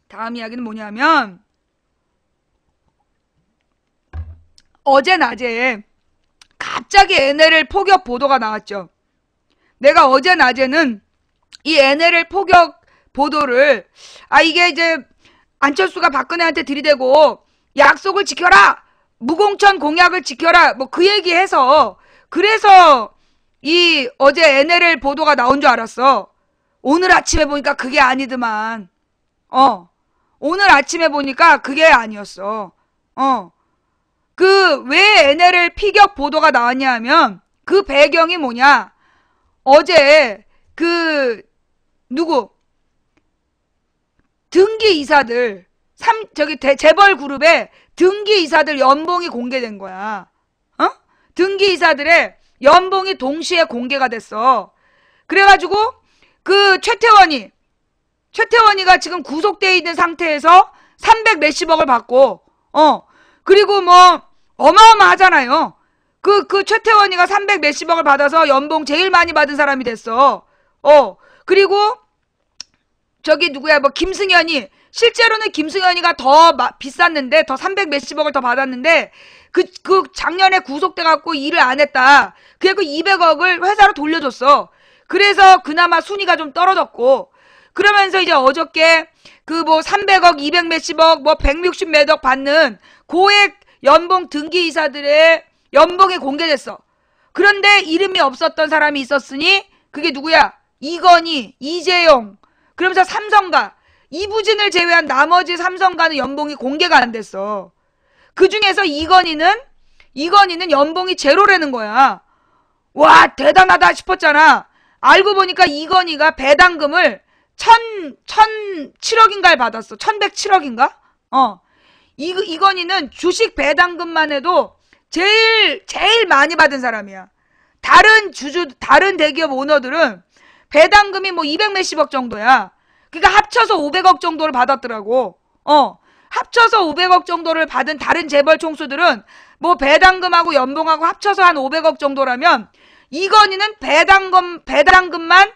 다음 이야기는 뭐냐면 어제 낮에 갑자기 NLL 포격 보도가 나왔죠. 내가 어제 낮에는 이 NLL 포격 보도를 이게 이제 안철수가 박근혜한테 들이대고 약속을 지켜라, 무공천 공약을 지켜라, 뭐 그 얘기해서 그래서 이 어제 NLL 보도가 나온 줄 알았어. 오늘 아침에 보니까 그게 아니더만. 오늘 아침에 보니까 그게 아니었어. 그 왜 NLL 피격 보도가 나왔냐 하면 그 배경이 뭐냐. 어제 그 누구 등기 이사들 재벌 그룹의 등기 이사들 연봉이 공개된 거야. 등기 이사들의 연봉이 동시에 공개가 됐어. 그래가지고 그 최태원이가 지금 구속되어 있는 상태에서 300 몇십억을 받고 그리고 뭐 어마어마하잖아요. 그 최태원이가 300 몇십억을 받아서 연봉 제일 많이 받은 사람이 됐어. 그리고 저기 누구야, 뭐 김승현이, 실제로는 김승현이가 더 비쌌는데, 더 300 몇십억을 더 받았는데 그 작년에 구속돼갖고 일을 안 했다. 그래서 200억을 회사로 돌려줬어. 그래서 그나마 순위가 좀 떨어졌고, 그러면서 이제 어저께 그 뭐 300억, 200 몇십억, 뭐 160 몇억 받는 고액 연봉 등기이사들의 연봉이 공개됐어. 그런데 이름이 없었던 사람이 있었으니 그게 누구야? 이건희, 이재용, 그러면서 삼성가, 이부진을 제외한 나머지 삼성가는 연봉이 공개가 안 됐어. 그 중에서 이건희는 연봉이 제로라는 거야. 와, 대단하다 싶었잖아. 알고 보니까 이건희가 배당금을 1,007억인가를 받았어. 1,107억인가? 이건희는 주식 배당금만 해도 제일 많이 받은 사람이야. 다른 대기업 오너들은 배당금이 뭐 200 몇십억 정도야. 그러니까 합쳐서 500억 정도를 받았더라고. 합쳐서 500억 정도를 받은 다른 재벌 총수들은 뭐 배당금하고 연봉하고 합쳐서 한 500억 정도라면 이건희는 배당금만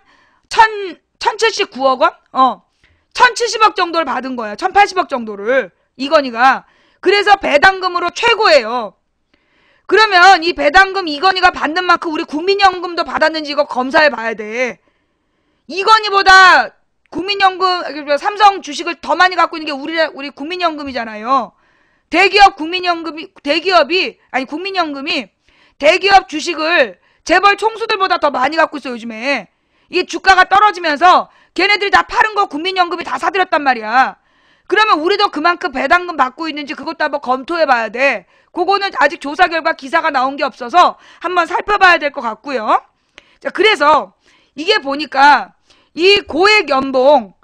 1,079억 원? 1,070억 정도를 받은 거야. 1,080억 정도를. 이건희가. 그래서 배당금으로 최고예요. 그러면 이 배당금 이건희가 받는 만큼 우리 국민연금도 받았는지 이거 검사해 봐야 돼. 이건희보다 국민연금, 삼성 주식을 더 많이 갖고 있는 게 우리 국민연금이잖아요. 국민연금이 대기업 주식을 재벌 총수들보다 더 많이 갖고 있어, 요즘에. 이게 주가가 떨어지면서 걔네들이 다 파는 거 국민연금이 다 사들였단 말이야. 그러면 우리도 그만큼 배당금 받고 있는지 그것도 한번 검토해 봐야 돼. 그거는 아직 조사 결과 기사가 나온 게 없어서 한번 살펴봐야 될 것 같고요. 자, 그래서 이게 보니까 이 고액 연봉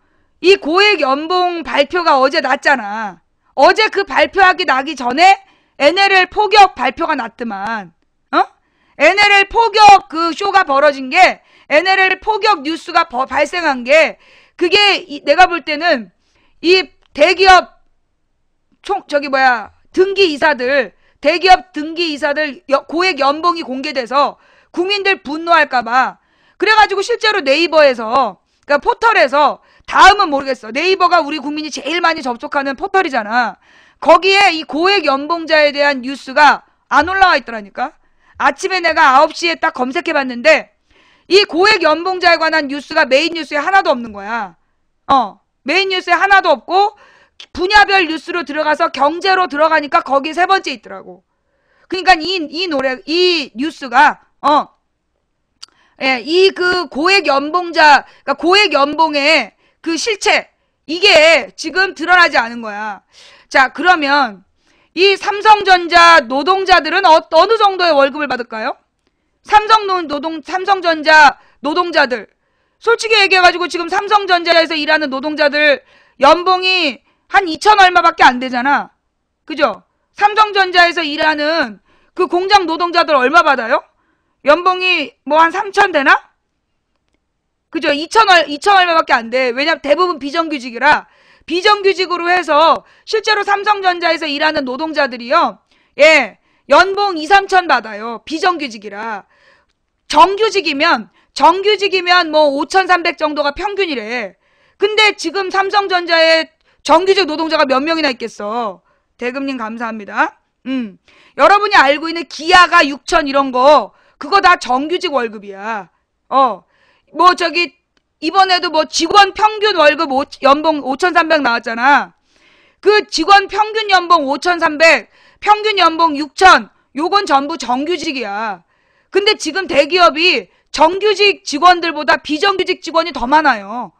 발표가 어제 났잖아. 어제 그 발표하기 나기 전에 NLL 포격 발표가 났더만. NLL 포격 그 쇼가 벌어진 게, NLL 포격 뉴스가 발생한 게, 그게 내가 볼 때는 이 대기업 대기업 등기 이사들 고액 연봉이 공개돼서 국민들 분노할까봐. 그래가지고 실제로 네이버에서, 그러니까 포털에서, 다음은 모르겠어. 네이버가 우리 국민이 제일 많이 접속하는 포털이잖아. 거기에 이 고액 연봉자에 대한 뉴스가 안 올라와 있더라니까. 아침에 내가 9시에 딱 검색해봤는데 이 고액 연봉자에 관한 뉴스가 메인 뉴스에 하나도 없는 거야. 메인 뉴스에 하나도 없고 분야별 뉴스로 들어가서 경제로 들어가니까 거기 세 번째 있더라고. 그러니까 이 뉴스가 이 그 고액 연봉자, 그러니까 고액 연봉의 그 실체, 이게 지금 드러나지 않은 거야. 자, 그러면 이 삼성전자 노동자들은 어느 정도의 월급을 받을까요? 삼성전자 노동자들. 솔직히 얘기해가지고 지금 삼성전자에서 일하는 노동자들 연봉이 한 2천 얼마밖에 안 되잖아. 그죠? 삼성전자에서 일하는 그 공장 노동자들 얼마 받아요? 연봉이 뭐 한 3천 되나? 그죠? 2천 얼마밖에 안 돼. 왜냐면 대부분 비정규직이라. 비정규직으로 해서 실제로 삼성전자에서 일하는 노동자들이요. 연봉 2, 3천 받아요. 비정규직이라. 정규직이면 뭐 5,300 정도가 평균이래. 근데 지금 삼성전자의 정규직 노동자가 몇 명이나 있겠어. 대금님 감사합니다. 여러분이 알고 있는 기아가 6천 이런 거 그거 다 정규직 월급이야. 뭐 저기 이번에도 뭐 직원 평균 월급 연봉 5,300 나왔잖아. 그 직원 평균 연봉 5,300, 평균 연봉 6,000 요건 전부 정규직이야. 근데 지금 대기업이 정규직 직원들보다 비정규직 직원이 더 많아요.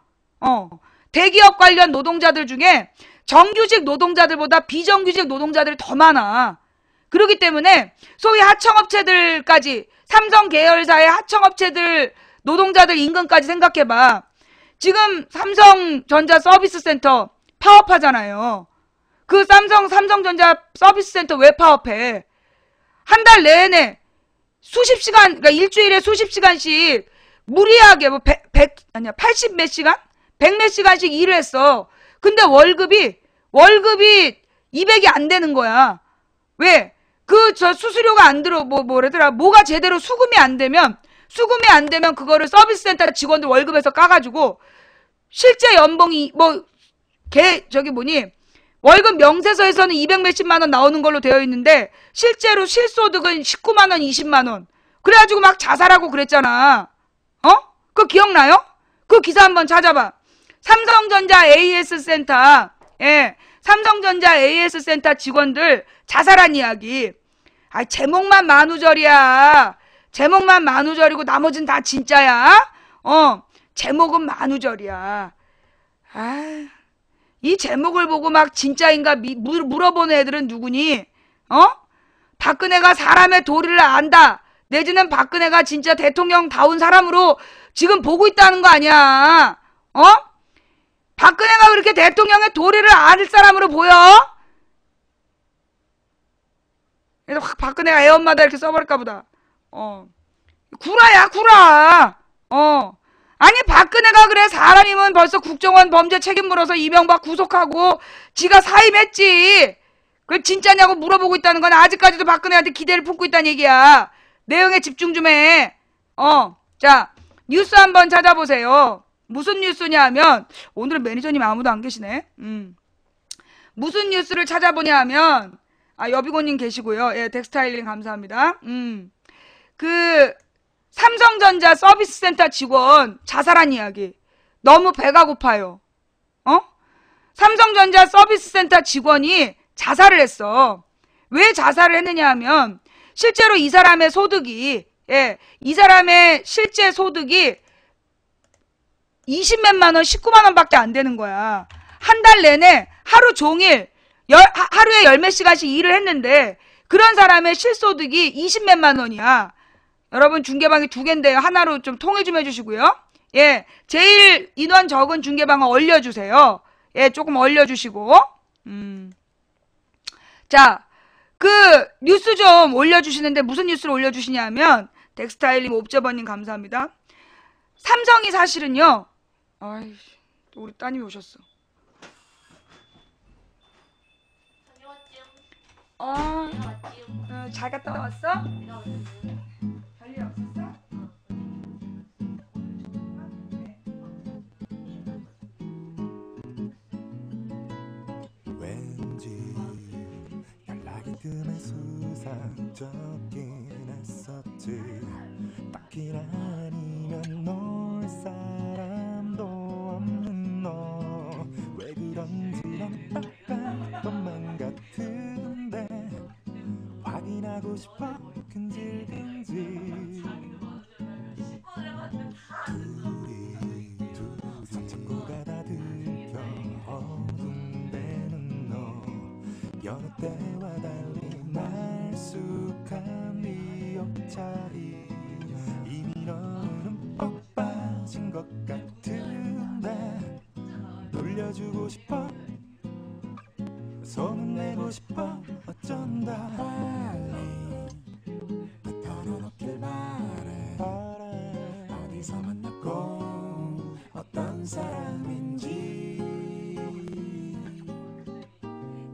대기업 관련 노동자들 중에 정규직 노동자들보다 비정규직 노동자들이 더 많아. 그렇기 때문에 소위 하청업체들까지 삼성 계열사의 하청업체들 노동자들 임금까지 생각해봐. 지금 삼성전자 서비스센터 파업하잖아요. 그 삼성전자 서비스센터 왜 파업해? 한 달 내내 수십 시간, 그러니까 일주일에 수십 시간씩 무리하게 뭐 80 몇 시간? 100 몇 시간씩 일을 했어. 근데 월급이 200이 안 되는 거야. 왜? 저 수수료가 안 들어, 뭐래더라. 뭐가 제대로 수금이 안 되면 그거를 서비스센터 직원들 월급에서 까가지고 실제 연봉이 월급 명세서에서는 200 몇십만 원 나오는 걸로 되어 있는데 실제로 실소득은 19만 원, 20만 원. 그래가지고 막 자살하고 그랬잖아. 그거 기억나요? 그 기사 한번 찾아봐. 삼성전자 AS 센터, 삼성전자 AS 센터 직원들 자살한 이야기. 제목만 만우절이야. 제목만 만우절이고 나머지는 다 진짜야. 제목은 만우절이야. 이 제목을 보고 막 진짜인가 물어보는 애들은 누구니? 박근혜가 사람의 도리를 안다. 내지는 박근혜가 진짜 대통령다운 사람으로 지금 보고 있다는 거 아니야. 박근혜가 그렇게 대통령의 도리를 알 사람으로 보여? 그래서 확 박근혜가 애엄마다 이렇게 써버릴까 보다. 구라야, 구라. 아니 박근혜가 그래 사람이면 벌써 국정원 범죄 책임 물어서 이명박 구속하고 지가 사임했지. 그게 진짜냐고 물어보고 있다는 건 아직까지도 박근혜한테 기대를 품고 있다는 얘기야. 내용에 집중 좀 해. 자, 뉴스 한번 찾아보세요. 무슨 뉴스냐 하면 오늘은 매니저님 아무도 안 계시네. 무슨 뉴스를 찾아보냐 하면 여비고님 계시고요. 예, 덱스타일링 감사합니다. 삼성전자 서비스센터 직원 자살한 이야기. 너무 배가 고파요. 삼성전자 서비스센터 직원이 자살을 했어. 왜 자살을 했느냐 하면 실제로 이 사람의 소득이 이 사람의 실제 소득이 20몇만 원, 19만 원밖에 안 되는 거야. 한 달 내내 하루 종일 하루에 10몇 시간씩 일을 했는데 그런 사람의 실소득이 20몇만 원이야. 여러분 중계방이 2개인데요. 하나로 좀 통일 좀 해주시고요. 예, 제일 인원 적은 중계방은 얼려주세요. 예, 조금 얼려주시고. 자, 뉴스 좀 올려주시는데 무슨 뉴스를 올려주시냐면 덱스타일님, 옵저버님 감사합니다. 삼성이 사실은요. 아이씨, 또 우리 따님이 오셨어. 잘 갔다 왔어? 별일 없었어? 왠지 연락이 뜸해 수상쩍긴 했었지. 딱히 아니면 놀 사람도 없는 너. 왜 그런지 넌 딱 봤던만 같은데 확인하고 싶어 근질근질. 둘이 손잡고 가다 들켜 어둠되는 너. 여느 때와 달리 날쑥한 네 옆자리. 이미 너는 흠뻑 빠진 것 같은데 돌려주고 싶어 손을 내고 싶어 어쩐다. 빨리 털어놓길 바래. 어디서 만났고 어떤 사람인지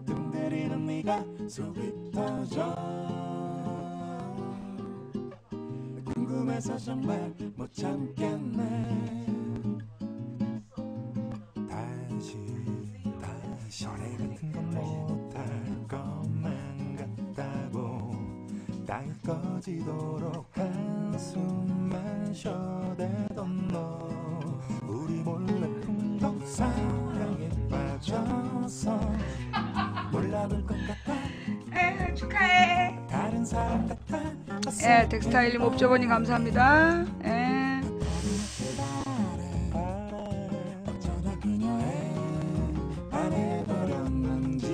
뜸 들이는 네가 속이 터져. 궁금해서 정말 못 참겠네. 다시 터지도록 한숨만 쉬어대던 너 우리 몰래 풍덩 사랑에 빠져서 몰라볼 것 같아 축하해. 다른 사람 같아 텍스타일님 옵저버님 감사합니다. 어쩌다 그녀의 반해버렸는지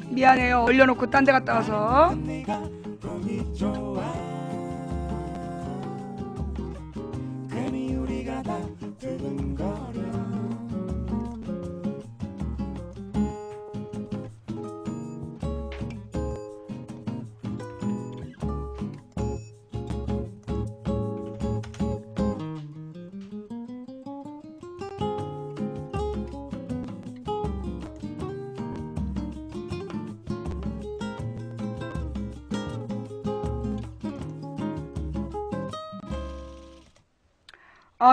미안해요. 얼려놓고 딴 데 갔다 와서. 네가 보기 좋아 괜히 우리가 다 두근거려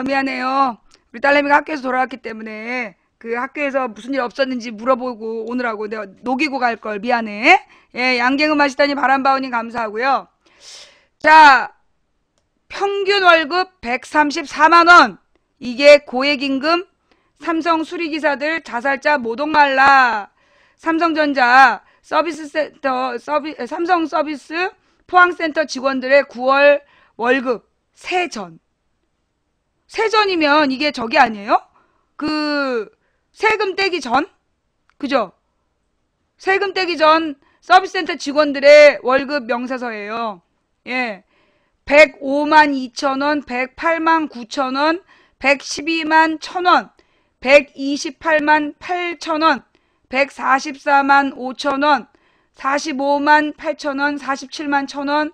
미안해요. 우리 딸내미가 학교에서 돌아왔기 때문에 그 학교에서 무슨 일 없었는지 물어보고 오느라고 내가 녹이고 갈 걸 미안해. 양갱은 마시다니 바람바오님 감사하고요. 자, 평균 월급 134만원. 이게 고액임금. 삼성 수리기사들 자살자 모독 말라. 삼성전자 서비스센터 삼성 서비스 포항센터 직원들의 9월 월급 세전. 세전이면 이게 저기 아니에요? 그 세금 떼기 전? 그죠? 세금 떼기 전 서비스센터 직원들의 월급 명세서예요. 105만 2천원, 108만 9천원, 112만 1천원, 128만 8천원, 144만 5천원, 45만 8천원, 47만 1천원,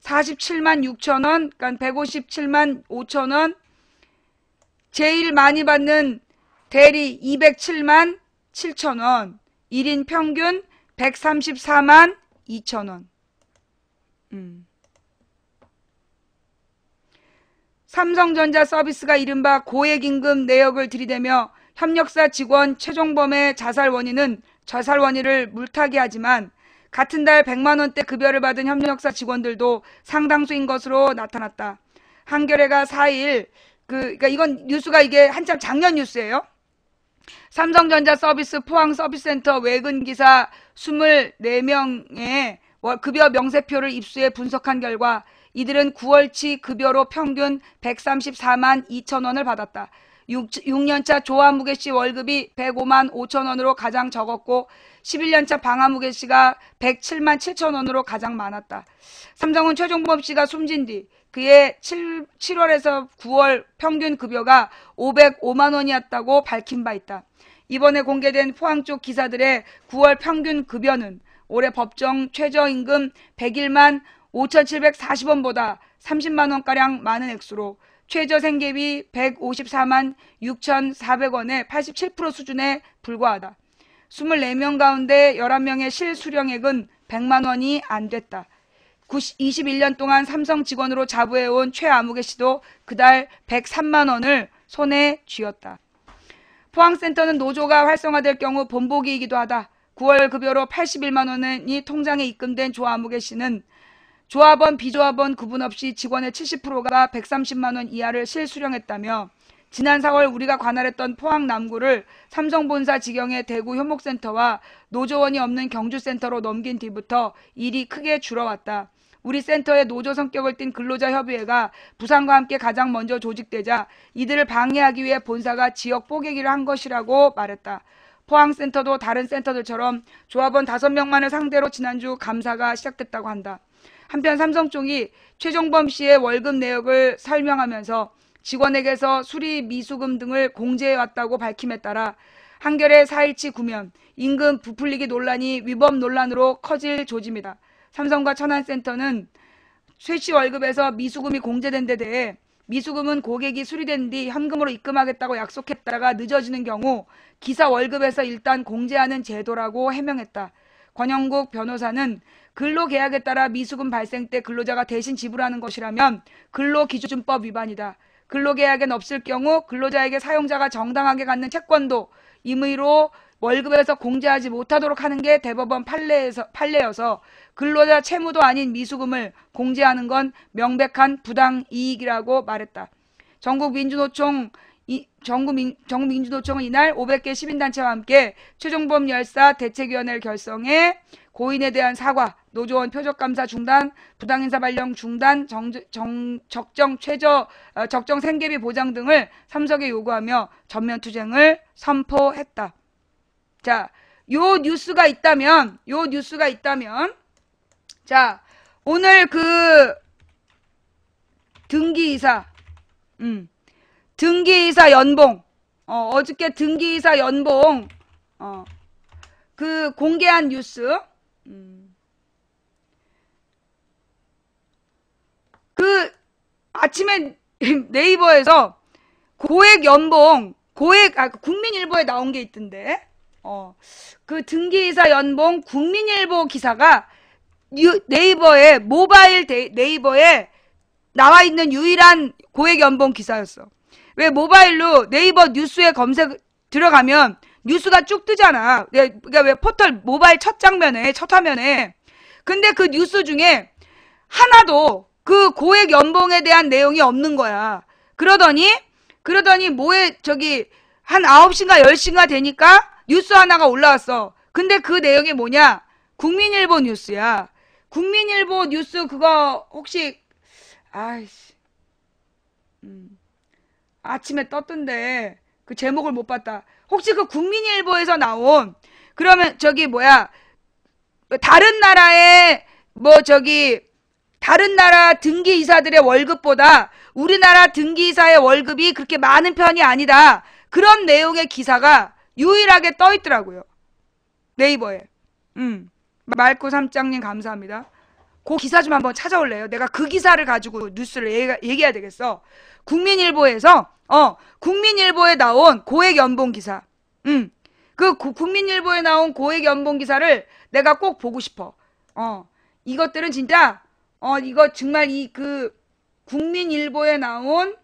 47만 6천원, 그러니까 157만 5천원, 제일 많이 받는 대리 207만 7천원, 1인 평균 134만 2천원. 삼성전자 서비스가 이른바 고액임금 내역을 들이대며 협력사 직원 최종범의 자살 원인을 물타기 하지만 같은 달 100만원대 급여를 받은 협력사 직원들도 상당수인 것으로 나타났다. 한겨레가 4일 그러니까 이건 뉴스가 이게 한참 작년 뉴스예요. 삼성전자 서비스 포항 서비스센터 외근기사 24명의 급여 명세표를 입수해 분석한 결과 이들은 9월치 급여로 평균 134만 2천원을 받았다. 6년차 조아무개 씨 월급이 105만 5천원으로 가장 적었고 11년차 방아무개 씨가 107만 7천원으로 가장 많았다. 삼성은 최종범 씨가 숨진 뒤 그의 7월에서 9월 평균 급여가 505만 원이었다고 밝힌 바 있다. 이번에 공개된 포항 쪽 기사들의 9월 평균 급여는 올해 법정 최저임금 101만 5,740원보다 30만 원가량 많은 액수로 최저 생계비 154만 6,400원의 87% 수준에 불과하다. 24명 가운데 11명의 실수령액은 100만 원이 안 됐다. 21년 동안 삼성 직원으로 자부해온 최아무개 씨도 그달 103만 원을 손에 쥐었다. 포항센터는 노조가 활성화될 경우 본보기이기도 하다. 9월 급여로 81만 원이 통장에 입금된 조아무개 씨는 조합원, 비조합원 구분 없이 직원의 70%가 130만 원 이하를 실수령했다며 지난 4월 우리가 관할했던 포항 남구를 삼성본사 지경의 대구 효목센터와 노조원이 없는 경주센터로 넘긴 뒤부터 일이 크게 줄어왔다. 우리 센터의 노조 성격을 띤 근로자협의회가 부산과 함께 가장 먼저 조직되자 이들을 방해하기 위해 본사가 지역 뽀개기를 한 것이라고 말했다. 포항센터도 다른 센터들처럼 조합원 5명만을 상대로 지난주 감사가 시작됐다고 한다. 한편 삼성 쪽이 최종범 씨의 월급 내역을 설명하면서 직원에게서 수리 미수금 등을 공제해왔다고 밝힘에 따라 한겨레 4일치 구면 임금 부풀리기 논란이 위법 논란으로 커질 조짐이다. 삼성과 천안센터는 최 씨 월급에서 미수금이 공제된 데 대해 미수금은 고객이 수리된 뒤 현금으로 입금하겠다고 약속했다가 늦어지는 경우 기사 월급에서 일단 공제하는 제도라고 해명했다. 권영국 변호사는 근로계약에 따라 미수금 발생 때 근로자가 대신 지불하는 것이라면 근로기준법 위반이다. 근로계약엔 없을 경우 근로자에게 사용자가 정당하게 갖는 채권도 임의로 월급에서 공제하지 못하도록 하는 게 대법원 판례여서 근로자 채무도 아닌 미수금을 공제하는 건 명백한 부당이익이라고 말했다. 전국민주노총은 이날 500개 시민단체와 함께 최종범 열사 대책위원회를 결성해 고인에 대한 사과, 노조원 표적감사 중단, 부당인사 발령 중단, 적정 생계비 보장 등을 삼석에 요구하며 전면투쟁을 선포했다. 자, 요 뉴스가 있다면, 자, 오늘 그 등기이사 연봉, 어저께 등기이사 연봉, 그 공개한 뉴스, 그 아침에 네이버에서 국민일보에 나온 게 있던데, 그 등기이사 연봉 국민일보 기사가 네이버에 네이버에 나와 있는 유일한 고액 연봉 기사였어. 왜 모바일로 네이버 뉴스에 검색 들어가면 뉴스가 쭉 뜨잖아. 그러니까 왜 포털 모바일 첫 화면에. 근데 그 뉴스 중에 하나도 그 고액 연봉에 대한 내용이 없는 거야. 그러더니 한 9시인가 10시인가 되니까 뉴스 하나가 올라왔어. 근데 그 내용이 뭐냐? 국민일보 뉴스야. 국민일보 뉴스 그거 혹시 아침에 떴던데 그 제목을 못 봤다. 혹시 그 국민일보에서 나온 그러면 다른 나라 등기이사들의 월급보다 우리나라 등기이사의 월급이 그렇게 많은 편이 아니다. 그런 내용의 기사가 유일하게 떠 있더라고요. 네이버에. 말코 삼장님 감사합니다. 그 기사 좀 한번 찾아올래요? 내가 그 기사를 가지고 뉴스를 얘기해야 되겠어. 국민일보에 나온 고액 연봉 기사. 그 국민일보에 나온 고액 연봉 기사를 내가 꼭 보고 싶어. 이것들은 진짜 이거 정말 그 국민일보에 나온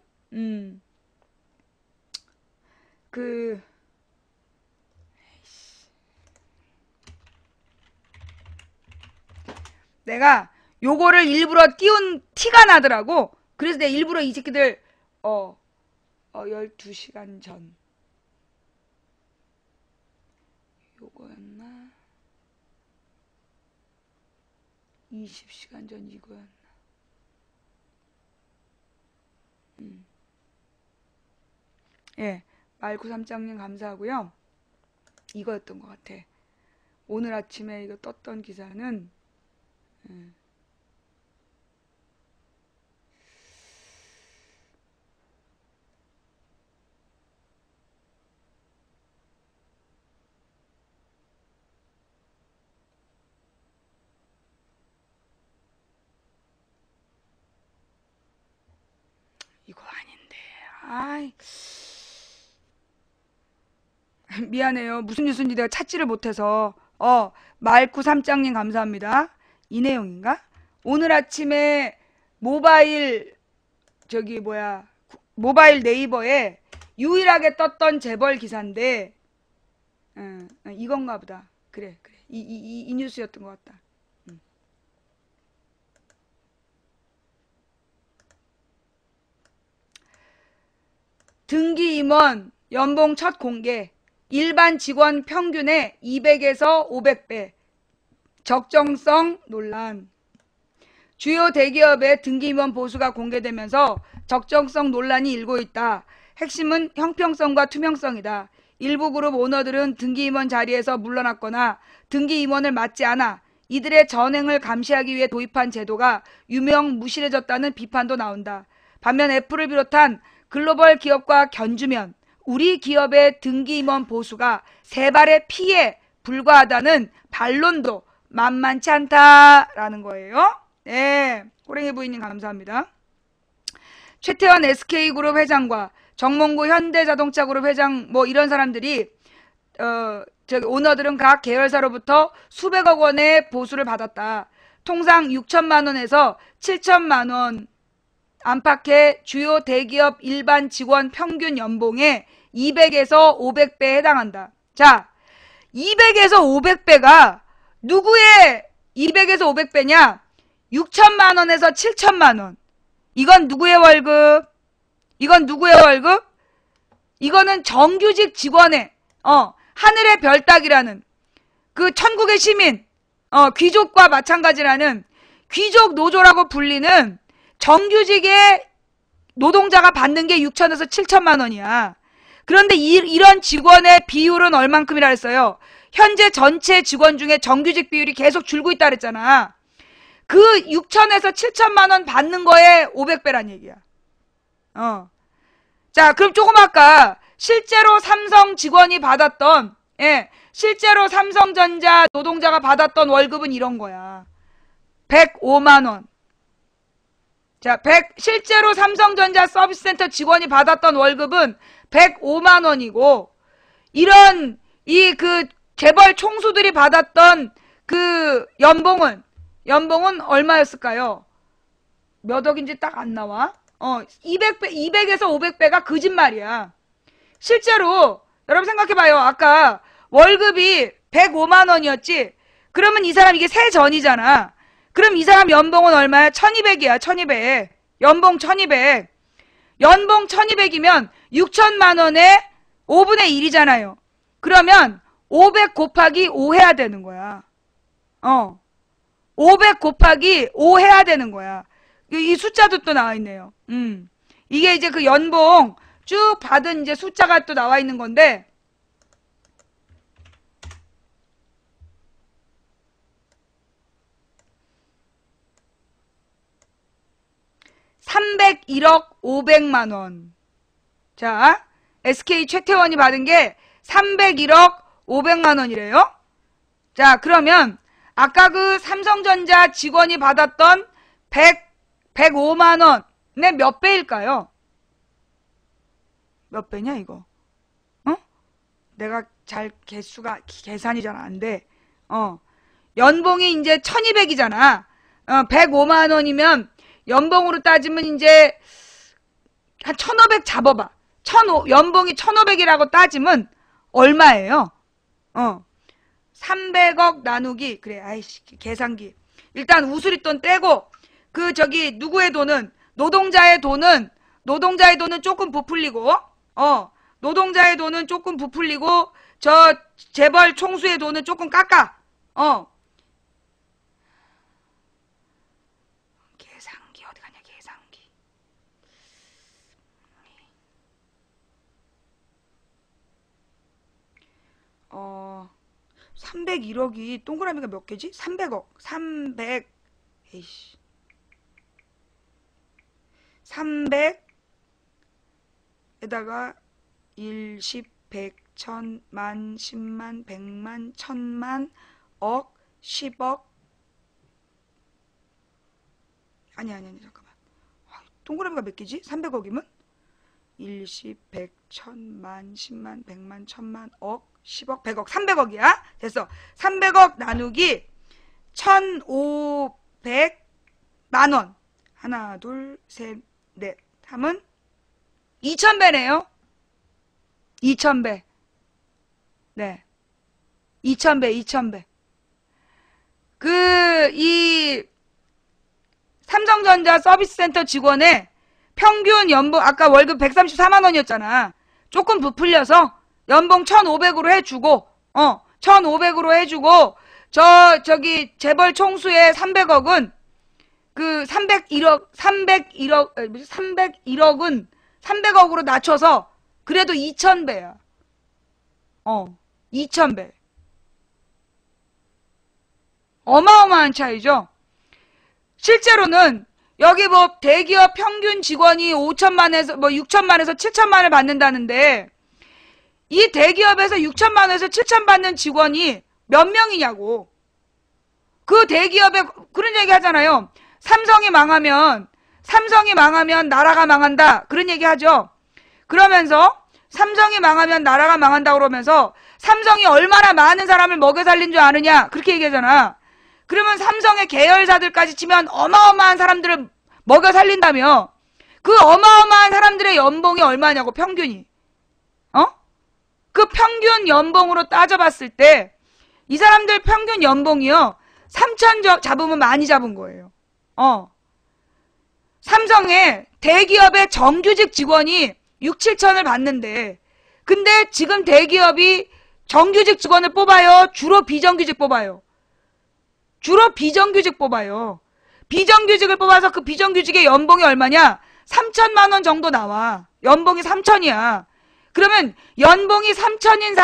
내가 요거를 일부러 띄운 티가 나더라고. 그래서 내가 일부러 이 새끼들 12시간 전 요거였나? 20시간 전 이거였나? 예, 말구 삼장님 감사하고요. 이거였던 것 같아. 오늘 아침에 이거 떴던 기사는 이거 아닌데. 미안해요. 무슨 뉴스인지 내가 찾지를 못해서. 말구 삼장님 감사합니다. 이 내용인가? 오늘 아침에 모바일 네이버에 유일하게 떴던 재벌 기사인데 이건가 보다. 그래. 이 뉴스였던 것 같다. 등기 임원 연봉 첫 공개. 일반 직원 평균의 200에서 500배. 적정성 논란. 주요 대기업의 등기임원 보수가 공개되면서 적정성 논란이 일고 있다. 핵심은 형평성과 투명성이다. 일부 그룹 오너들은 등기임원 자리에서 물러났거나 등기임원을 맡지 않아 이들의 전횡을 감시하기 위해 도입한 제도가 유명무실해졌다는 비판도 나온다. 반면 애플을 비롯한 글로벌 기업과 견주면 우리 기업의 등기임원 보수가 세발의 피에 불과하다는 반론도 만만치 않다라는 거예요. 네, 호랭이 부인님 감사합니다. 최태원 SK그룹 회장과 정몽구 현대자동차그룹 회장 이런 사람들이 오너들은 각 계열사로부터 수백억 원의 보수를 받았다. 통상 6천만 원에서 7천만 원 안팎의 주요 대기업 일반 직원 평균 연봉의 200에서 500배에 해당한다. 자, 200에서 500배가 누구의 200에서 500배냐? 6천만 원에서 7천만 원. 이건 누구의 월급? 이건 누구의 월급? 이거는 정규직 직원의 하늘의 별 따기라는 그 천국의 시민 귀족과 마찬가지라는 귀족 노조라고 불리는 정규직의 노동자가 받는 게 6천에서 7천만 원이야. 그런데 이런 직원의 비율은 얼만큼이라 했어요? 현재 전체 직원 중에 정규직 비율이 계속 줄고 있다 그랬잖아. 그 6천에서 7천만 원 받는 거에 500배란 얘기야. 자, 그럼 조금 아까 실제로 삼성 직원이 받았던, 실제로 삼성전자 노동자가 받았던 월급은 이런 거야. 105만 원. 자, 실제로 삼성전자 서비스센터 직원이 받았던 월급은 105만 원이고, 이런, 재벌 총수들이 받았던 그 연봉은 얼마였을까요? 몇 억인지 딱 안 나와? 200에서 500배가 거짓말이야. 실제로, 여러분 생각해봐요. 아까 월급이 105만 원이었지? 그러면 이 사람 이게 세 전이잖아. 그럼 이 사람 연봉은 얼마야? 1200이야, 1200. 연봉 1200. 연봉 1200이면 6천만 원에 5분의 1이잖아요. 그러면 500 곱하기 5 해야 되는 거야. 500 곱하기 5 해야 되는 거야. 이 숫자도 또 나와 있네요. 이게 이제 그 연봉 쭉 받은 이제 숫자가 또 나와 있는 건데, (301억 500만 원). 자, SK 최태원이 받은 게 301억 500만 원이래요. 자, 그러면 아까 그 삼성전자 직원이 받았던 105만 원의 몇 배일까요? 몇 배냐 이거? 내가 잘 계산이 잘 안 돼. 연봉이 이제 1200이잖아. 105만 원이면 연봉으로 따지면 이제 한 1500 잡아봐. 연봉이 1500이라고 따지면 얼마예요? 300억 나누기, 그래, 아이씨, 계산기. 일단 우수리돈 떼고, 누구의 돈은, 노동자의 돈은 조금 부풀리고, 노동자의 돈은 조금 부풀리고, 재벌 총수의 돈은 조금 깎아. 계산기, 어디 가냐, 계산기. 301억이 동그라미가 몇 개지? 300억. 300에다가 1, 10, 100, 1000, 만, 10만, 100만, 1000만, 억, 10억. 아니, 잠깐만. 동그라미가 몇 개지? 300억이면? 1, 10, 100, 1000, 만, 10만, 100만, 1000만, 억, 10억, 100억, 300억이야. 됐어. 300억 나누기 1500만 원. 하나, 둘, 셋, 넷 하면 2000배네요. 2000배. 네. 2000배. 이 삼성전자 서비스센터 직원의 평균 연봉, 아까 월급 134만 원이었잖아. 조금 부풀려서 연봉 1500으로 해주고, 1500으로 해주고, 재벌 총수의 300억은, 301억은 300억으로 낮춰서, 그래도 2000배야. 2000배. 어마어마한 차이죠? 실제로는, 여기 대기업 평균 직원이 5천만에서, 6천만에서 7천만을 받는다는데, 이 대기업에서 6천만원에서 7천 받는 직원이 몇 명이냐고. 그 대기업에 그런 얘기 하잖아요. 삼성이 망하면 나라가 망한다. 그런 얘기 하죠. 그러면서 삼성이 망하면 나라가 망한다 그러면서 삼성이 얼마나 많은 사람을 먹여 살린 줄 아느냐. 그렇게 얘기하잖아. 그러면 삼성의 계열사들까지 치면 어마어마한 사람들을 먹여 살린다며. 그 어마어마한 사람들의 연봉이 얼마냐고, 평균이. 그 평균 연봉으로 따져봤을 때 이 사람들 평균 연봉이요 3천 잡으면 많이 잡은 거예요. 삼성의 대기업의 정규직 직원이 6, 7천을 받는데 근데 지금 대기업이 정규직 직원을 뽑아요? 주로 비정규직 뽑아요? 주로 비정규직 뽑아요. 비정규직을 뽑아서 그 비정규직의 연봉이 얼마냐? 3천만 원 정도 나와. 연봉이 3천이야. 그러면 연봉이 3천인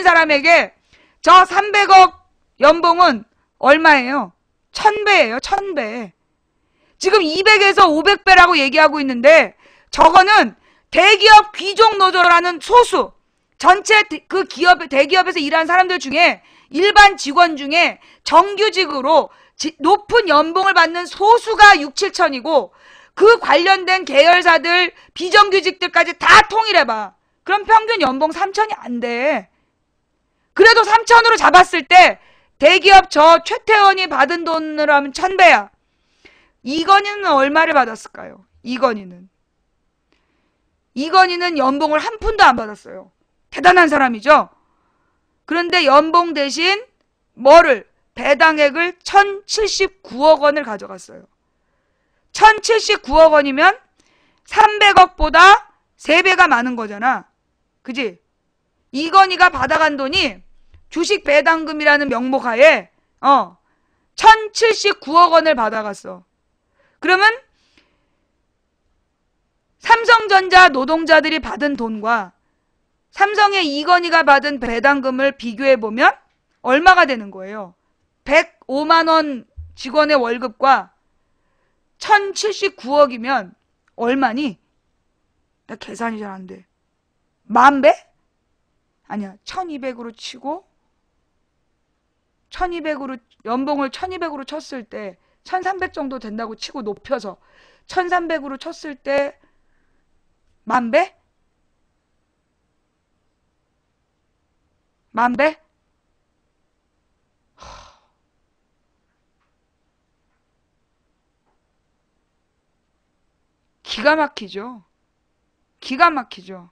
사람에게 저 300억 연봉은 얼마예요? 1000배예요. 1000배. 지금 200에서 500배라고 얘기하고 있는데 저거는 대기업 귀족 노조라는 소수 전체 그 대기업에서 일하는 사람들 중에 일반 직원 중에 정규직으로 높은 연봉을 받는 소수가 6, 7천이고 그 관련된 계열사들 비정규직들까지 다 통일해봐. 그럼 평균 연봉 3천이 안 돼. 그래도 3천으로 잡았을 때 대기업 저 최태원이 받은 돈으로 하면 1000배야. 이건희는 얼마를 받았을까요? 이건희는 연봉을 한 푼도 안 받았어요. 대단한 사람이죠. 그런데 연봉 대신 뭐를? 배당액을 1079억 원을 가져갔어요. 1079억 원이면 300억보다 3배가 많은 거잖아. 그지? 이건희가 받아간 돈이 주식 배당금이라는 명목하에 1079억 원을 받아갔어. 그러면 삼성전자 노동자들이 받은 돈과 삼성의 이건희가 받은 배당금을 비교해보면 얼마가 되는 거예요? 105만 원 직원의 월급과 1079억이면 얼마니? 나 계산이 잘 안 돼. 10,000배? 아니야. 1200으로 치고 1200으로 연봉을 1200으로 쳤을 때 1300 정도 된다고 치고 높여서 1300으로 쳤을 때 10,000배? 10,000배? 기가 막히죠. 기가 막히죠.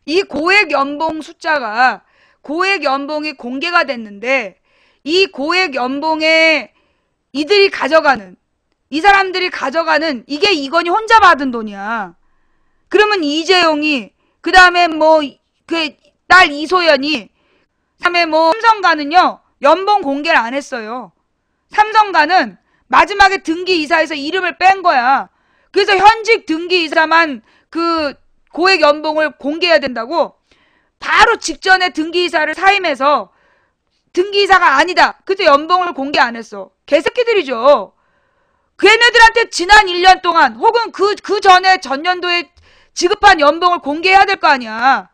이 고액 연봉 숫자가 고액 연봉이 공개가 됐는데 이 고액 연봉에 이 사람들이 가져가는 이게 이건희 혼자 받은 돈이야. 그러면 이재용이 그 다음에 뭐 그 딸 이소연이 그다음에 뭐 삼성가는요 연봉 공개를 안 했어요. 삼성가는 마지막에 등기이사에서 이름을 뺀 거야. 그래서 현직 등기이사만 그 고액 연봉을 공개해야 된다고 바로 직전에 등기이사를 사임해서 등기이사가 아니다. 그때 연봉을 공개 안 했어. 개새끼들이죠. 걔네들한테 지난 1년 동안 혹은 그 전에 전년도에 지급한 연봉을 공개해야 될 거 아니야.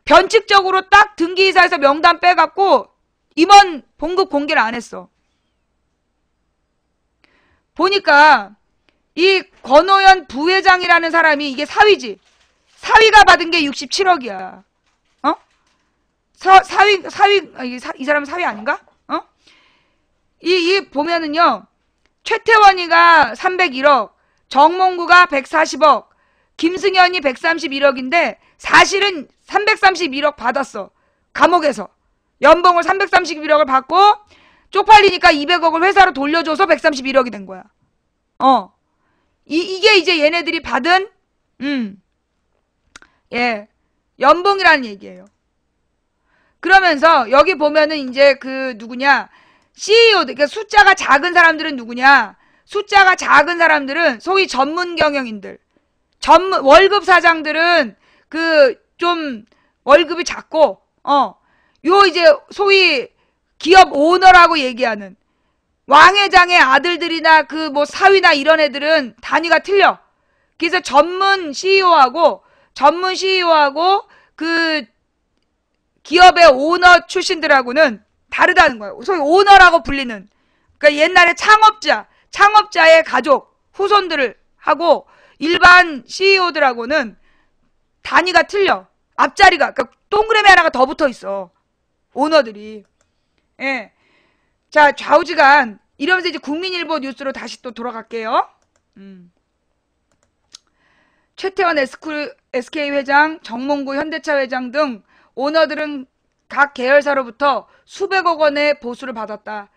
변칙적으로 딱 등기이사에서 명단 빼갖고 임원 봉급 공개를 안 했어. 보니까 이 권오연 부회장이라는 사람이 이게 사위지. 사위가 받은 게 67억이야. 이 사람은 사위 아닌가? 이 보면은요. 최태원이가 301억, 정몽구가 140억, 김승현이 131억인데 사실은 331억 받았어. 감옥에서. 연봉을 331억을 받고 쪽팔리니까 200억을 회사로 돌려줘서 131억이 된 거야. 이게 이제 얘네들이 받은 연봉이라는 얘기예요. 그러면서 여기 보면은 이제 그 누구냐? CEO들, 그러니까 숫자가 작은 사람들은 누구냐? 숫자가 작은 사람들은 소위 전문 경영인들. 월급 사장들은 좀 월급이 작고 요 이제 소위 기업 오너라고 얘기하는 왕회장의 아들들이나 그 뭐 사위나 이런 애들은 단위가 틀려. 그래서 전문 CEO하고 그 기업의 오너 출신들하고는 다르다는 거예요. 소위 오너라고 불리는. 그러니까 옛날에 창업자의 가족, 후손들을 하고 일반 CEO들하고는 단위가 틀려. 앞자리가, 그러니까 동그라미 하나가 더 붙어 있어. 오너들이. 예. 자, 좌우지간. 이러면서 이제 국민일보 뉴스로 다시 또 돌아갈게요. 최태원 SK 회장, 정몽구 현대차 회장 등 오너들은 각 계열사로부터 수백억 원의 보수를 받았다.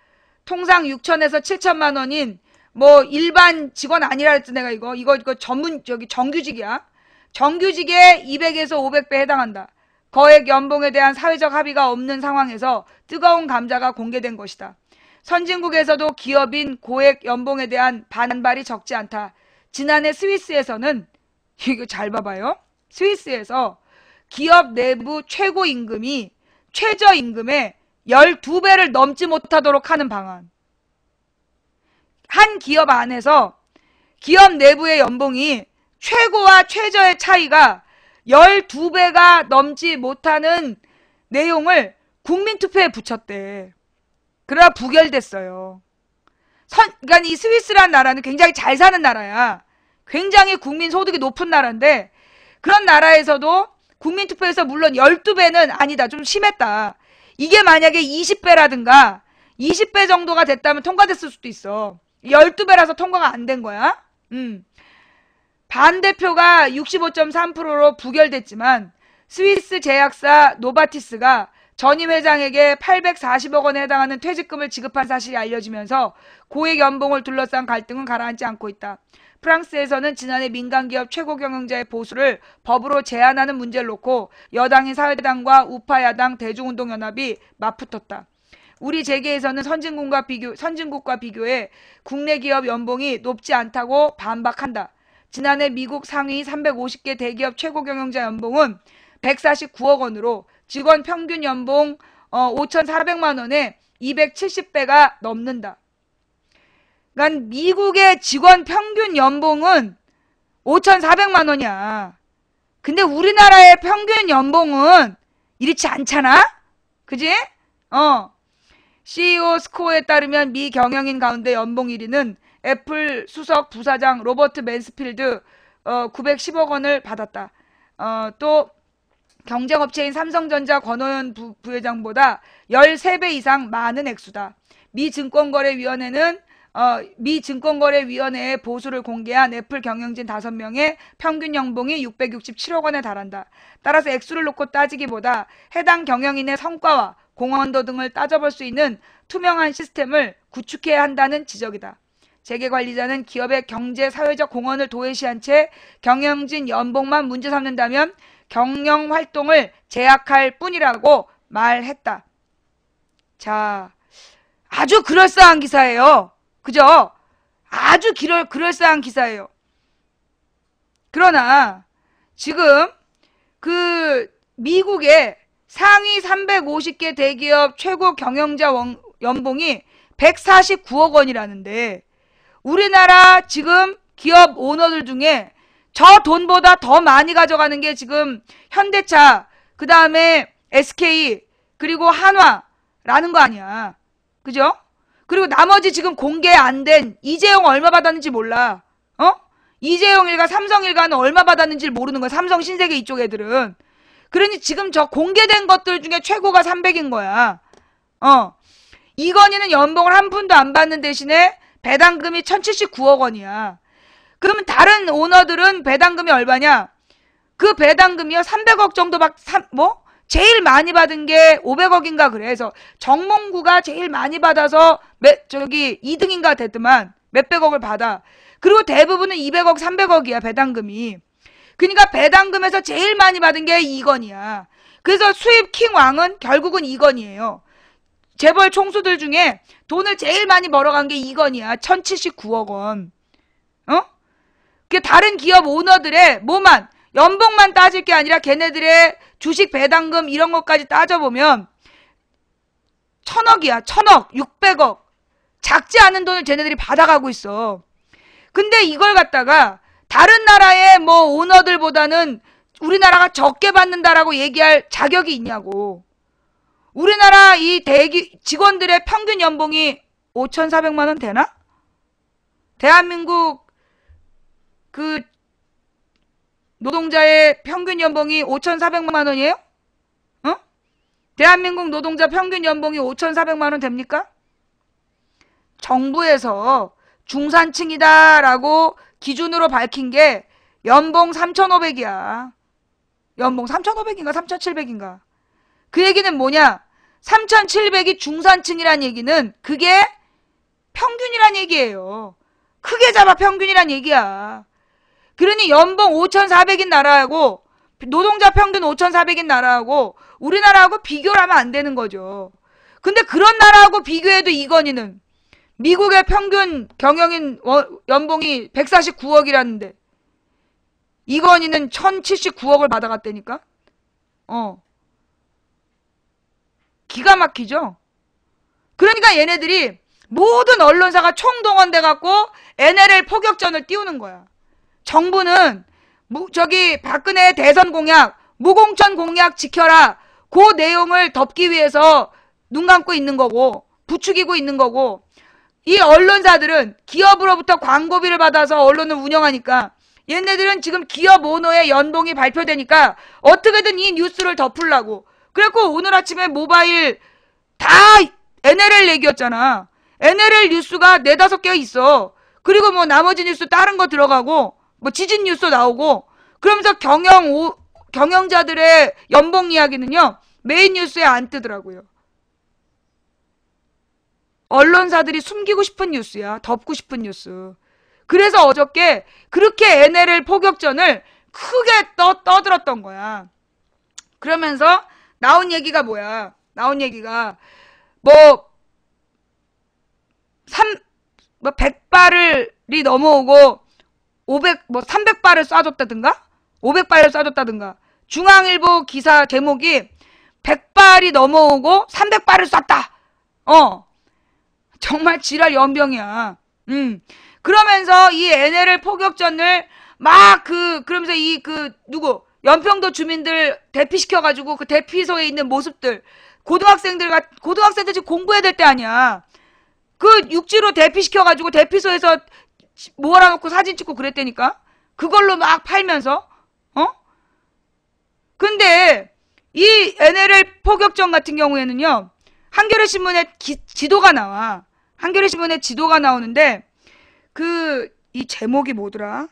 통상 6천에서 7천만 원인 뭐 일반 직원 아니라 했지 내가 이거 전문 정규직이야. 정규직에 200에서 500배 해당한다. 거액 연봉에 대한 사회적 합의가 없는 상황에서 뜨거운 감자가 공개된 것이다. 선진국에서도 기업인 고액 연봉에 대한 반발이 적지 않다. 지난해 스위스에서는 이거 잘 봐봐요. 스위스에서 기업 내부 최고임금이 최저임금의 12배를 넘지 못하도록 하는 방안. 한 기업 안에서 기업 내부의 연봉이 최고와 최저의 차이가 12배가 넘지 못하는 내용을 국민투표에 붙였대. 그러다 부결됐어요. 그러니까 이 스위스라는 나라는 굉장히 잘 사는 나라야. 굉장히 국민 소득이 높은 나라인데 그런 나라에서도 국민투표에서 물론 12배는 아니다. 좀 심했다. 이게 만약에 20배라든가 20배 정도가 됐다면 통과됐을 수도 있어. 12배라서 통과가 안 된 거야. 반대표가 65.3%로 부결됐지만 스위스 제약사 노바티스가 전임 회장에게 840억 원에 해당하는 퇴직금을 지급한 사실이 알려지면서 고액 연봉을 둘러싼 갈등은 가라앉지 않고 있다. 프랑스에서는 지난해 민간기업 최고 경영자의 보수를 법으로 제한하는 문제를 놓고 여당인 사회당과 우파야당 대중운동연합이 맞붙었다. 우리 재계에서는 선진국과 비교해 국내 기업 연봉이 높지 않다고 반박한다. 지난해 미국 상위 350개 대기업 최고 경영자 연봉은 149억 원으로 직원 평균 연봉 5,400만 원에 270배가 넘는다. 그러니까 미국의 직원 평균 연봉은 5,400만 원이야. 근데 우리나라의 평균 연봉은 이렇지 않잖아? 그지? CEO 스코어에 따르면 미 경영인 가운데 연봉 1위는 애플 수석 부사장 로버트 맨스필드 910억 원을 받았다. 또 경쟁업체인 삼성전자 권오현 부회장보다 13배 이상 많은 액수다. 미 증권거래위원회의 보수를 공개한 애플 경영진 5명의 평균 연봉이 667억 원에 달한다. 따라서 액수를 놓고 따지기보다 해당 경영인의 성과와 공헌도 등을 따져볼 수 있는 투명한 시스템을 구축해야 한다는 지적이다. 재계관리자는 기업의 경제, 사회적 공헌을 도외시한 채 경영진 연봉만 문제 삼는다면 경영활동을 제약할 뿐이라고 말했다. 자, 아주 그럴싸한 기사예요. 그죠? 아주 그럴싸한 기사예요. 그러나 지금 그 미국의 상위 350개 대기업 최고 경영자 연봉이 149억 원이라는데 우리나라 지금 기업 오너들 중에 저 돈보다 더 많이 가져가는 게 지금 현대차, 그 다음에 SK, 그리고 한화라는 거 아니야. 그죠? 그리고 나머지 지금 공개 안 된 이재용 얼마 받았는지 몰라. 이재용 일가, 삼성 일가는 얼마 받았는지 모르는 거야. 삼성 신세계 이쪽 애들은. 그러니 지금 저 공개된 것들 중에 최고가 300인 거야. 이건희는 연봉을 한 푼도 안 받는 대신에 배당금이 1079억 원이야. 그러면 다른 오너들은 배당금이 얼마냐? 그 배당금이요 300억 정도 제일 많이 받은 게 500억인가 그래서 정몽구가 제일 많이 받아서 2등인가 됐더만 몇백억을 받아. 그리고 대부분은 200억 300억이야 배당금이. 그러니까 배당금에서 제일 많이 받은 게 이건희야. 그래서 수입 킹왕은 결국은 이건희예요. 재벌 총수들 중에 돈을 제일 많이 벌어간 게 이건희야. 1079억 원. 그 다른 기업 오너들의 연봉만 따질 게 아니라 걔네들의 주식 배당금 이런 것까지 따져보면 1000억이야. 1000억, 600억. 작지 않은 돈을 쟤네들이 받아가고 있어. 근데 이걸 갖다가 다른 나라의 오너들보다는 우리나라가 적게 받는다라고 얘기할 자격이 있냐고. 우리나라 이 직원들의 평균 연봉이 5,400만 원 되나? 대한민국 그 노동자의 평균 연봉이 5,400만 원이에요? 대한민국 노동자 평균 연봉이 5,400만 원 됩니까? 정부에서 중산층이다라고 기준으로 밝힌 게 연봉 3,500이야. 연봉 3,500인가 3,700인가. 그 얘기는 뭐냐? 3,700이 중산층이란 얘기는 그게 평균이란 얘기예요. 크게 잡아 평균이란 얘기야. 그러니 연봉 5,400인 나라하고 노동자 평균 5,400인 나라하고 우리나라하고 비교를 하면 안 되는 거죠. 근데 그런 나라하고 비교해도 이건희는 미국의 평균 경영인 연봉이 149억이라는데 이건희는 1,079억을 받아갔다니까? 기가 막히죠? 그러니까 얘네들이 모든 언론사가 총동원돼 갖고 NLL 포격전을 띄우는 거야. 정부는 박근혜 대선 공약, 무공천 공약 지켜라. 그 내용을 덮기 위해서 눈 감고 있는 거고 부추기고 있는 거고 이 언론사들은 기업으로부터 광고비를 받아서 언론을 운영하니까 얘네들은 지금 기업 오너의 연봉이 발표되니까 어떻게든 이 뉴스를 덮으려고. 그래갖고 오늘 아침에 모바일 다 NLL 얘기였잖아. NLL 뉴스가 4-5개 있어. 그리고 뭐 나머지 뉴스 다른 거 들어가고 뭐 지진 뉴스 나오고 그러면서 경영자들의 연봉 이야기는요 메인 뉴스에 안 뜨더라고요. 언론사들이 숨기고 싶은 뉴스야. 덮고 싶은 뉴스. 그래서 어저께 그렇게 NLL 포격전을 크게 떠들었던 거야. 그러면서 나온 얘기가 뭐야? 나온 얘기가 뭐 100발이 넘어오고 300발을 쏴줬다든가 500발을 쏴줬다든가 중앙일보 기사 제목이 100발이 넘어오고 300발을 쐈다. 정말 지랄 연병이야. 그러면서 이 NLL 포격전을 그러면서 연평도 주민들 대피시켜가지고 그 대피소에 있는 모습들, 고등학생들 지금 공부해야 될 때 아니야. 그 육지로 대피시켜가지고 대피소에서 모아놓고 사진 찍고 그랬다니까? 그걸로 막 팔면서, 근데 이 NLL 포격전 같은 경우에는요, 한겨레 신문에 지도가 나와. 한겨레 신문에 지도가 나오는데, 이 제목이 뭐더라?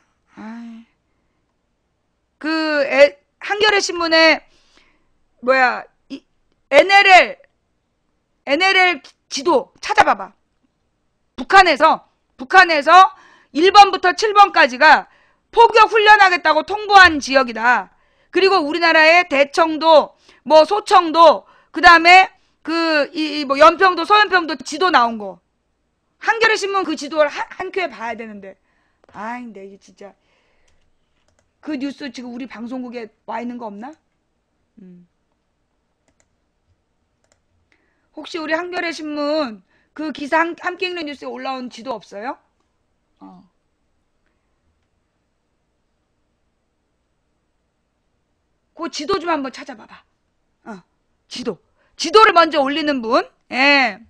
한겨레 신문에, NLL 지도 찾아봐봐. 북한에서 1번부터 7번까지가 포격 훈련하겠다고 통보한 지역이다. 그리고 우리나라의 대청도, 소청도, 그 다음에 연평도, 소연평도 지도 나온 거. 한겨레 신문 그 지도를 한 큐에 봐야 되는데. 근데 이게 진짜. 그 뉴스 지금 우리 방송국에 와 있는 거 없나? 혹시 우리 한겨레 신문 그 기사 함께 읽는 뉴스에 올라온 지도 없어요? 그 지도 좀 한번 찾아봐봐. 지도를 먼저 올리는 분. 예.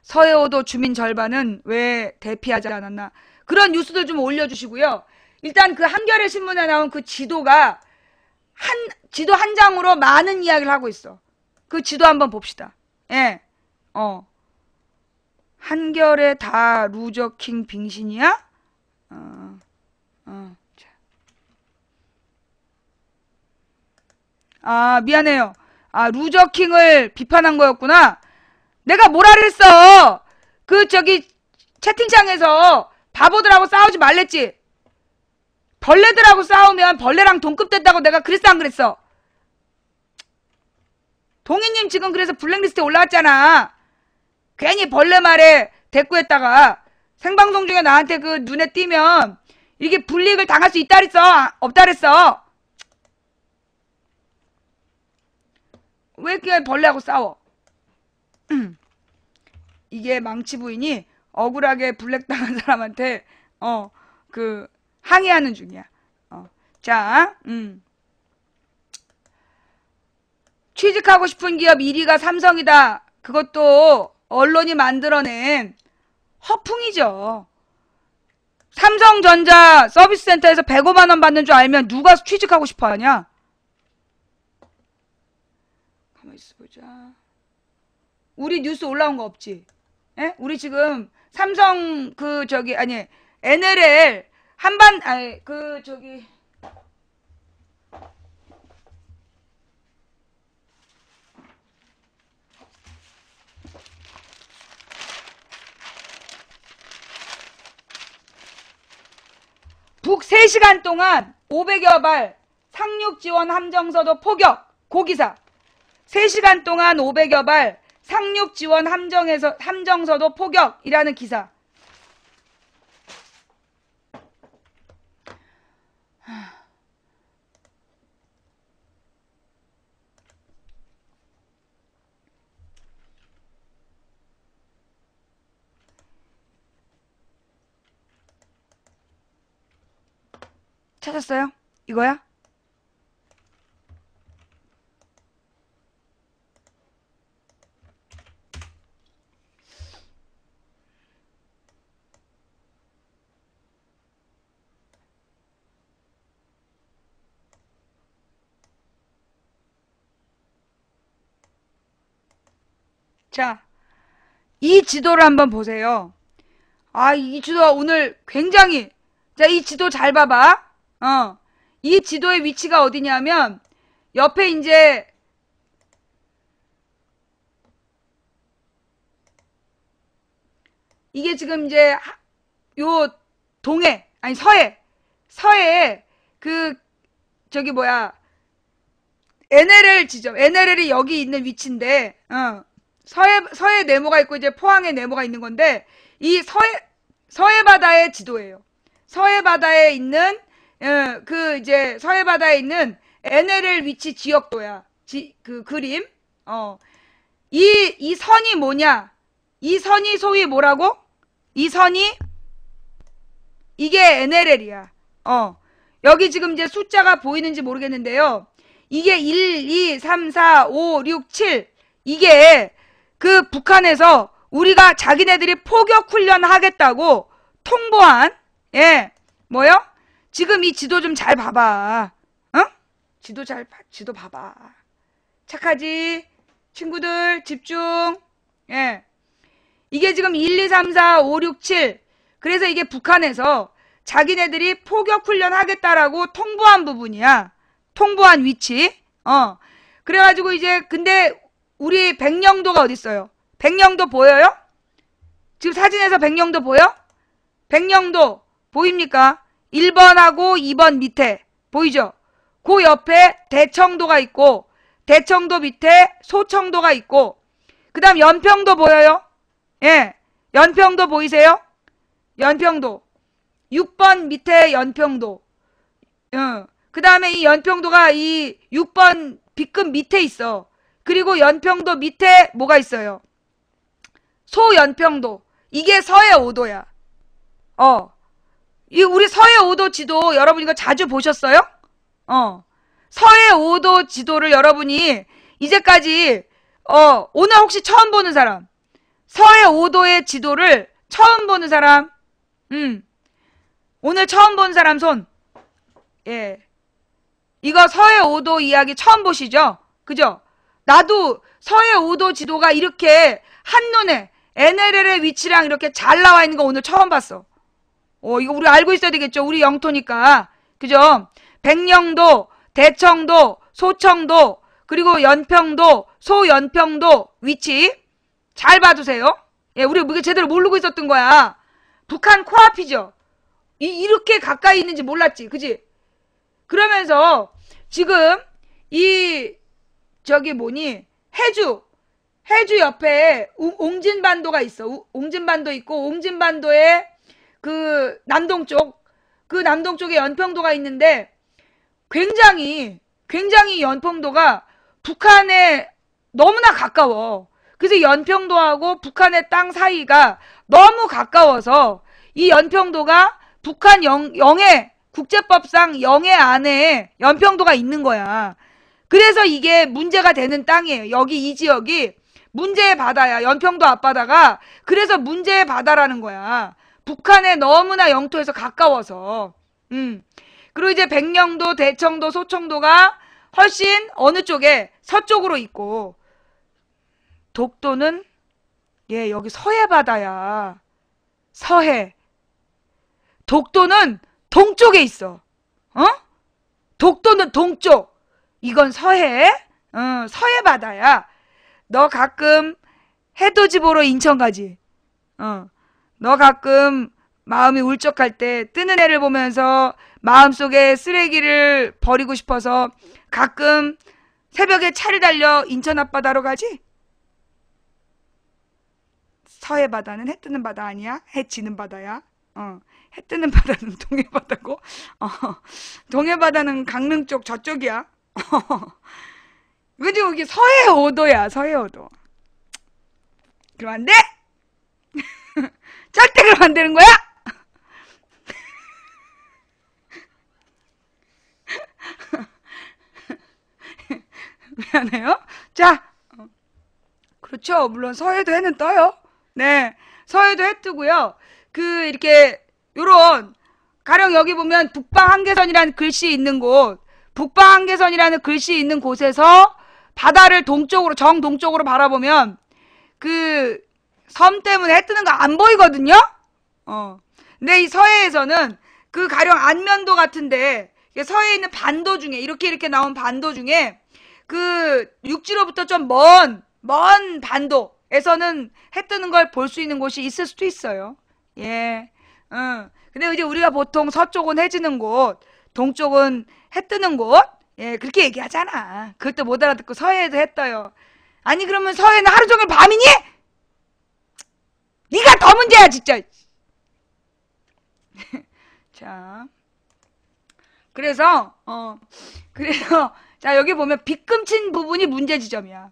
서해오도 주민 절반은 왜 대피하지 않았나. 그런 뉴스들 좀 올려주시고요. 일단 그 한겨레 신문에 나온 그 지도가 지도 한 장으로 많은 이야기를 하고 있어. 그 지도 한번 봅시다. 예. 한겨레 다 루저킹 빙신이야? 미안해요. 루저킹을 비판한 거였구나. 내가 뭐라 그랬어? 채팅창에서 바보들하고 싸우지 말랬지? 벌레들하고 싸우면 벌레랑 동급 된다고 내가 그랬어 안 그랬어? 동희님 지금 그래서 블랙리스트에 올라왔잖아. 괜히 벌레 말에 대꾸했다가 생방송 중에 나한테 그 눈에 띄면 이게 불이익을 당할 수 있다 그랬어? 없다 그랬어? 왜 이렇게 벌레하고 싸워? 이게 망치 부인이 억울하게 블랙 당한 사람한테 항의하는 중이야. 자, 취직하고 싶은 기업 1위가 삼성이다. 그것도 언론이 만들어낸 허풍이죠. 삼성전자 서비스센터에서 105만 원 받는 줄 알면 누가 취직하고 싶어 하냐? 가만히 있어보자. 우리 뉴스 올라온 거 없지? 예? 우리 지금 NLL 북 3시간 동안 500여 발 상륙 지원 함정서도 포격 고기사. 3시간 동안 500여 발 상륙 지원 함정서도 포격이라는 기사. 찾았어요? 이거야? 자, 이 지도를 한번 보세요. 이 지도 오늘 굉장히, 자, 이 지도 잘 봐봐. 이 지도의 위치가 어디냐면, 옆에 이제, 이게 지금 이제, 요, 서해에, NLL 지점, NLL이 여기 있는 위치인데, 서해 네모가 있고 이제 포항에 네모가 있는 건데, 이 서해 바다의 지도예요. 서해 바다에 있는 서해 바다에 있는 NLL 위치 지역도야. 그 그림. 이 선이 뭐냐? 이 선이 소위 뭐라고? 이 선이 이게 NLL이야. 여기 지금 이제 숫자가 보이는지 모르겠는데요. 이게 1, 2, 3, 4, 5, 6, 7. 이게 그 북한에서 우리가 자기네들이 포격 훈련 하겠다고 통보한, 뭐요? 지금 이 지도 좀 잘 봐봐. 지도 봐봐. 착하지? 친구들, 집중. 이게 지금 1, 2, 3, 4, 5, 6, 7. 그래서 이게 북한에서 자기네들이 포격 훈련 하겠다라고 통보한 부분이야. 통보한 위치. 그래가지고 이제, 근데 우리 백령도가 어딨어요? 백령도 보여요? 지금 사진에서 백령도 보여? 백령도 보입니까? 1번하고 2번 밑에 보이죠? 그 옆에 대청도가 있고 대청도 밑에 소청도가 있고 그 다음 연평도 보여요? 연평도 보이세요? 연평도 6번 밑에 연평도. 그 다음에 이 연평도가 이 6번 B급 밑에 있어. 그리고 연평도 밑에 뭐가 있어요? 소연평도. 이게 서해 5도야. 이 우리 서해 5도 지도 여러분 이거 자주 보셨어요? 서해 5도 지도를 여러분이 이제까지 오늘 혹시 처음 보는 사람? 서해 5도의 지도를 처음 보는 사람? 오늘 처음 본 사람 손. 이거 서해 5도 이야기 처음 보시죠? 그죠? 나도 서해 5도 지도가 이렇게 한눈에 NLL의 위치랑 이렇게 잘 나와 있는 거 오늘 처음 봤어. 이거 우리 알고 있어야 되겠죠? 우리 영토니까. 그죠? 백령도, 대청도, 소청도, 그리고 연평도, 소연평도 위치 잘 봐두세요. 우리 이게 제대로 모르고 있었던 거야. 북한 코앞이죠? 이렇게 가까이 있는지 몰랐지. 그지? 그러면서 지금 해주 옆에 옹진반도가 있어. 옹진반도 있고 옹진반도에 그 남동쪽에 연평도가 있는데 굉장히 연평도가 북한에 너무나 가까워. 그래서 연평도하고 북한의 땅 사이가 너무 가까워서 이 연평도가 북한 영해 국제법상 영해 안에 연평도가 있는 거야. 그래서 이게 문제가 되는 땅이에요. 여기 이 지역이 문제의 바다야. 연평도 앞바다가. 그래서 문제의 바다라는 거야. 북한에 너무나 영토에서 가까워서. 그리고 이제 백령도, 대청도, 소청도가 훨씬 어느 쪽에 서쪽으로 있고 독도는 여기 서해 바다야. 서해. 독도는 동쪽에 있어. 어? 독도는 동쪽. 이건 서해. 서해 바다야. 너 가끔 해돋이 보러 인천 가지. 너 가끔 마음이 울적할 때 뜨는 해를 보면서 마음속에 쓰레기를 버리고 싶어서 가끔 새벽에 차를 달려 인천 앞바다로 가지? 서해 바다는 해 뜨는 바다 아니야? 해 지는 바다야. 해 뜨는 바다는 동해 바다고. 동해 바다는 강릉 쪽 저쪽이야. 근데 여기 서해 5도야. 서해 5도. 그럼 안 돼? 절대 그러면 안 되는 거야? 미안해요. 자, 그렇죠. 물론 서해도 해는 떠요. 네, 서해도 해 뜨고요. 이렇게 요런 가령 여기 보면 북방 한계선이라는 글씨 있는 곳, 북방 한계선이라는 글씨 있는 곳에서 바다를 동쪽으로 정동쪽으로 바라보면 그 섬 때문에 해 뜨는 거 안 보이거든요. 근데 이 서해에서는 그 가령 안면도 같은데 서해에 있는 반도 중에 이렇게 나온 반도 중에 그 육지로부터 좀 먼 반도에서는 해 뜨는 걸 볼 수 있는 곳이 있을 수도 있어요. 예. 근데 이제 우리가 보통 서쪽은 해 지는 곳, 동쪽은 해 뜨는 곳, 예, 그렇게 얘기하잖아. 그것도 못 알아듣고 서해에도 해 떠요. 아니, 그러면 서해는 하루 종일 밤이니? 네가 더 문제야, 진짜. 자. 그래서, 자, 여기 보면 빗금친 부분이 문제 지점이야.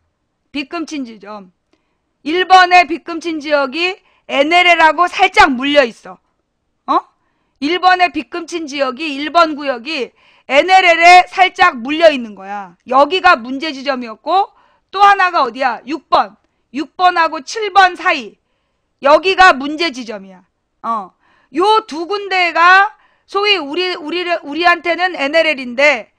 빗금친 지점. 1번의 빗금친 지역이 NLL하고 살짝 물려 있어. 1번의 빗금친 지역이 1번 구역이 NLL에 살짝 물려 있는 거야. 여기가 문제 지점이었고 또 하나가 어디야? 6번. 6번하고 7번 사이. 여기가 문제 지점이야. 요 두 군데가 소위 우리한테는 NLL인데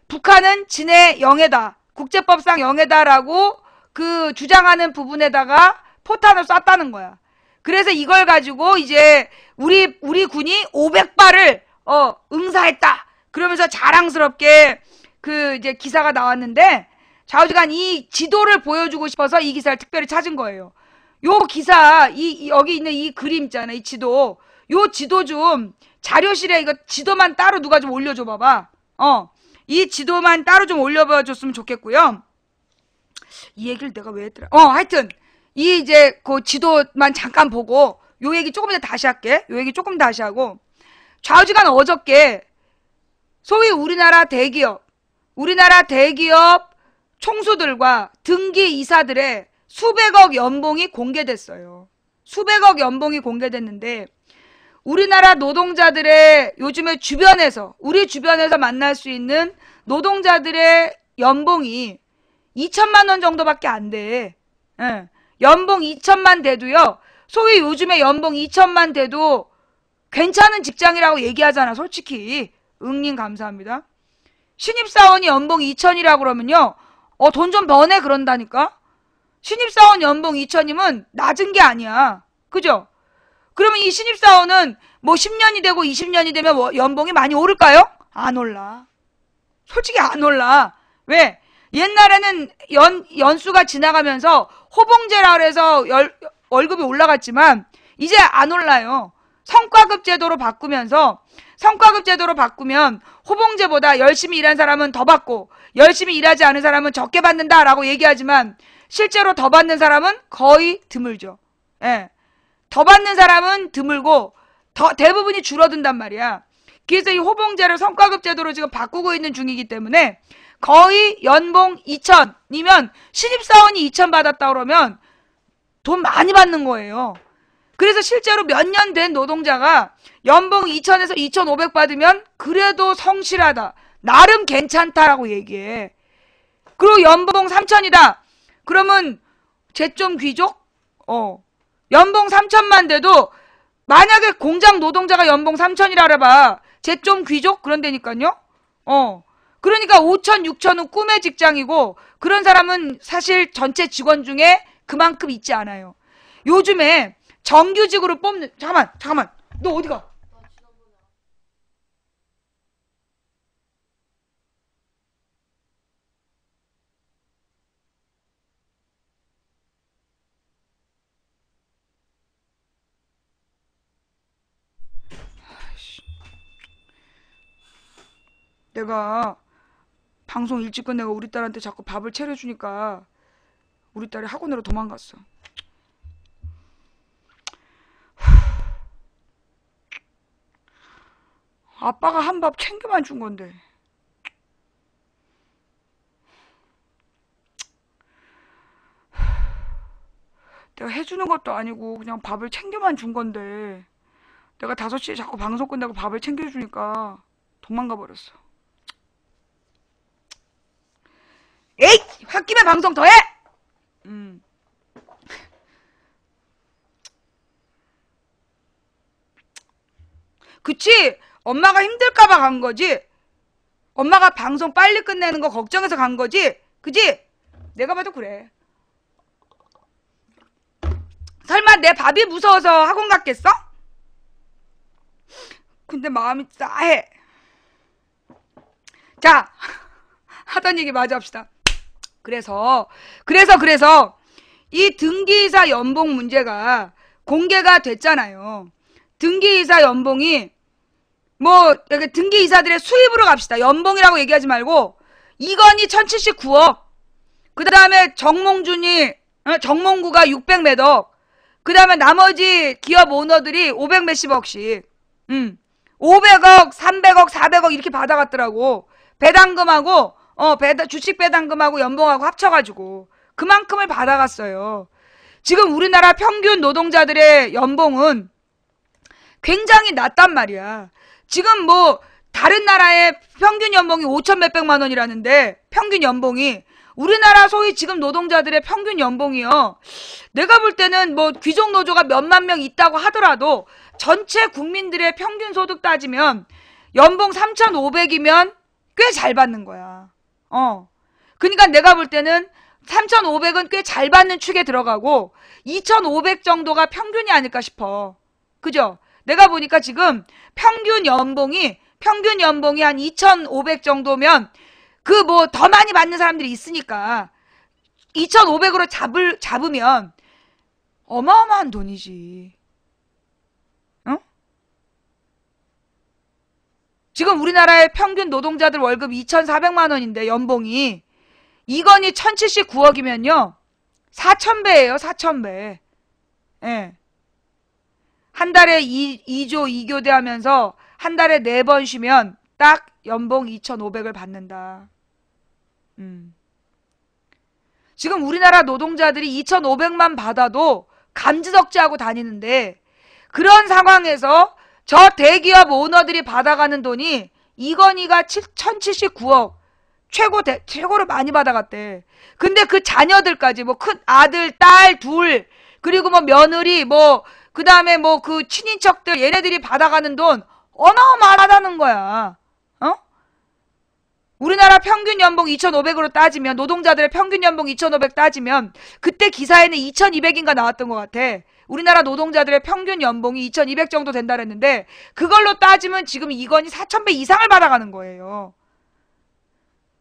북한은 진해 영해다. 국제법상 영해다라고 그 주장하는 부분에다가 포탄을 쐈다는 거야. 그래서 이걸 가지고 이제 우리 군이 500발을 응사했다. 그러면서 자랑스럽게 그 이제 기사가 나왔는데 좌우지간 이 지도를 보여주고 싶어서 이 기사를 특별히 찾은 거예요. 요 기사 여기 있는 이 그림 있잖아. 이 지도. 요 지도 좀 자료실에 이거 지도만 따로 누가 좀 올려줘 봐봐. 이 지도만 따로 좀 올려봐 줬으면 좋겠고요. 이 얘기를 내가 왜 했더라? 하여튼 이 이제 그 지도만 잠깐 보고 요 얘기 조금 더 다시 할게. 요 얘기 조금 다시 하고 좌우지간 어저께 소위 우리나라 대기업 총수들과 등기 이사들의 수백억 연봉이 공개됐어요. 수백억 연봉이 공개됐는데 우리나라 노동자들의 요즘에 우리 주변에서 만날 수 있는 노동자들의 연봉이 2천만 원 정도밖에 안 돼. 예. 연봉 2천만 돼도요. 소위 요즘에 연봉 2천만 돼도 괜찮은 직장이라고 얘기하잖아. 솔직히. 응님 감사합니다. 신입사원이 연봉 2천이라고 그러면요. 돈 좀 버네 그런다니까. 신입사원 연봉 2천이면 낮은 게 아니야. 그죠? 그러면 이 신입사원은 뭐 10년이 되고 20년이 되면 연봉이 많이 오를까요? 안 올라. 솔직히 안 올라. 왜? 옛날에는 연수가 지나가면서 호봉제라 그래서 월급이 올라갔지만 이제 안 올라요. 성과급 제도로 바꾸면 호봉제보다 열심히 일한 사람은 더 받고 열심히 일하지 않은 사람은 적게 받는다라고 얘기하지만 실제로 더 받는 사람은 거의 드물죠. 예. 더 받는 사람은 드물고 대부분이 줄어든단 말이야. 그래서 이 호봉제를 성과급 제도로 지금 바꾸고 있는 중이기 때문에 거의 연봉 2천이면 신입사원이 2천 받았다 그러면 돈 많이 받는 거예요. 그래서 실제로 몇 년 된 노동자가 연봉 2천에서 2,500 받으면 그래도 성실하다. 나름 괜찮다라고 얘기해. 그리고 연봉 3천이다. 그러면 쟤 좀 귀족? 연봉 3천만 돼도 만약에 공장 노동자가 연봉 3천이라 그래봐. 쟤 좀 귀족? 그런다니까요. 그러니까 5천, 6천은 꿈의 직장이고 그런 사람은 사실 전체 직원 중에 그만큼 있지 않아요. 요즘에 정규직으로 뽑는 잠깐만 너 어디가? 내가 방송 일찍 끝내고 우리 딸한테 자꾸 밥을 차려주니까 우리 딸이 학원으로 도망갔어. 아빠가 한 밥 챙겨만 준 건데. 내가 해주는 것도 아니고 그냥 밥을 챙겨만 준 건데 내가 5시에 자꾸 방송 끝나고 밥을 챙겨주니까 도망가 버렸어. 에이! 홧김에 방송 더해! 그치? 엄마가 힘들까봐 간 거지? 엄마가 방송 빨리 끝내는 거 걱정해서 간 거지? 그치? 내가 봐도 그래. 설마 내 밥이 무서워서 학원 갔겠어? 근데 마음이 싸해. 자, 하던 얘기 마저 합시다. 그래서 이 등기이사 연봉 문제가 공개가 됐잖아요. 등기이사 연봉이 뭐 등기이사들의 수입으로 갑시다. 연봉이라고 얘기하지 말고 이건희 1079억, 그 다음에 정몽구가 600 몇억, 그 다음에 나머지 기업 오너들이 500 몇십억씩 500억, 300억, 400억 이렇게 받아갔더라고. 배당금하고 주식 배당금하고 연봉하고 합쳐가지고 그만큼을 받아갔어요. 지금 우리나라 평균 노동자들의 연봉은 굉장히 낮단 말이야. 지금 뭐 다른 나라의 평균 연봉이 5천 몇백만 원이라는데 평균 연봉이 우리나라 소위 지금 노동자들의 평균 연봉이요. 내가 볼 때는 뭐 귀족 노조가 몇만 명 있다고 하더라도 전체 국민들의 평균 소득 따지면 연봉 3,500이면 꽤 잘 받는 거야. 그러니까 내가 볼 때는 3,500은 꽤 잘 받는 축에 들어가고 2,500 정도가 평균이 아닐까 싶어. 그죠? 내가 보니까 지금 평균 연봉이 한 2,500 정도면 그 뭐 더 많이 받는 사람들이 있으니까 2,500으로 잡으면 어마어마한 돈이지. 응? 지금 우리나라의 평균 노동자들 월급 2,400만 원인데 연봉이 이건희 1,079억이면요 4,000배예요. 4,000배. 예. 한 달에 2조 2교대 하면서 한 달에 4번 쉬면 딱 연봉 2,500을 받는다. 지금 우리나라 노동자들이 2,500만 받아도 감지덕지하고 다니는데 그런 상황에서 저 대기업 오너들이 받아가는 돈이 이건희가 1,079억 최고로 많이 받아갔대. 근데 그 자녀들까지 뭐 큰 아들, 딸, 둘 그리고 뭐 며느리 뭐 그 다음에 뭐 그 친인척들 얘네들이 받아가는 돈 어마어마하다는 거야. 우리나라 평균 연봉 2,500으로 따지면 노동자들의 평균 연봉 2,500 따지면 그때 기사에는 2,200인가 나왔던 것 같아. 우리나라 노동자들의 평균 연봉이 2,200 정도 된다 그랬는데 그걸로 따지면 지금 이건희 4,000배 이상을 받아가는 거예요.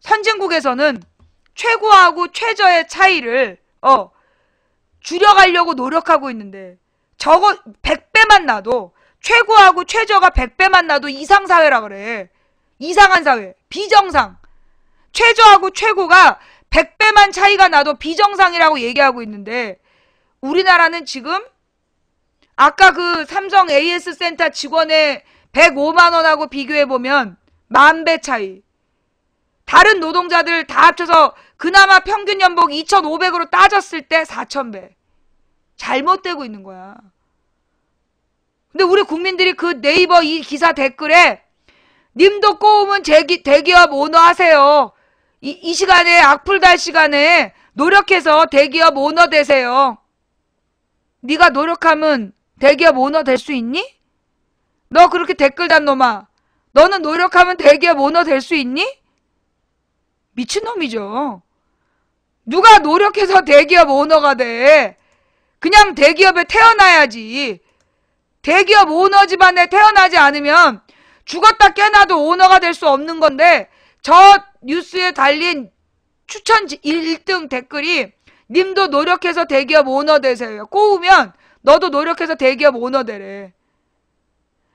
선진국에서는 최고하고 최저의 차이를 줄여가려고 노력하고 있는데 저거 100배만 나도 최고하고 최저가 100배만 나도 이상사회라 그래. 이상한 사회. 비정상. 최저하고 최고가 100배만 차이가 나도 비정상이라고 얘기하고 있는데 우리나라는 지금 아까 그 삼성 AS 센터 직원의 105만 원하고 비교해보면 10,000배 차이. 다른 노동자들 다 합쳐서 그나마 평균 연봉 2,500으로 따졌을 때 4,000배. 잘못되고 있는 거야. 근데 우리 국민들이 그 네이버 이 기사 댓글에 님도 꼬우면 대기업 오너 하세요. 이 시간에 악플달 시간에 노력해서 대기업 오너 되세요. 네가 노력하면 대기업 오너 될 수 있니? 너 그렇게 댓글 단 놈아. 너는 노력하면 대기업 오너 될 수 있니? 미친놈이죠. 누가 노력해서 대기업 오너가 돼. 그냥 대기업에 태어나야지. 대기업 오너 집안에 태어나지 않으면 죽었다 깨나도 오너가 될 수 없는 건데 저 뉴스에 달린 추천 1등 댓글이 님도 노력해서 대기업 오너 되세요. 꼬우면 너도 노력해서 대기업 오너 되래.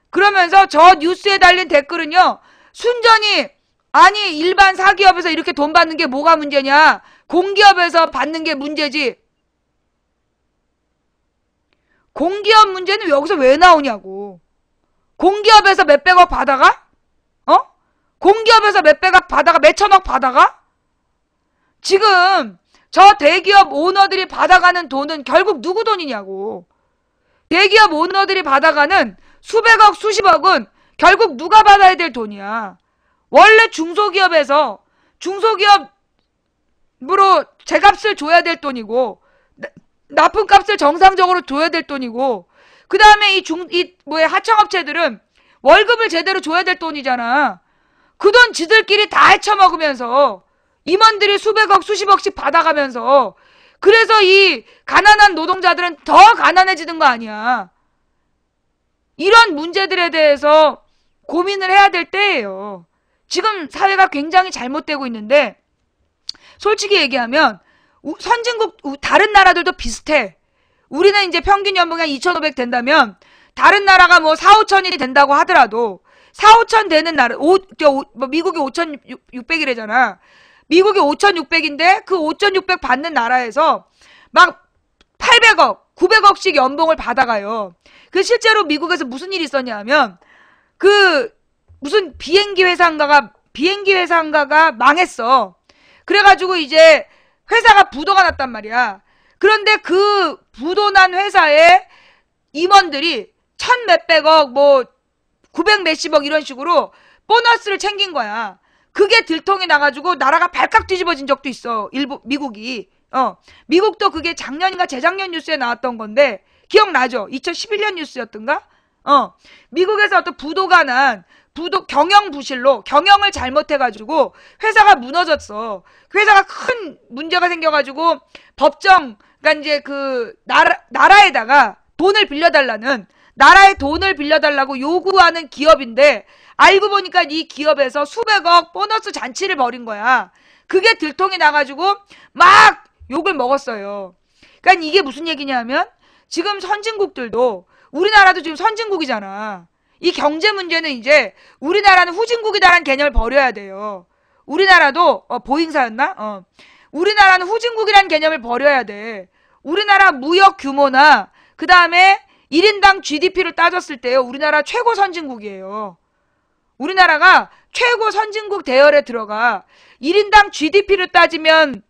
그러면서 저 뉴스에 달린 댓글은요. 순전히 아니 일반 사기업에서 이렇게 돈 받는 게 뭐가 문제냐? 공기업에서 받는 게 문제지. 공기업 문제는 여기서 왜 나오냐고. 공기업에서 몇백억 받아가? 공기업에서 몇백억 받아가? 몇천억 받아가? 지금 저 대기업 오너들이 받아가는 돈은 결국 누구 돈이냐고. 대기업 오너들이 받아가는 수백억 수십억은 결국 누가 받아야 될 돈이야. 원래 중소기업에서 중소기업으로 제값을 줘야 될 돈이고 납품 값을 정상적으로 줘야 될 돈이고 그 다음에 하청업체들은 월급을 제대로 줘야 될 돈이잖아. 그 돈 지들끼리 다 헤쳐먹으면서 임원들이 수백억 수십억씩 받아가면서 그래서 이 가난한 노동자들은 더 가난해지는 거 아니야. 이런 문제들에 대해서 고민을 해야 될 때예요. 지금 사회가 굉장히 잘못되고 있는데 솔직히 얘기하면 선진국 다른 나라들도 비슷해. 우리는 이제 평균 연봉이 한 2,500 된다면 다른 나라가 뭐 4, 5천이 된다고 하더라도 4, 5천 되는 나라 미국이 5,600이래잖아. 미국이 5,600인데 그 5,600 받는 나라에서 막 800억, 900억씩 연봉을 받아가요. 그 실제로 미국에서 무슨 일이 있었냐 하면 그 무슨 비행기 회사인가가 망했어. 그래가지고 이제 회사가 부도가 났단 말이야. 그런데 그 부도난 회사의 임원들이 1,000몇백억, 900 몇십억 이런 식으로 보너스를 챙긴 거야. 그게 들통이 나가지고 나라가 발칵 뒤집어진 적도 있어. 미국이. 미국도 그게 작년인가 재작년 뉴스에 나왔던 건데 기억나죠? 2011년 뉴스였던가? 미국에서 어떤 부도가 난 경영 부실로 경영을 잘못해가지고 회사가 무너졌어. 그 회사가 큰 문제가 생겨가지고 그러니까 이제 그 나라에다가 나라의 돈을 빌려달라고 요구하는 기업인데 알고 보니까 이 기업에서 수백억 보너스 잔치를 벌인 거야. 그게 들통이 나가지고 막 욕을 먹었어요. 그러니까 이게 무슨 얘기냐면 지금 선진국들도 우리나라도 지금 선진국이잖아. 이 경제 문제는 이제 우리나라는 후진국이다라는 개념을 버려야 돼요. 우리나라도 보잉사였나? 우리나라는 후진국이라는 개념을 버려야 돼. 우리나라 무역 규모나 그 다음에 1인당 GDP를 따졌을 때요. 우리나라 최고 선진국이에요. 우리나라가 최고 선진국 대열에 들어가. 1인당 GDP를 따지면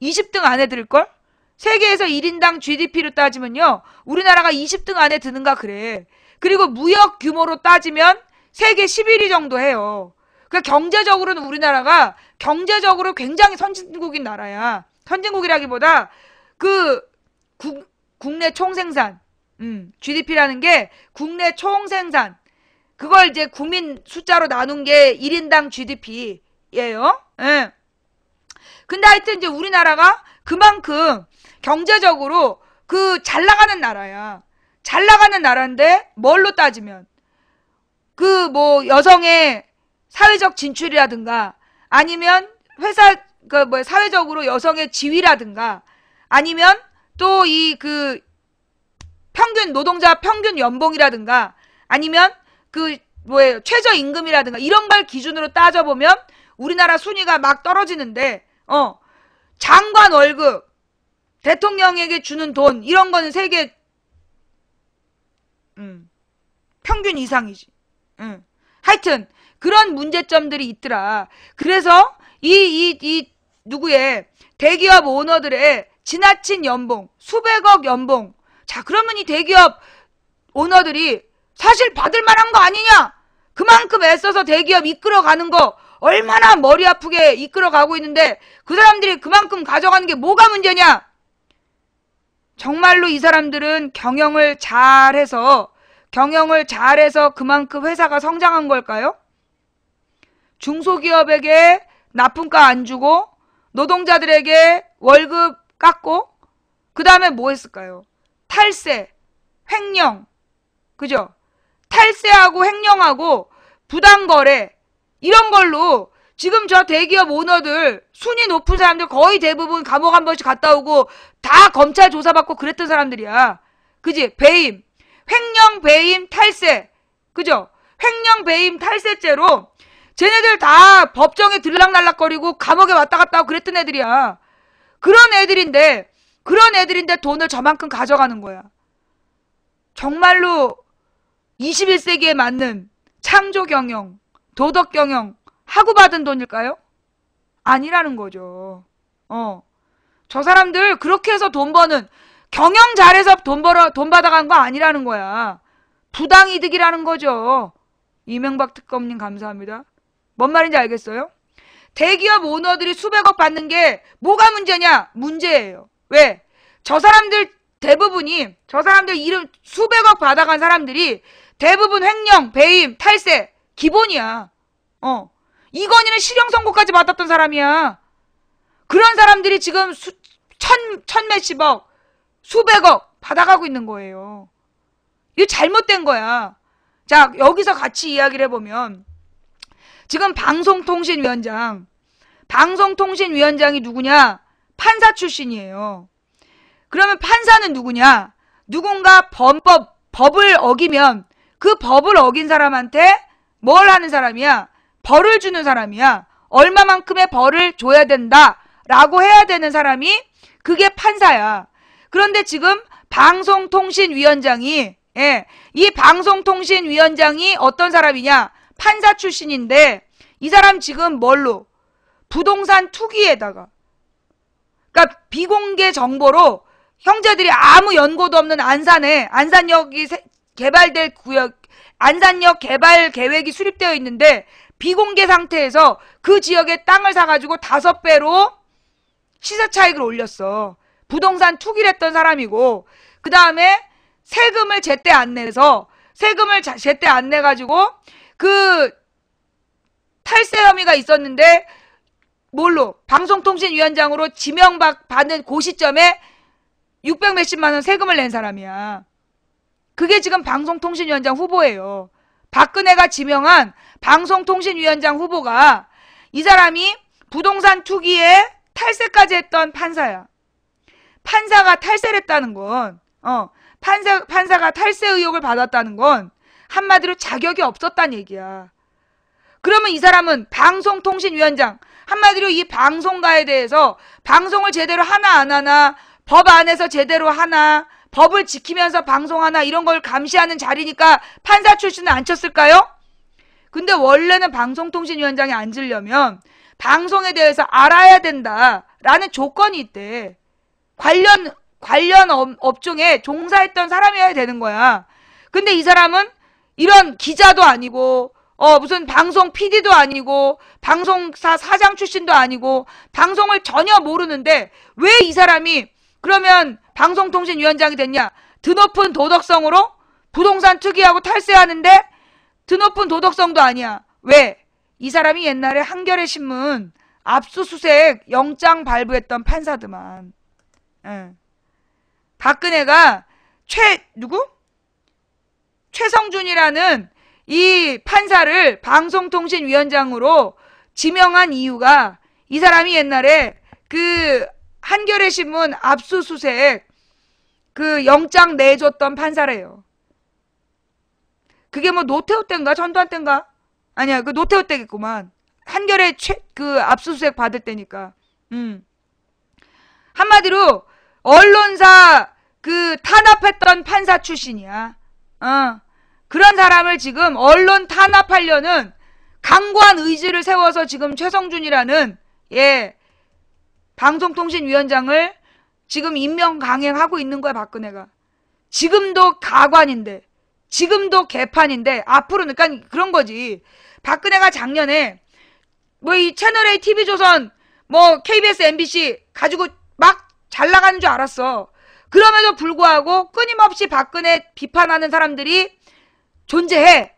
20등 안에 들을걸? 세계에서 1인당 GDP를 따지면요. 우리나라가 20등 안에 드는가 그래. 그리고 무역 규모로 따지면 세계 11위 정도 해요. 그러니까 경제적으로는 우리나라가 경제적으로 굉장히 선진국인 나라야. 선진국이라기보다 국내 총생산, GDP라는 게 국내 총생산, 그걸 이제 국민 숫자로 나눈 게 1인당 GDP예요. 예. 근데 하여튼 이제 우리나라가 그만큼 경제적으로 잘 나가는 나라야. 잘 나가는 나라인데 뭘로 따지면 여성의 사회적 진출이라든가 아니면 사회적으로 여성의 지위라든가 아니면 또 노동자 평균 연봉이라든가 아니면 최저임금이라든가 이런 걸 기준으로 따져보면 우리나라 순위가 막 떨어지는데 장관 월급, 대통령에게 주는 돈 이런 거는 세계 평균 이상이지. 하여튼 그런 문제점들이 있더라. 그래서 누구의 대기업 오너들의 지나친 연봉, 수백억 연봉. 자, 그러면 이 대기업 오너들이 사실 받을 만한 거 아니냐? 그만큼 애써서 대기업 이끌어가는 거 얼마나 머리 아프게 이끌어가고 있는데 그 사람들이 그만큼 가져가는 게 뭐가 문제냐? 정말로 이 사람들은 경영을 잘해서 그만큼 회사가 성장한 걸까요? 중소기업에게 납품가 안 주고 노동자들에게 월급 깎고 그 다음에 뭐 했을까요? 탈세, 횡령, 그죠? 탈세하고 횡령하고 부당거래 이런 걸로 지금 저 대기업 오너들 순위 높은 사람들 거의 대부분 감옥 한 번씩 갔다 오고 다 검찰 조사받고 그랬던 사람들이야. 그지? 배임, 횡령, 배임, 탈세, 그죠? 횡령, 배임, 탈세죄로 쟤네들 다 법정에 들락날락거리고 감옥에 왔다 갔다 하고 그랬던 애들이야. 그런 애들인데 돈을 저만큼 가져가는 거야. 정말로 21세기에 맞는 창조경영, 도덕경영 하고 받은 돈일까요? 아니라는 거죠. 저 사람들 그렇게 해서 돈 버는, 경영 잘해서 돈 받아간 거 아니라는 거야. 부당이득이라는 거죠. 이명박 특검님 감사합니다. 뭔 말인지 알겠어요? 대기업 오너들이 수백억 받는 게 뭐가 문제냐? 문제예요. 왜? 저 사람들 이름 수백억 받아간 사람들이 대부분 횡령, 배임, 탈세 기본이야. 이건희는 실형 선고까지 받았던 사람이야. 그런 사람들이 지금 천 몇십억, 수백억 받아가고 있는 거예요. 이거 잘못된 거야. 자, 여기서 같이 이야기를 해보면 지금 방송통신위원장이 누구냐? 판사 출신이에요. 그러면 판사는 누구냐? 누군가 법을 어기면 그 법을 어긴 사람한테 뭘 하는 사람이야? 벌을 주는 사람이야. 얼마만큼의 벌을 줘야 된다라고 해야 되는 사람이 그게 판사야. 그런데 지금 방송통신위원장이, 이 방송통신위원장이 어떤 사람이냐? 판사 출신인데 이 사람 지금 뭘로? 부동산 투기에다가, 그러니까 비공개 정보로 형제들이 아무 연고도 없는 안산역이 개발될 구역, 안산역 개발 계획이 수립되어 있는데 비공개 상태에서 그 지역에 땅을 사가지고 5배로 시세 차익을 올렸어. 부동산 투기를 했던 사람이고, 그 다음에 세금을 제때 안 내가지고 그 탈세 혐의가 있었는데 뭘로? 방송통신위원장으로 지명받는 그 시점에 600 몇십만 원 세금을 낸 사람이야. 그게 지금 방송통신위원장 후보예요. 박근혜가 지명한 방송통신위원장 후보가 이 사람이 부동산 투기에 탈세까지 했던 판사야. 판사가 탈세를 했다는 건, 판사가 탈세 의혹을 받았다는 건 한마디로 자격이 없었다는 얘기야. 그러면 이 사람은 방송통신위원장, 한마디로 이 방송가에 대해서 방송을 제대로 하나 안 하나, 법 안에서 제대로 하나, 법을 지키면서 방송하나 이런 걸 감시하는 자리니까 판사 출신을 안 쳤을까요? 근데 원래는 방송통신위원장에 앉으려면 방송에 대해서 알아야 된다라는 조건이 있대. 관련 업종에 종사했던 사람이어야 되는 거야. 근데 이 사람은 이런 기자도 아니고 무슨 방송 PD도 아니고 방송사 사장 출신도 아니고 방송을 전혀 모르는데 왜 이 사람이 그러면 방송통신위원장이 됐냐? 드높은 도덕성으로 부동산 투기하고 탈세하는데 드높은 도덕성도 아니야. 왜? 이 사람이 옛날에 한겨레 신문 압수수색 영장 발부했던 판사드만. 박근혜가 최성준이라는 이 판사를 방송통신위원장으로 지명한 이유가 이 사람이 옛날에 그 한겨레 신문 압수수색 그 영장 내줬던 판사래요. 그게 뭐 노태우 때인가 전두환 때인가? 아니야, 그 노태우 때겠구만. 한겨레 그 압수수색 받을 때니까. 한마디로 언론사 그 탄압했던 판사 출신이야. 그런 사람을 지금 언론 탄압하려는 강고한 의지를 세워서 지금 최성준이라는 방송통신위원장을 지금 임명 강행하고 있는 거야, 박근혜가. 지금도 가관인데, 지금도 개판인데, 앞으로는, 그러니까 그런 거지. 박근혜가 작년에, 뭐 이 채널A, TV조선, 뭐 KBS, MBC 가지고 막 잘 나가는 줄 알았어. 그럼에도 불구하고 끊임없이 박근혜 비판하는 사람들이 존재해.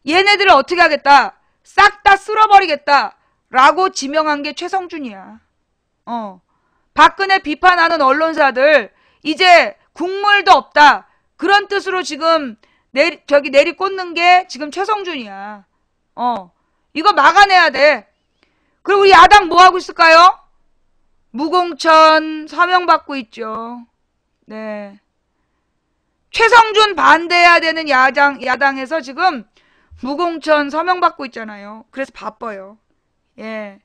얘네들을 어떻게 하겠다? 싹 다 쓸어버리겠다. 라고 지명한 게 최성준이야. 박근혜 비판하는 언론사들 이제 국물도 없다. 그런 뜻으로 지금 내리꽂는 게 지금 최성준이야. 이거 막아내야 돼. 그리고 우리 야당 뭐 하고 있을까요? 무공천 사명받고 있죠. 네. 최성준 반대해야 되는 야당에서 지금 무공천 서명 받고 있잖아요. 그래서 바빠요. 예.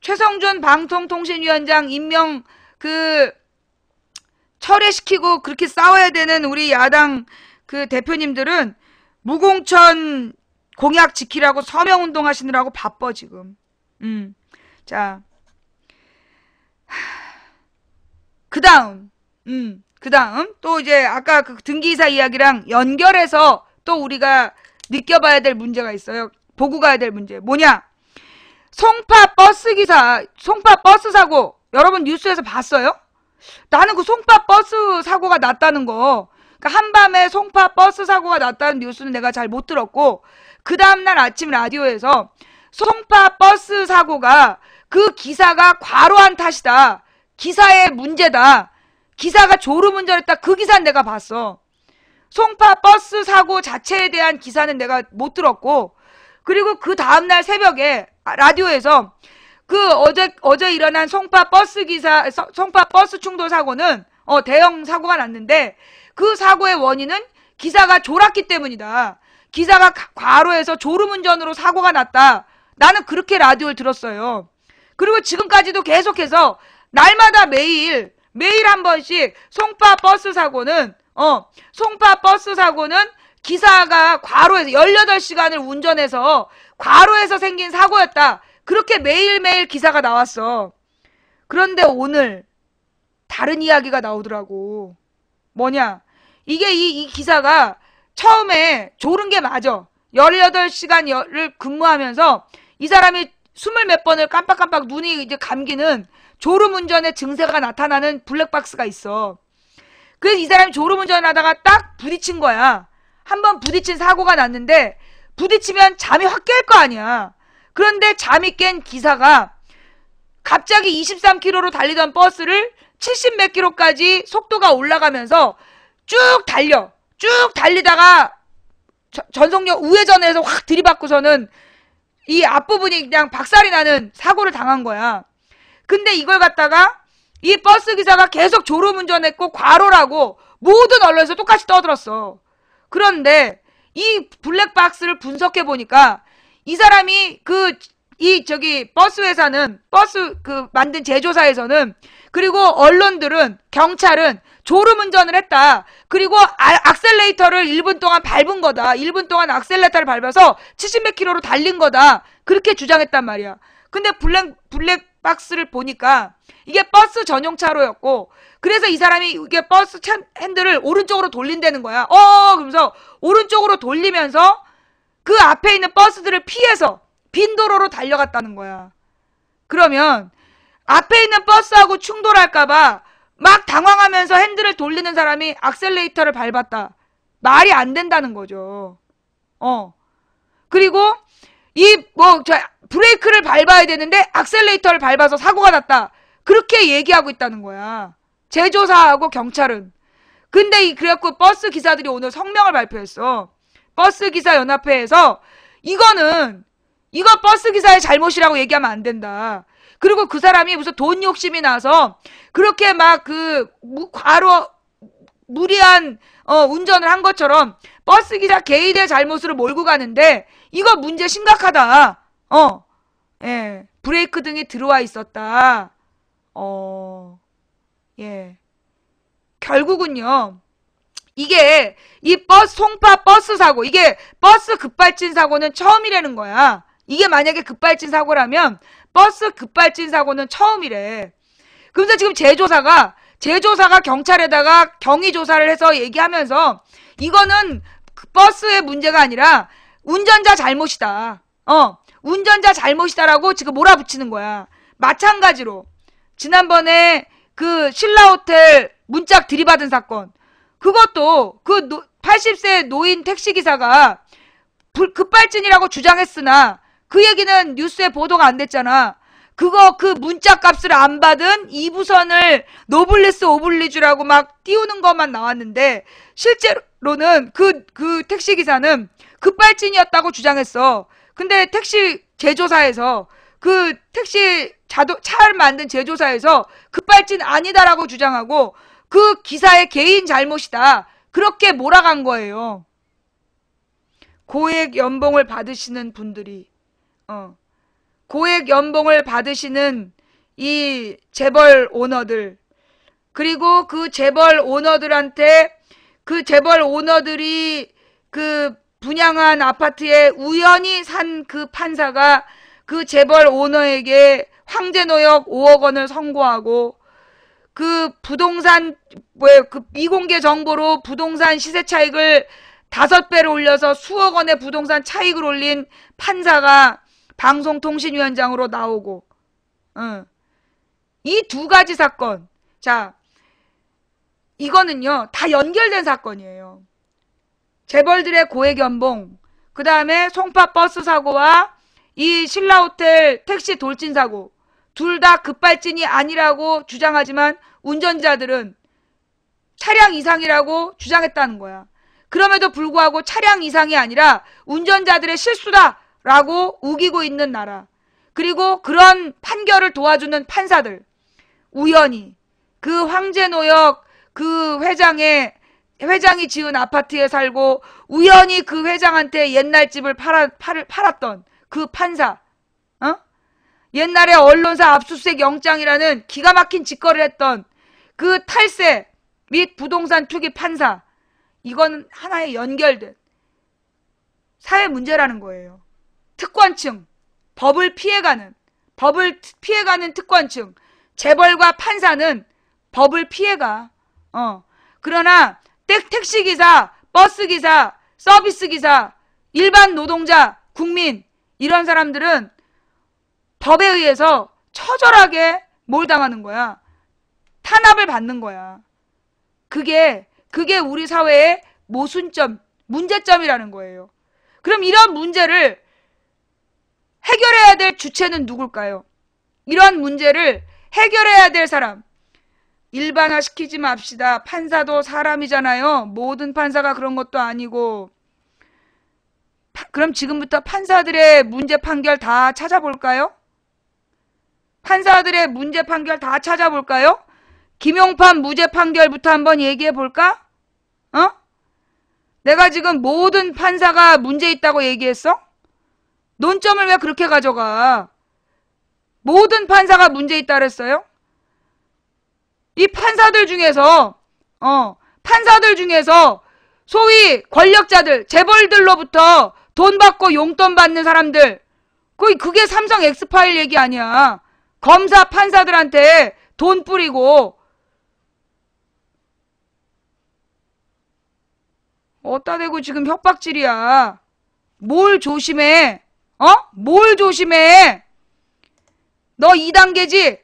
최성준 방통통신위원장 임명 철회시키고 그렇게 싸워야 되는 우리 야당 대표님들은 무공천 공약 지키라고 서명운동 하시느라고 바빠 지금. 자, 그 다음 또 이제 아까 그 등기이사 이야기랑 연결해서 또 우리가 느껴봐야 될 문제가 있어요. 보고 가야 될 문제 뭐냐? 송파 버스 사고 여러분 뉴스에서 봤어요? 나는 그 송파 버스 사고가 났다는 거, 그러니까 한밤에 송파 버스 사고가 났다는 뉴스는 내가 잘 못 들었고, 그 다음날 아침 라디오에서 송파 버스 사고가 그 기사가 과로한 탓이다, 기사의 문제다, 기사가 졸음운전했다, 그 기사는 내가 봤어. 송파 버스 사고 자체에 대한 기사는 내가 못 들었고, 그리고 그 다음날 새벽에 라디오에서 어제 일어난 송파 버스 충돌 사고는 대형 사고가 났는데, 그 사고의 원인은 기사가 졸았기 때문이다, 기사가 과로해서 졸음운전으로 사고가 났다, 나는 그렇게 라디오를 들었어요. 그리고 지금까지도 계속해서 날마다 매일 한 번씩 송파 버스 사고는 기사가 과로해서 18시간을 운전해서 과로해서 생긴 사고였다, 그렇게 매일매일 기사가 나왔어. 그런데 오늘 다른 이야기가 나오더라고. 뭐냐? 이게 이 기사가 처음에 졸은 게 맞아. 18시간을 근무하면서 이 사람이 20몇 번을 깜빡깜빡 눈이 이제 감기는 졸음운전의 증세가 나타나는 블랙박스가 있어. 그래서 이 사람이 졸음운전을 하다가 딱 부딪힌 거야. 한번 부딪힌 사고가 났는데, 부딪히면 잠이 확 깰 거 아니야. 그런데 잠이 깬 기사가 갑자기 23km로 달리던 버스를 70몇 킬로까지 속도가 올라가면서 쭉 달리다가 전속력 우회전에서 확 들이받고서는 이 앞부분이 그냥 박살이 나는 사고를 당한 거야. 근데 이걸 갖다가 이 버스 기사가 계속 졸음운전했고 과로라고 모든 언론에서 똑같이 떠들었어. 그런데 이 블랙박스를 분석해 보니까 이 사람이 버스 회사는, 버스 만든 제조사에서는, 그리고 언론들은, 경찰은 졸음운전을 했다, 그리고 악셀레이터를 1분 동안 밟은 거다, 1분 동안 악셀레이터를 밟아서 70몇 킬로로 달린 거다, 그렇게 주장했단 말이야. 근데 블랙박스를 보니까 이게 버스 전용 차로였고, 그래서 이 사람이 이게 버스 핸들을 오른쪽으로 돌린다는 거야. 그러면서 오른쪽으로 돌리면서 그 앞에 있는 버스들을 피해서 빈 도로로 달려갔다는 거야. 그러면 앞에 있는 버스하고 충돌할까봐 막 당황하면서 핸들을 돌리는 사람이 악셀레이터를 밟았다, 말이 안 된다는 거죠. 그리고 브레이크를 밟아야 되는데 악셀레이터를 밟아서 사고가 났다, 그렇게 얘기하고 있다는 거야, 제조사하고 경찰은. 근데 그래갖고 버스 기사들이 오늘 성명을 발표했어. 버스 기사 연합회에서 이거 버스 기사의 잘못이라고 얘기하면 안 된다. 그리고 그 사람이 무슨 돈 욕심이 나서 그렇게 막 무리한 운전을 한 것처럼 버스 기사 개인의 잘못으로 몰고 가는데, 이거 문제 심각하다. 예. 브레이크 등이 들어와 있었다. 예. 결국은요, 이게 송파 버스 사고, 이게 버스 급발진 사고는 처음이라는 거야. 이게 만약에 급발진 사고라면 버스 급발진 사고는 처음이래. 그래서 지금 제조사가 경찰에다가 경위 조사를 해서 얘기하면서 이거는 버스의 문제가 아니라 운전자 잘못이다. 운전자 잘못이다라고 지금 몰아붙이는 거야. 마찬가지로 지난번에 신라호텔 문짝 들이받은 사건, 그것도 80세 노인 택시기사가 급발진이라고 주장했으나 그 얘기는 뉴스에 보도가 안 됐잖아. 그 문자 값을 안 받은 2부선을 노블레스 오블리주라고 막 띄우는 것만 나왔는데, 실제로는 그 택시기사는 급발진이었다고 주장했어. 근데 택시 제조사에서, 차를 만든 제조사에서 급발진 아니다라고 주장하고 그 기사의 개인 잘못이다, 그렇게 몰아간 거예요. 고액 연봉을 받으시는 분들이, 고액 연봉을 받으시는 이 재벌 오너들, 그리고 그 재벌 오너들한테, 그 재벌 오너들이 그 분양한 아파트에 우연히 산 그 판사가 그 재벌 오너에게 황제노역 5억 원을 선고하고, 그 부동산, 그 미공개 정보로 부동산 시세 차익을 5배로 올려서 수억 원의 부동산 차익을 올린 판사가 방송통신위원장으로 나오고, 이 두 가지 사건. 자, 이거는요, 다 연결된 사건이에요. 재벌들의 고액 연봉, 그 다음에 송파 버스 사고와 이 신라호텔 택시 돌진 사고, 둘 다 급발진이 아니라고 주장하지만 운전자들은 차량 이상이라고 주장했다는 거야. 그럼에도 불구하고 차량 이상이 아니라 운전자들의 실수다라고 우기고 있는 나라. 그리고 그런 판결을 도와주는 판사들. 우연히 그 황제노역 그 회장이 지은 아파트에 살고 우연히 그 회장한테 옛날 집을 팔았던 그 판사. 옛날에 언론사 압수수색 영장이라는 기가 막힌 짓거리를 했던 그 탈세 및 부동산 투기 판사. 이건 하나의 연결된 사회 문제라는 거예요. 특권층, 법을 피해가는 특권층, 재벌과 판사는 법을 피해가. 그러나 택시기사, 버스기사, 서비스기사, 일반 노동자, 국민, 이런 사람들은 법에 의해서 처절하게 뭘 당하는 거야? 탄압을 받는 거야. 그게 우리 사회의 모순점, 문제점이라는 거예요. 그럼 이런 문제를 해결해야 될 주체는 누굴까요? 이런 문제를 해결해야 될 사람. 일반화시키지 맙시다. 판사도 사람이잖아요. 모든 판사가 그런 것도 아니고. 그럼 지금부터 판사들의 문제 판결 다 찾아볼까요? 판사들의 문제 판결 다 찾아볼까요? 김용판 무죄 판결부터 한번 얘기해 볼까? 내가 지금 모든 판사가 문제 있다고 얘기했어? 논점을 왜 그렇게 가져가? 모든 판사가 문제 있다 그랬어요? 이 판사들 중에서 소위 권력자들, 재벌들로부터 돈 받고 용돈 받는 사람들, 그게 삼성 엑스파일 얘기 아니야. 검사 판사들한테 돈 뿌리고 어따 대고 지금 협박질이야. 뭘 조심해? 뭘 조심해? 너 2단계지?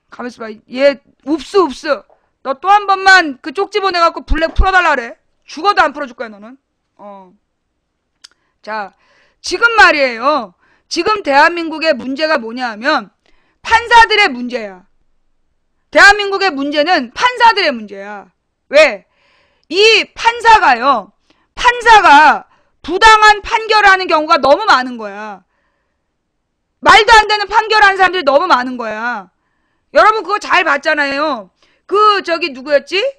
가만있어 봐. 얘 읍스. 너 또 한 번만 그 쪽지 보내갖고 블랙 풀어달라 그래. 죽어도 안 풀어줄 거야 너는. 자, 지금 말이에요. 지금 대한민국의 문제가 뭐냐 하면 판사들의 문제야. 대한민국의 문제는 판사들의 문제야. 왜? 이 판사가 부당한 판결하는 경우가 너무 많은 거야. 말도 안 되는 판결하는 사람들이 너무 많은 거야. 여러분 그거 잘 봤잖아요. 누구였지?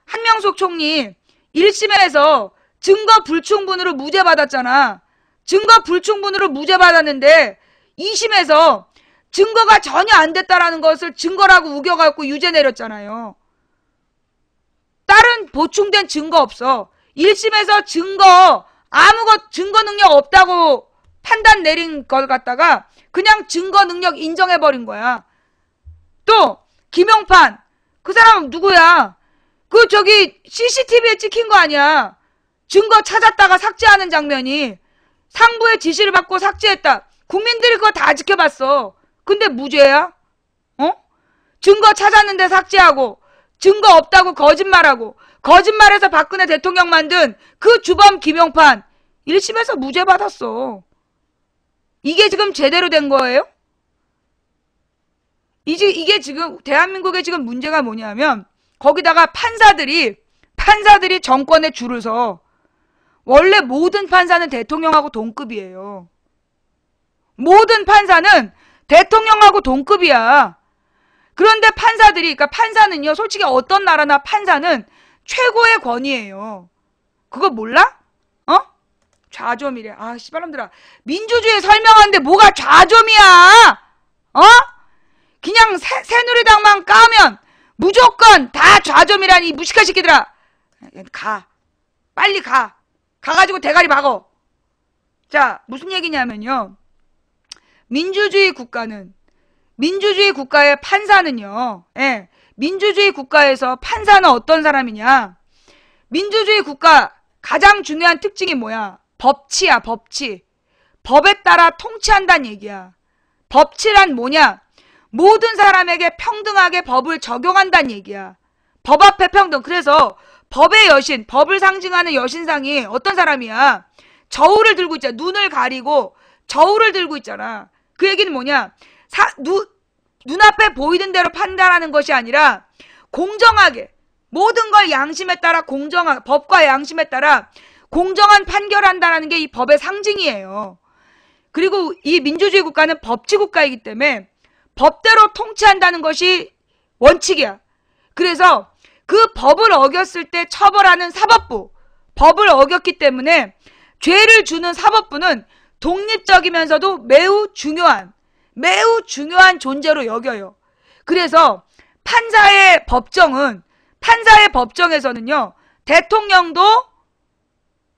한명숙 총리 1심에서 증거 불충분으로 무죄 받았잖아. 증거 불충분으로 무죄 받았는데 2심에서 증거가 전혀 안 됐다라는 것을 증거라고 우겨갖고 유죄 내렸잖아요. 다른 보충된 증거 없어. 1심에서 증거 능력 없다고 판단 내린 걸 갖다가 그냥 증거 능력 인정해버린 거야. 또 김용판 그 사람 누구야? CCTV에 찍힌 거 아니야. 증거 찾았다가 삭제하는 장면이. 상부의 지시를 받고 삭제했다. 국민들이 그거 다 지켜봤어. 근데 무죄야? 증거 찾았는데 삭제하고 증거 없다고 거짓말하고 거짓말해서 박근혜 대통령 만든 그 주범 김용판 1심에서 무죄 받았어. 이게 지금 제대로 된 거예요? 이게 지금 대한민국의 지금 문제가 뭐냐면 거기다가 판사들이 정권에 줄을 서. 원래 모든 판사는 대통령하고 동급이에요. 모든 판사는 대통령하고 동급이야. 그런데 판사는요, 솔직히 어떤 나라나 판사는 최고의 권위예요. 그거 몰라? 어? 좌좀이래. 아, 씨발놈들아. 민주주의 설명하는데 뭐가 좌좀이야? 어? 그냥 새누리당만 까면 무조건 다 좌좀이라니, 무식한 새끼들아. 가. 빨리 가. 가가지고 대가리 박어. 자, 무슨 얘기냐면요. 민주주의 국가의 판사는요. 예. 민주주의 국가에서 판사는 어떤 사람이냐? 민주주의 국가 가장 중요한 특징이 뭐야? 법치야, 법치. 법에 따라 통치한다는 얘기야. 법치란 뭐냐? 모든 사람에게 평등하게 법을 적용한다는 얘기야. 법 앞에 평등. 그래서 법의 여신, 법을 상징하는 여신상이 어떤 사람이야? 저울을 들고 있잖아. 눈을 가리고 저울을 들고 있잖아. 그 얘기는 뭐냐? 눈앞에 보이는 대로 판단하는 것이 아니라 공정하게, 모든 걸 양심에 따라 공정하게, 법과 양심에 따라 공정한 판결한다는 게 이 법의 상징이에요. 그리고 이 민주주의 국가는 법치국가이기 때문에 법대로 통치한다는 것이 원칙이야. 그래서 그 법을 어겼을 때 처벌하는 사법부, 법을 어겼기 때문에 죄를 주는 사법부는 독립적이면서도 매우 중요한 존재로 여겨요. 그래서 판사의 법정에서는요, 대통령도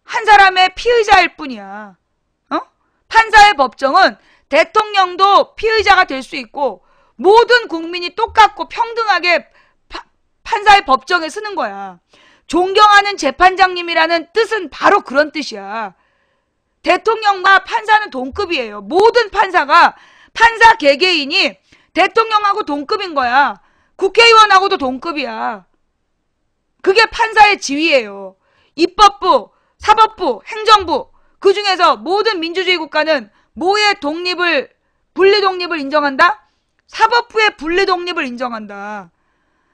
한 사람의 피의자일 뿐이야. 판사의 법정은 대통령도 피의자가 될 수 있고 모든 국민이 똑같고 평등하게 판사의 법정에 서는 거야. 존경하는 재판장님이라는 뜻은 바로 그런 뜻이야. 대통령과 판사는 동급이에요. 모든 판사가, 판사 개개인이 대통령하고 동급인 거야. 국회의원하고도 동급이야. 그게 판사의 지위예요. 입법부, 사법부, 행정부, 그 중에서 모든 민주주의 국가는 뭐의 분리 독립을 인정한다? 사법부의 분리 독립을 인정한다.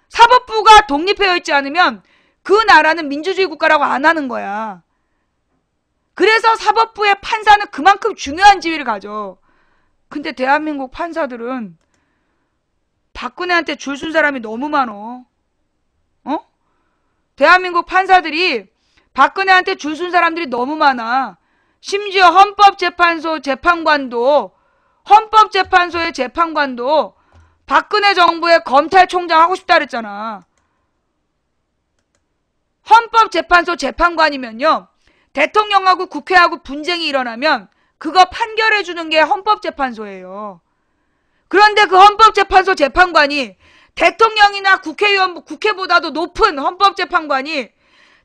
사법부가 독립되어 있지 않으면 그 나라는 민주주의 국가라고 안 하는 거야. 그래서 사법부의 판사는 그만큼 중요한 지위를 가져. 근데 대한민국 판사들은 박근혜한테 줄 쓴 사람이 너무 많어. 대한민국 판사들이 박근혜한테 줄 쓴 사람들이 너무 많아. 심지어 헌법재판소의 재판관도 박근혜 정부의 검찰총장 하고 싶다 그랬잖아. 헌법재판소 재판관이면요, 대통령하고 국회하고 분쟁이 일어나면 그거 판결해주는 게 헌법재판소예요. 그런데 그 헌법재판소 재판관이 대통령이나 국회보다도 높은 헌법재판관이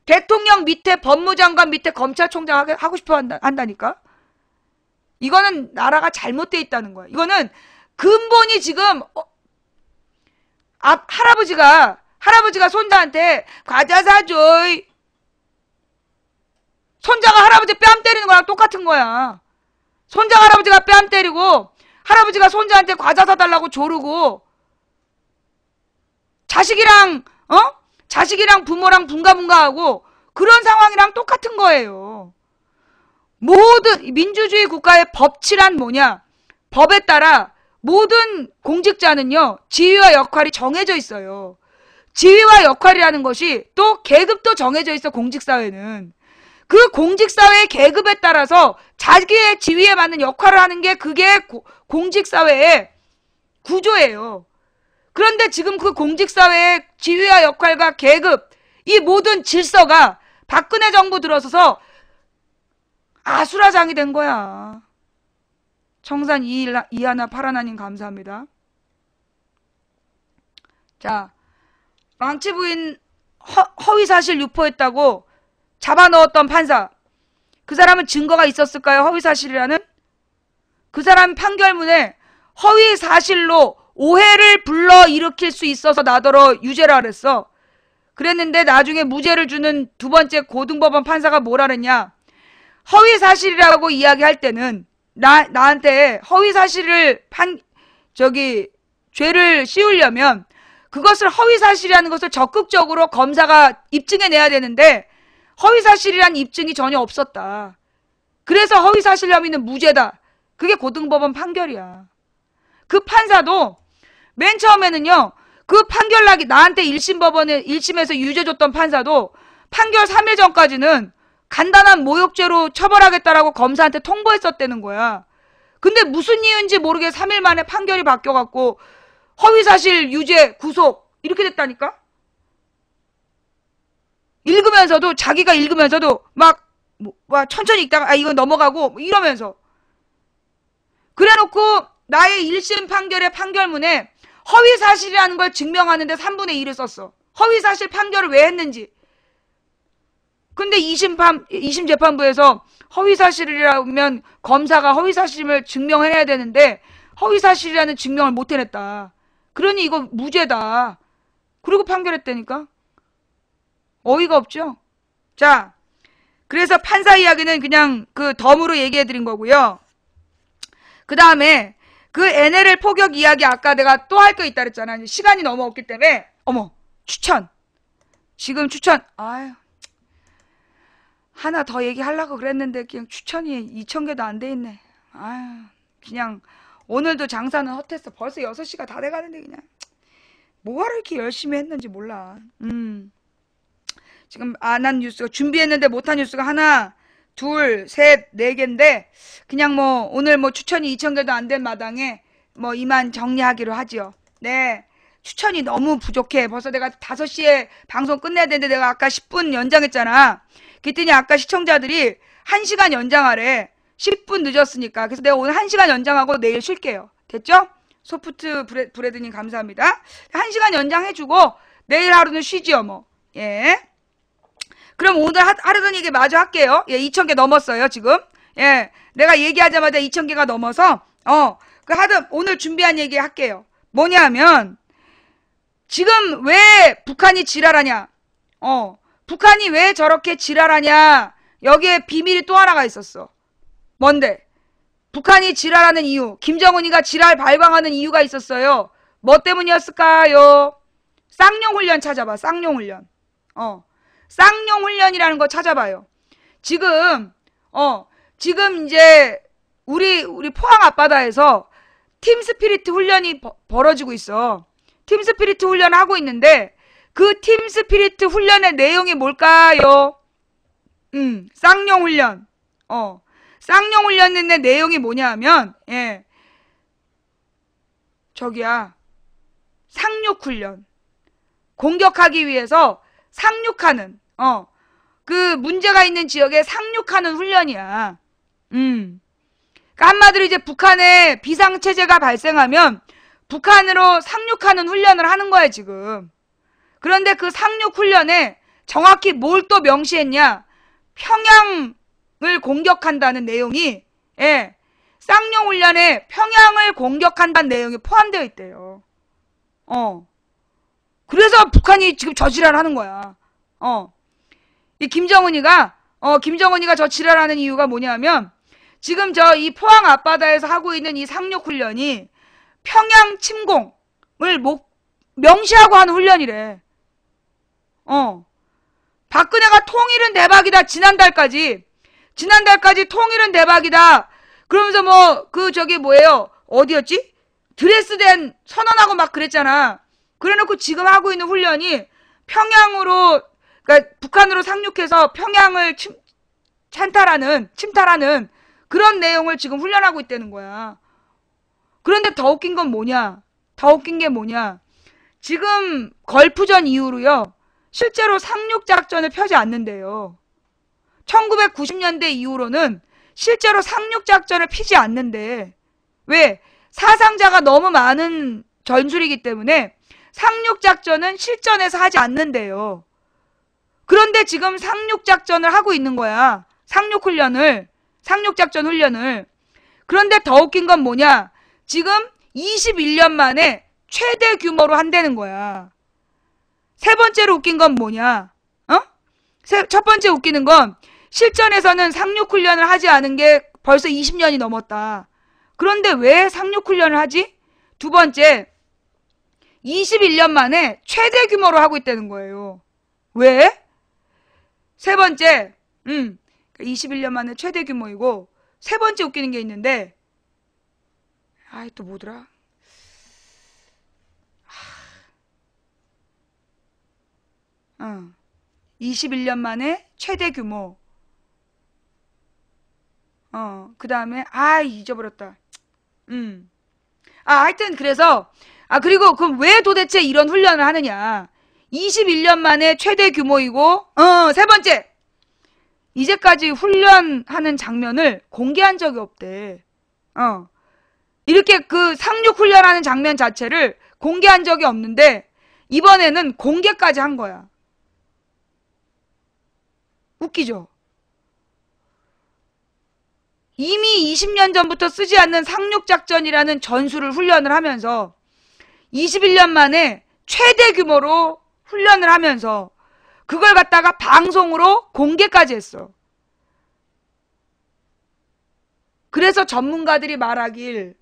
대통령 밑에 법무장관 밑에 검찰총장 하고 싶어 한다니까? 이거는 나라가 잘못돼 있다는 거야. 이거는 근본이 지금, 할아버지가 손자한테 과자 사줘. 손자가 할아버지 뺨 때리는 거랑 똑같은 거야. 손자가 할아버지가 뺨 때리고 할아버지가 손자한테 과자 사달라고 조르고 자식이랑 부모랑 분가분가하고 그런 상황이랑 똑같은 거예요. 모든 민주주의 국가의 법치란 뭐냐? 법에 따라 모든 공직자는요, 지위와 역할이 정해져 있어요. 지위와 역할이라는 것이 또 계급도 정해져 있어. 공직사회는 그 공직사회의 계급에 따라서 자기의 지위에 맞는 역할을 하는 게 그게 공직사회의 구조예요. 그런데 지금 그 공직사회의 지위와 역할과 계급, 이 모든 질서가 박근혜 정부 들어서서 아수라장이 된 거야. 청산 이하나 파라나님 감사합니다. 자, 망치 부인 허위사실 유포했다고 잡아넣었던 판사, 그 사람은 증거가 있었을까요? 허위사실이라는? 그 사람 판결문에 허위사실로 오해를 불러일으킬 수 있어서 나더러 유죄라 그랬어. 그랬는데 나중에 무죄를 주는 두 번째 고등법원 판사가 뭐라 그랬냐? 허위사실이라고 이야기할 때는 나한테 허위사실을 죄를 씌우려면 그것을 허위사실이라는 것을 적극적으로 검사가 입증해내야 되는데 허위사실이라는 입증이 전혀 없었다. 그래서 허위사실 혐의는 무죄다. 그게 고등법원 판결이야. 그 판사도 맨 처음에는요, 그 판결락이 나한테 1심 법원에 1심에서 유죄 줬던 판사도 판결 3일 전까지는 간단한 모욕죄로 처벌하겠다라고 검사한테 통보했었다는 거야. 근데 무슨 이유인지 모르게 3일 만에 판결이 바뀌어갖고 허위사실 유죄 구속 이렇게 됐다니까? 읽으면서도 자기가 읽으면서도 막 천천히 읽다가 이건 넘어가고 이러면서 그래놓고 나의 1심 판결의 판결문에 허위사실이라는 걸 증명하는데 3분의 1을 썼어. 허위사실 판결을 왜 했는지. 근데 2심 재판부에서 허위사실이라면 검사가 허위사실을 증명해내야 되는데 허위사실이라는 증명을 못 해냈다. 그러니 이거 무죄다. 그리고 판결했다니까. 어이가 없죠? 자, 그래서 판사 이야기는 그냥 그 덤으로 얘기해드린 거고요. 그 다음에 그 NLL 포격 이야기 아까 내가 또 할 거 있다 그랬잖아. 시간이 너무 없기 때문에 어머 추천. 지금 추천. 아유 하나 더 얘기하려고 그랬는데 그냥 추천이 2,000개도 안 돼 있네. 아유 그냥 오늘도 장사는 헛했어. 벌써 6시가 다 돼가는데 그냥 뭐하러 이렇게 열심히 했는지 몰라. 지금 안 한 뉴스가 준비했는데 못한 뉴스가 하나 둘, 셋, 네 개인데 그냥 뭐 오늘 뭐 추천이 2,000개도 안 된 마당에 뭐 이만 정리하기로 하지요. 네. 추천이 너무 부족해. 벌써 내가 5시에 방송 끝내야 되는데 내가 아까 10분 연장했잖아. 그랬더니 아까 시청자들이 1시간 연장하래. 10분 늦었으니까. 그래서 내가 오늘 1시간 연장하고 내일 쉴게요. 됐죠? 소프트 브레드님 감사합니다. 1시간 연장해주고 내일 하루는 쉬지요 뭐. 예. 그럼 오늘 하려던 얘기 마저 할게요. 예, 2,000개 넘었어요, 지금. 예, 내가 얘기하자마자 2,000개가 넘어서, 하여튼 오늘 준비한 얘기 할게요. 뭐냐면, 지금 왜 북한이 지랄하냐? 북한이 왜 저렇게 지랄하냐? 여기에 비밀이 또 하나가 있었어. 뭔데? 북한이 지랄하는 이유, 김정은이가 지랄 발광하는 이유가 있었어요. 뭐 때문이었을까요? 쌍용훈련 찾아봐, 쌍용훈련. 쌍용훈련이라는 거 찾아봐요. 지금 이제 우리 포항 앞바다에서 팀스피리트 훈련이 벌어지고 있어. 팀스피리트 훈련을 하고 있는데 그 팀스피리트 훈련의 내용이 뭘까요? 쌍용훈련. 쌍용훈련의 내용이 뭐냐 하면 저기야 상륙훈련. 공격하기 위해서 상륙하는 그 문제가 있는 지역에 상륙하는 훈련이야. 그러니까 한마디로 이제 북한에 비상체제가 발생하면 북한으로 상륙하는 훈련을 하는 거야 지금. 그런데 그 상륙 훈련에 정확히 뭘 또 명시했냐? 평양을 공격한다는 내용이 쌍용 훈련에 평양을 공격한다는 내용이 포함되어 있대요. 그래서 북한이 지금 저 지랄하는 거야. 이 김정은이가 저 지랄하는 이유가 뭐냐면 지금 이 포항 앞바다에서 하고 있는 이 상륙 훈련이 평양 침공을 명시하고 하는 훈련이래. 박근혜가 통일은 대박이다. 지난달까지 통일은 대박이다. 그러면서 어디였지? 드레스덴 선언하고 막 그랬잖아. 그래놓고 지금 하고 있는 훈련이 평양으로, 그러니까 북한으로 상륙해서 평양을 침탈하는 그런 내용을 지금 훈련하고 있다는 거야. 그런데 더 웃긴 건 뭐냐? 지금 걸프전 이후로요, 실제로 상륙작전을 펴지 않는데요. 1990년대 이후로는 실제로 상륙작전을 피지 않는데, 왜? 사상자가 너무 많은 전술이기 때문에 상륙작전은 실전에서 하지 않는데요. 그런데 지금 상륙작전을 하고 있는 거야. 상륙작전 훈련을. 그런데 더 웃긴 건 뭐냐? 지금 21년 만에 최대 규모로 한다는 거야. 세 번째로 웃긴 건 뭐냐? 첫 번째 웃기는 건 실전에서는 상륙훈련을 하지 않은 게 벌써 20년이 넘었다. 그런데 왜 상륙훈련을 하지? 두 번째, 21년 만에 최대 규모로 하고 있다는 거예요. 왜? 세 번째, 21년 만에 최대 규모이고, 세 번째 웃기는 게 있는데, 또 뭐더라? 21년 만에 최대 규모. 그 다음에, 잊어버렸다. 하여튼, 그래서, 그리고, 그럼 왜 도대체 이런 훈련을 하느냐. 21년 만에 최대 규모이고, 세 번째. 이제까지 훈련하는 장면을 공개한 적이 없대. 이렇게 그 상륙 훈련하는 장면 자체를 공개한 적이 없는데, 이번에는 공개까지 한 거야. 웃기죠? 이미 20년 전부터 쓰지 않는 상륙작전이라는 전술을 훈련을 하면서 21년 만에 최대 규모로 훈련을 하면서 그걸 갖다가 방송으로 공개까지 했어. 그래서 전문가들이 말하길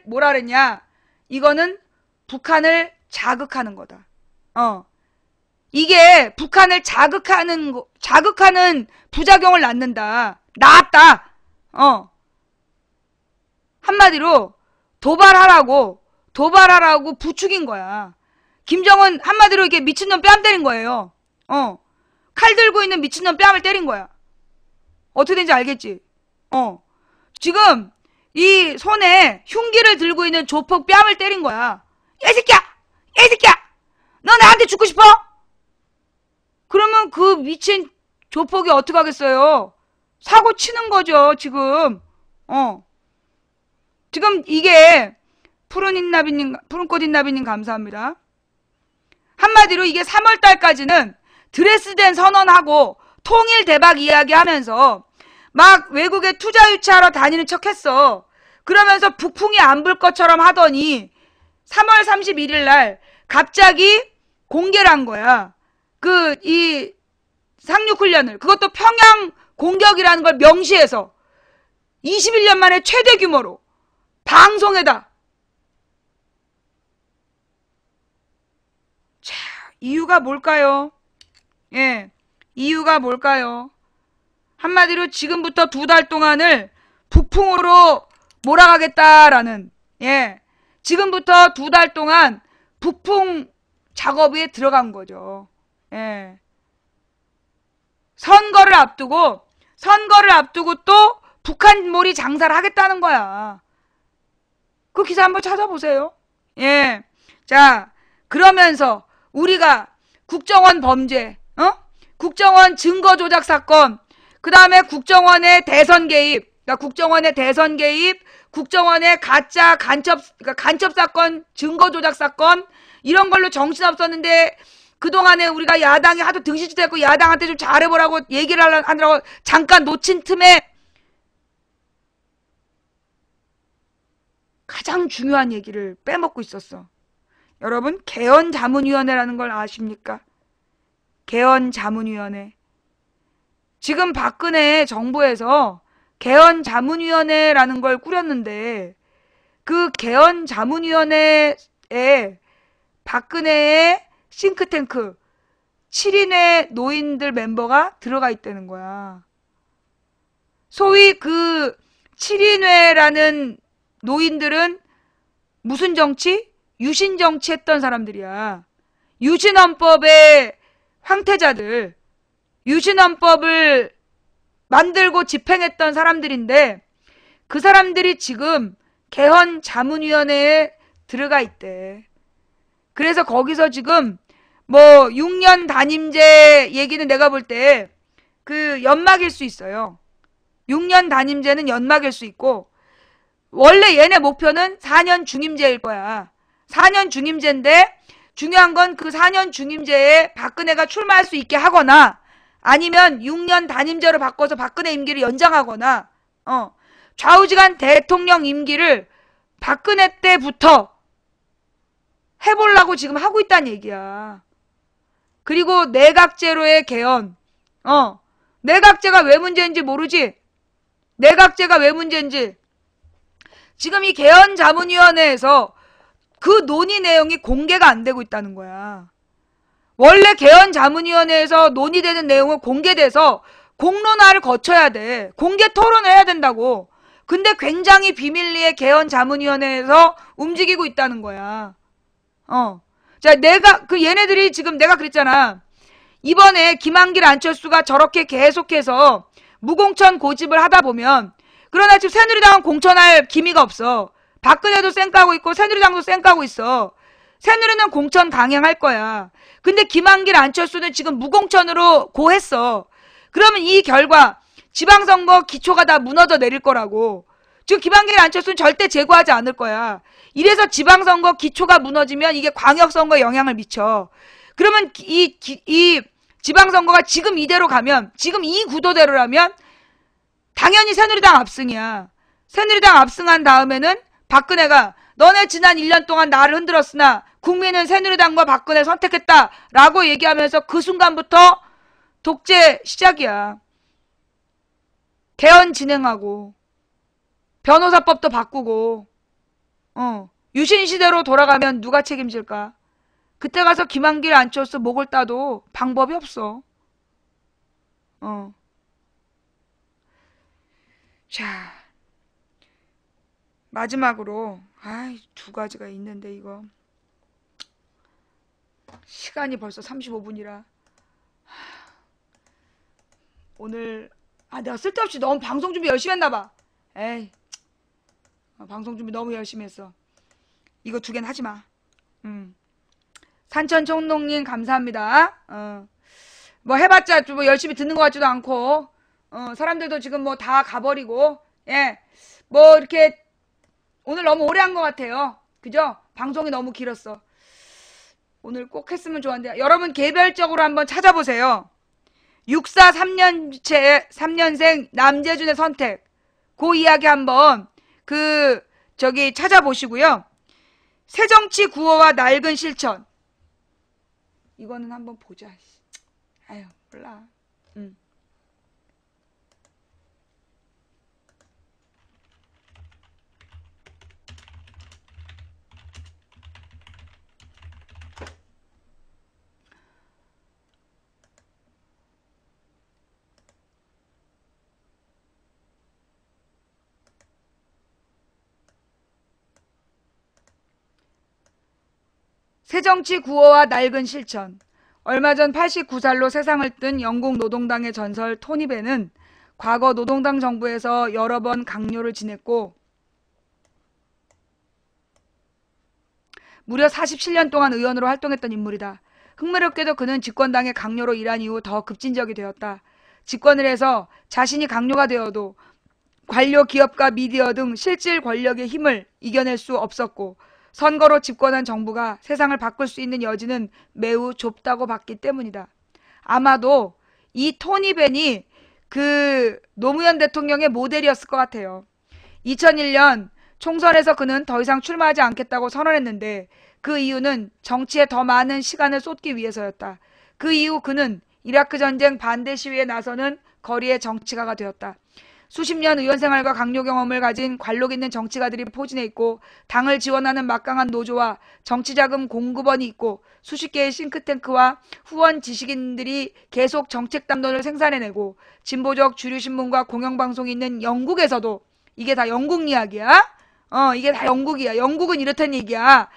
뭐라 그랬냐. 이거는 북한을 자극하는 거다. 이게 북한을 자극하는 부작용을 낳았다. 한마디로 도발하라고 부추긴 거야. 김정은 한마디로 이렇게 미친놈 뺨 때린 거예요. 칼 들고 있는 미친놈 뺨을 때린 거야. 어떻게 된지 알겠지? 지금 이 손에 흉기를 들고 있는 조폭 뺨을 때린 거야. 야, 이 새끼야! 너 나한테 죽고 싶어? 그러면 그 미친 조폭이 어떻게 하겠어요? 사고 치는 거죠, 지금. 지금 이게 푸른꽃인나비님 감사합니다. 한마디로 이게 3월달까지는 드레스덴 선언하고 통일 대박 이야기하면서 막 외국에 투자 유치하러 다니는 척 했어. 그러면서 북풍이 안 불 것처럼 하더니 3월 31일 날 갑자기 공개를 한 거야. 이 상륙훈련을. 그것도 평양 공격이라는 걸 명시해서 21년 만에 최대 규모로 방송에다. 자, 이유가 뭘까요? 이유가 뭘까요? 한마디로 지금부터 2달 동안을 북풍으로 몰아가겠다라는, 지금부터 2달 동안 북풍 작업에 들어간 거죠. 선거를 앞두고 또 북한몰이 장사를 하겠다는 거야. 그 기사 한번 찾아보세요. 자, 그러면서 우리가 국정원 범죄, 국정원 증거 조작 사건, 그 다음에 국정원의 대선 개입, 국정원의 가짜 간첩 사건, 증거 조작 사건, 이런 걸로 정신없었는데, 그동안에 우리가 야당이 하도 등신짓 했고, 야당한테 좀 잘해보라고 얘기를 하느라고 잠깐 놓친 틈에, 가장 중요한 얘기를 빼먹고 있었어. 여러분, 개헌자문위원회라는 걸 아십니까? 개헌자문위원회. 지금 박근혜 정부에서 개헌자문위원회라는 걸 꾸렸는데, 그 개헌자문위원회에 박근혜의 싱크탱크 7인의 노인들 멤버가 들어가 있다는 거야. 소위 그 7인회라는 노인들은 무슨 정치? 유신정치 했던 사람들이야. 유신헌법의 황태자들, 유신헌법을 만들고 집행했던 사람들인데, 그 사람들이 지금 개헌자문위원회에 들어가 있대. 그래서 거기서 지금 6년 단임제 얘기는 내가 볼 때 그 연막일 수 있어요. 6년 단임제는 연막일 수 있고, 원래 얘네 목표는 4년 중임제일 거야. 4년 중임제인데 중요한 건 그 4년 중임제에 박근혜가 출마할 수 있게 하거나, 아니면 6년 단임제로 바꿔서 박근혜 임기를 연장하거나, 좌우지간 대통령 임기를 박근혜 때부터 해보려고 지금 하고 있다는 얘기야. 그리고 내각제로의 개헌. 내각제가 왜 문제인지 모르지? 내각제가 왜 문제인지. 지금 이 개헌자문위원회에서 그 논의 내용이 공개가 안 되고 있다는 거야. 원래 개헌자문위원회에서 논의되는 내용은 공개돼서 공론화를 거쳐야 돼. 공개 토론을 해야 된다고. 근데 굉장히 비밀리에 개헌자문위원회에서 움직이고 있다는 거야. 자, 얘네들이 지금 내가 그랬잖아. 이번에 김한길 안철수가 저렇게 계속해서 무공천 고집을 하다 보면, 그러나 지금 새누리당은 공천할 기미가 없어. 박근혜도 쌩까고 있고 새누리당도 쌩까고 있어. 새누리는 공천 강행할 거야. 근데 김한길 안철수는 지금 무공천으로 고했어. 그러면 이 결과 지방선거 기초가 다 무너져 내릴 거라고. 지금 김한길 안철수는 절대 제고하지 않을 거야. 이래서 지방선거 기초가 무너지면 이게 광역선거에 영향을 미쳐. 그러면 이 지방선거가 지금 이대로 가면, 지금 이 구도대로라면 당연히 새누리당 압승이야. 새누리당 압승한 다음에는 박근혜가 너네 지난 1년 동안 나를 흔들었으나 국민은 새누리당과 박근혜 선택했다라고 얘기하면서 그 순간부터 독재 시작이야. 개헌 진행하고 변호사법도 바꾸고 유신시대로 돌아가면 누가 책임질까? 그때 가서 김한길 안철수 목을 따도 방법이 없어. 자, 마지막으로 두 가지가 있는데 이거 시간이 벌써 35분이라 오늘 내가 쓸데없이 너무 방송 준비 열심히 했나봐. 에이, 방송 준비 너무 열심히 했어. 이거 2개는 하지마. 산천총농님 감사합니다. 뭐 해봤자 뭐 열심히 듣는 것 같지도 않고 사람들도 지금 뭐 다 가버리고 뭐 이렇게 오늘 너무 오래 한 것 같아요. 그죠? 방송이 너무 길었어. 오늘 꼭 했으면 좋았는데 여러분 개별적으로 한번 찾아보세요. 64 3년생 남재준의 선택 그 이야기 한번 찾아보시고요. 새정치 구호와 낡은 실천 이거는 한번 보자. 아유 몰라. 새정치 구호와 낡은 실천. 얼마 전 89살로 세상을 뜬 영국 노동당의 전설 토니 벤은 과거 노동당 정부에서 여러 번 강요를 지냈고 무려 47년 동안 의원으로 활동했던 인물이다. 흥미롭게도 그는 집권당의 강요로 일한 이후 더 급진적이 되었다. 집권을 해서 자신이 강요가 되어도 관료, 기업가, 미디어 등 실질 권력의 힘을 이겨낼 수 없었고 선거로 집권한 정부가 세상을 바꿀 수 있는 여지는 매우 좁다고 봤기 때문이다. 아마도 이 토니 벤이 노무현 대통령의 모델이었을 것 같아요. 2001년 총선에서 그는 더 이상 출마하지 않겠다고 선언했는데 그 이유는 정치에 더 많은 시간을 쏟기 위해서였다. 그 이후 그는 이라크 전쟁 반대 시위에 나서는 거리의 정치가가 되었다. 수십 년 의원 생활과 강요 경험을 가진 관록 있는 정치가들이 포진해 있고 당을 지원하는 막강한 노조와 정치자금 공급원이 있고 수십 개의 싱크탱크와 후원 지식인들이 계속 정책 담론을 생산해내고 진보적 주류신문과 공영방송이 있는 영국에서도 이게 다 영국 이야기야? 이게 다 영국이야. 영국은 이렇다는 얘기야.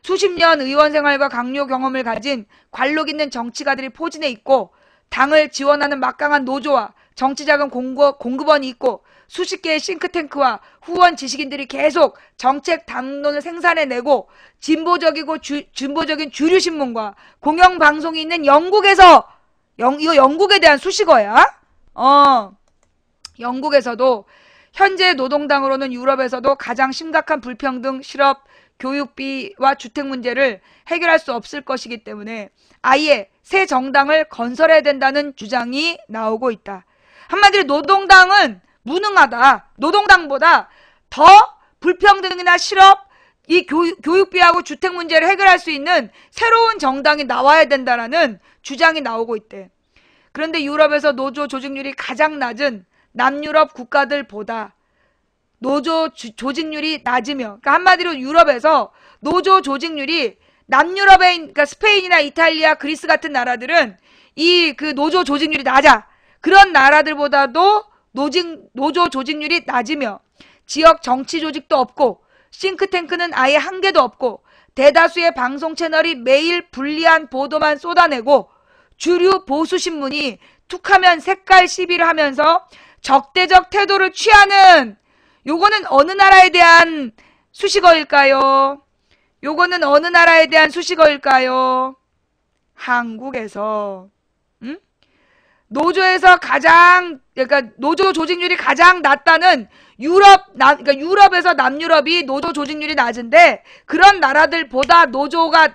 수십 년 의원 생활과 강요 경험을 가진 관록 있는 정치가들이 포진해 있고 당을 지원하는 막강한 노조와 정치자금 공급원이 있고 수십 개의 싱크탱크와 후원 지식인들이 계속 정책 담론을 생산해내고 진보적인 주류신문과 공영방송이 있는 영국에서 이거 영국에 대한 수식어야. 영국에서도 현재 노동당으로는 유럽에서도 가장 심각한 불평등, 실업, 교육비와 주택 문제를 해결할 수 없을 것이기 때문에 아예 새 정당을 건설해야 된다는 주장이 나오고 있다. 한마디로 노동당은 무능하다. 노동당보다 더 불평등이나 실업, 이 교육비하고 주택 문제를 해결할 수 있는 새로운 정당이 나와야 된다라는 주장이 나오고 있대. 그런데 유럽에서 노조 조직률이 가장 낮은 남유럽 국가들보다 노조 조직률이 낮으며, 그러니까 한마디로 유럽에서 노조 조직률이 남유럽의, 그러니까 스페인이나 이탈리아, 그리스 같은 나라들은 노조 조직률이 낮아. 그런 나라들보다도 노조 조직률이 낮으며 지역 정치 조직도 없고 싱크탱크는 아예 한 개도 없고 대다수의 방송 채널이 매일 불리한 보도만 쏟아내고 주류 보수 신문이 툭하면 색깔 시비를 하면서 적대적 태도를 취하는, 요거는 어느 나라에 대한 수식어일까요? 요거는 어느 나라에 대한 수식어일까요? 한국에서. 노조에서 가장, 그러니까 노조 조직률이 가장 낮다는 그러니까 유럽에서 남유럽이 노조 조직률이 낮은데, 그런 나라들보다 노조가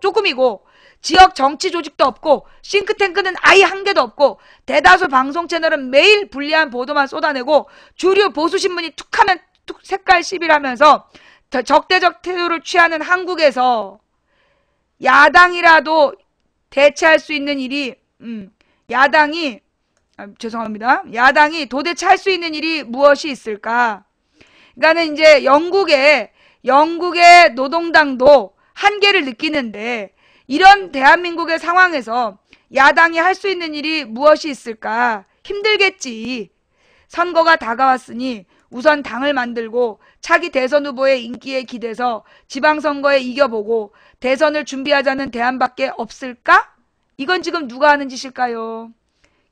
조금이고, 지역 정치 조직도 없고, 싱크탱크는 아예 한 개도 없고, 대다수 방송 채널은 매일 불리한 보도만 쏟아내고, 주류 보수 신문이 툭하면 툭 색깔 시비를 하면서 적대적 태도를 취하는 한국에서 야당이라도 대체할 수 있는 일이, 죄송합니다. 야당이 도대체 할 수 있는 일이 무엇이 있을까? 그러니까는 이제 영국의 노동당도 한계를 느끼는데, 이런 대한민국의 상황에서 야당이 할 수 있는 일이 무엇이 있을까? 힘들겠지. 선거가 다가왔으니 우선 당을 만들고 차기 대선 후보의 인기에 기대서 지방선거에 이겨보고 대선을 준비하자는 대안밖에 없을까? 이건 지금 누가 하는 짓일까요?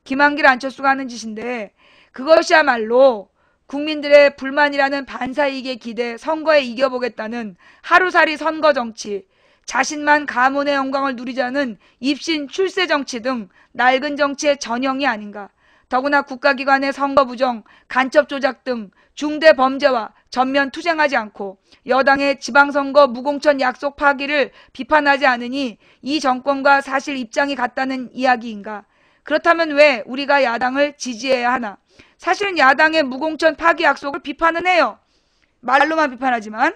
김한길, 안철수가 하는 짓인데, 그것이야말로 국민들의 불만이라는 반사이익에 기대 선거에 이겨보겠다는 하루살이 선거 정치, 자신만 가문의 영광을 누리자는 입신 출세 정치 등 낡은 정치의 전형이 아닌가. 더구나 국가기관의 선거 부정, 간첩 조작 등 중대 범죄와 전면 투쟁하지 않고 여당의 지방선거 무공천 약속 파기를 비판하지 않으니 이 정권과 사실 입장이 같다는 이야기인가. 그렇다면 왜 우리가 야당을 지지해야 하나. 사실은 야당의 무공천 파기 약속을 비판은 해요. 말로만 비판하지만.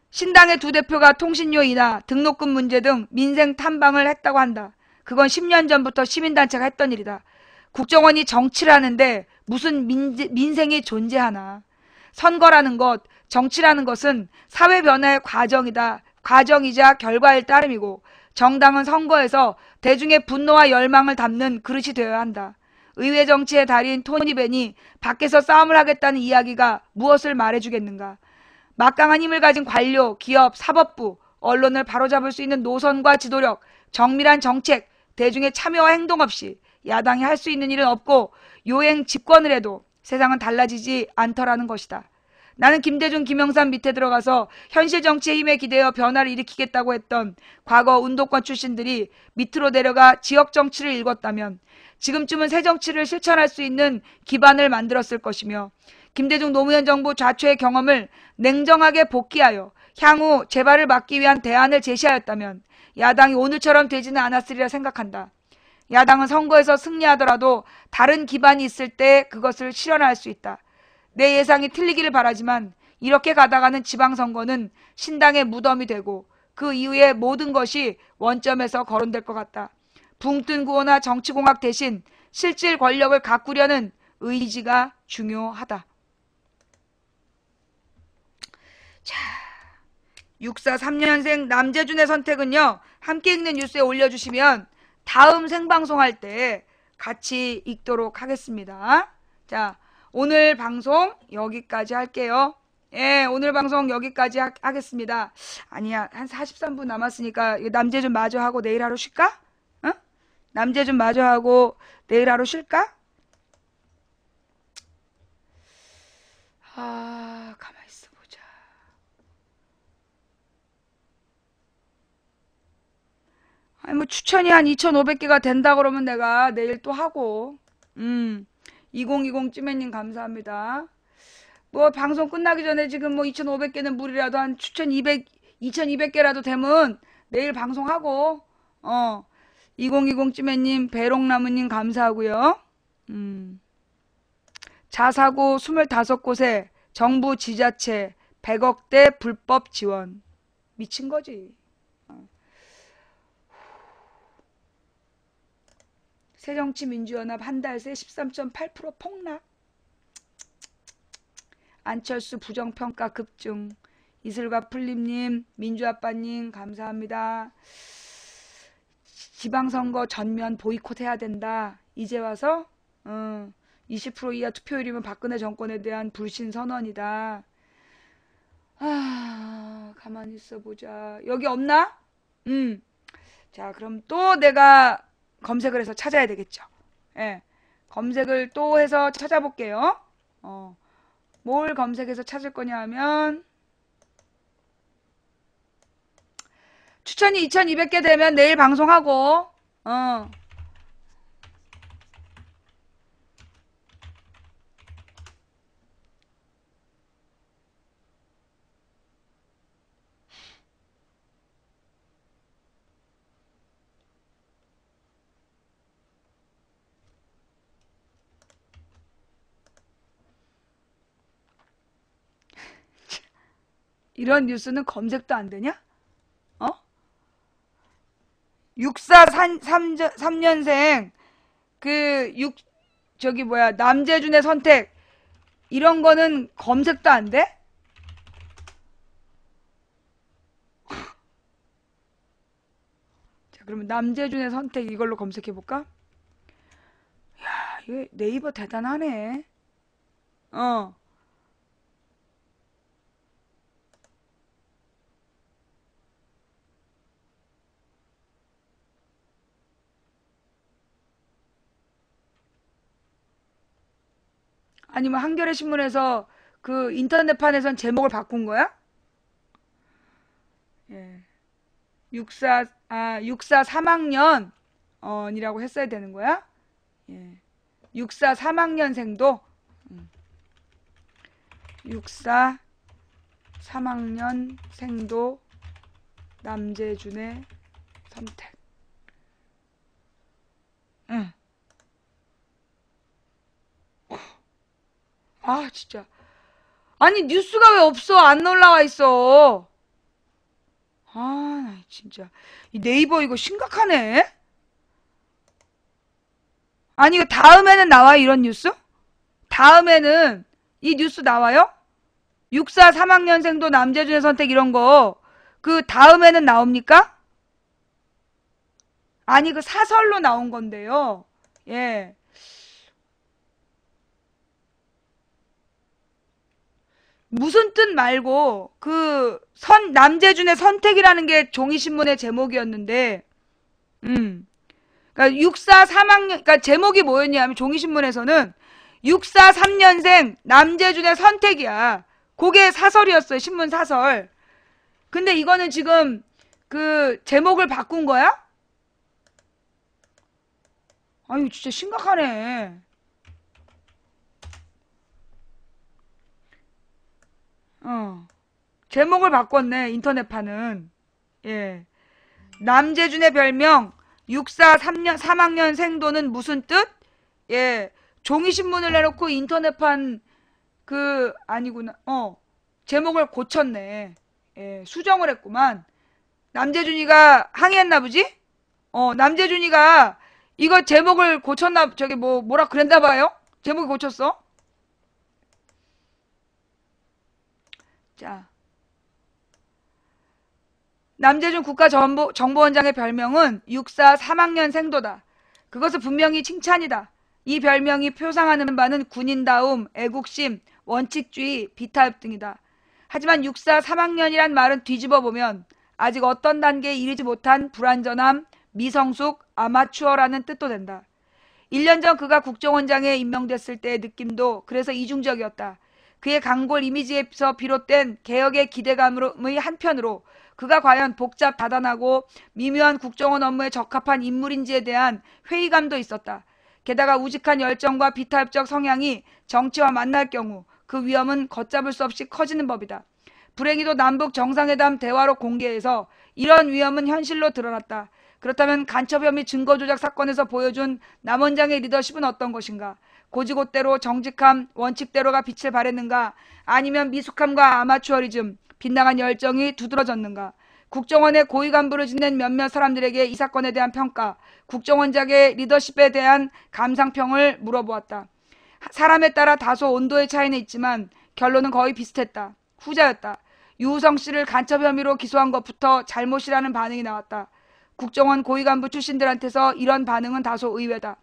신당의 두 대표가 통신료 인하, 등록금 문제 등 민생 탐방을 했다고 한다. 그건 10년 전부터 시민단체가 했던 일이다. 국정원이 정치를 하는데 무슨 민생이 존재하나. 선거라는 것, 정치라는 것은 사회 변화의 과정이자 결과일 따름이고, 정당은 선거에서 대중의 분노와 열망을 담는 그릇이 되어야 한다. 의회 정치의 달인 토니 벤이 밖에서 싸움을 하겠다는 이야기가 무엇을 말해주겠는가. 막강한 힘을 가진 관료, 기업, 사법부, 언론을 바로잡을 수 있는 노선과 지도력, 정밀한 정책, 대중의 참여와 행동 없이 야당이 할 수 있는 일은 없고 요행 집권을 해도 세상은 달라지지 않더라는 것이다. 나는 김대중, 김영삼 밑에 들어가서 현실 정치의 힘에 기대어 변화를 일으키겠다고 했던 과거 운동권 출신들이 밑으로 내려가 지역 정치를 읽었다면 지금쯤은 새 정치를 실천할 수 있는 기반을 만들었을 것이며, 김대중 노무현 정부 좌초의 경험을 냉정하게 복귀하여 향후 재발을 막기 위한 대안을 제시하였다면 야당이 오늘처럼 되지는 않았으리라 생각한다. 야당은 선거에서 승리하더라도 다른 기반이 있을 때 그것을 실현할 수 있다. 내 예상이 틀리기를 바라지만 이렇게 가다가는 지방선거는 신당의 무덤이 되고 그 이후에 모든 것이 원점에서 거론될 것 같다. 붕뜬 구호나 정치공학 대신 실질 권력을 가꾸려는 의지가 중요하다. 자, 64 3년생 남재준의 선택은요, 함께 읽는 뉴스에 올려주시면 다음 생방송할 때 같이 읽도록 하겠습니다. 자, 오늘 방송 여기까지 할게요. 예, 오늘 방송 여기까지 하겠습니다. 아니야, 한 43분 남았으니까 남재준 마저 하고 내일 하루 쉴까? 어? 남재준 마저 하고 내일 하루 쉴까? 가만히 있어 보자. 아니 뭐 추천이 한 2,500개가 된다 그러면 내가 내일 또 하고. 2020 찌매님 감사합니다. 뭐 방송 끝나기 전에 지금 뭐 2,500개는 무리라도 한 추천 2,200개라도 되면 내일 방송하고. 2020 찌매님, 배롱나무님 감사하고요. 자사고 25곳에 정부 지자체 100억대 불법 지원. 미친 거지. 새정치민주연합 한 달 새 13.8% 폭락. 안철수 부정평가 급증. 이슬과 풀림님, 민주아빠님 감사합니다. 지방선거 전면 보이콧 해야 된다. 이제 와서 20% 이하 투표율이면 박근혜 정권에 대한 불신 선언이다. 가만히 있어 보자. 여기 없나? 자, 그럼 또 내가 검색을 해서 찾아야 되겠죠. 예. 검색을 또 해서 찾아볼게요. 뭘 검색해서 찾을 거냐 하면, 추천이 2200개 되면 내일 방송하고, 이런 뉴스는 검색도 안 되냐? 64 3년생, 남재준의 선택, 이런 거는 검색도 안 돼? 자, 그러면 남재준의 선택 이걸로 검색해볼까? 야, 이게 네이버 대단하네. 아니면 한겨레 신문에서 그 인터넷판에선 제목을 바꾼 거야? 예. 64 3학년 이라고 했어야 되는 거야? 예. 64 3학년생도 64 3학년생도 남재준의 선택. 응. 진짜. 아니, 뉴스가 왜 없어? 안 올라와 있어. 진짜. 이 네이버 이거 심각하네? 아니, 이거 다음에는 나와요, 이런 뉴스? 다음에는 이 뉴스 나와요? 64 3학년생도 남재준의 선택 이런 거. 그 다음에는 나옵니까? 아니, 그 사설로 나온 건데요. 예. 무슨 뜻 말고 남재준의 선택이라는 게 종이신문의 제목이었는데 그러니까 64 3학년 그러니까 제목이 뭐였냐 하면 종이신문에서는 64 3년생 남재준의 선택이야. 그게 사설이었어요. 신문 사설. 근데 이거는 지금 그 제목을 바꾼 거야? 아유, 진짜 심각하네. 제목을 바꿨네, 인터넷판은. 예. 남재준의 별명, 64 3학년 생도는 무슨 뜻? 예. 종이신문을 내놓고 인터넷판, 아니구나. 제목을 고쳤네. 예. 수정을 했구만. 남재준이가 항의했나 보지? 남재준이가 이거 제목을 고쳤나, 뭐라 그랬나 봐요? 제목이 고쳤어? 자. 남재준 국가정보원장의 별명은 64 3학년 생도다. 그것은 분명히 칭찬이다. 이 별명이 표상하는 바는 군인다움, 애국심, 원칙주의, 비타협 등이다. 하지만 64 3학년이란 말은 뒤집어 보면 아직 어떤 단계에 이르지 못한 불완전함, 미성숙, 아마추어라는 뜻도 된다. 1년 전 그가 국정원장에 임명됐을 때의 느낌도 그래서 이중적이었다. 그의 강골 이미지에서 비롯된 개혁의 기대감의 한편으로 그가 과연 복잡 다단하고 미묘한 국정원 업무에 적합한 인물인지에 대한 회의감도 있었다. 게다가 우직한 열정과 비타협적 성향이 정치와 만날 경우 그 위험은 걷잡을 수 없이 커지는 법이다. 불행히도 남북 정상회담 대화로 공개해서 이런 위험은 현실로 드러났다. 그렇다면 간첩 혐의 증거 조작 사건에서 보여준 남 원장의 리더십은 어떤 것인가? 고지고대로 정직함, 원칙대로가 빛을 발했는가? 아니면 미숙함과 아마추어리즘, 빗나간 열정이 두드러졌는가? 국정원의 고위 간부를 지낸 몇몇 사람들에게 이 사건에 대한 평가, 국정원장의 리더십에 대한 감상평을 물어보았다. 사람에 따라 다소 온도의 차이는 있지만 결론은 거의 비슷했다. 후자였다. 유우성 씨를 간첩 혐의로 기소한 것부터 잘못이라는 반응이 나왔다. 국정원 고위 간부 출신들한테서 이런 반응은 다소 의외다.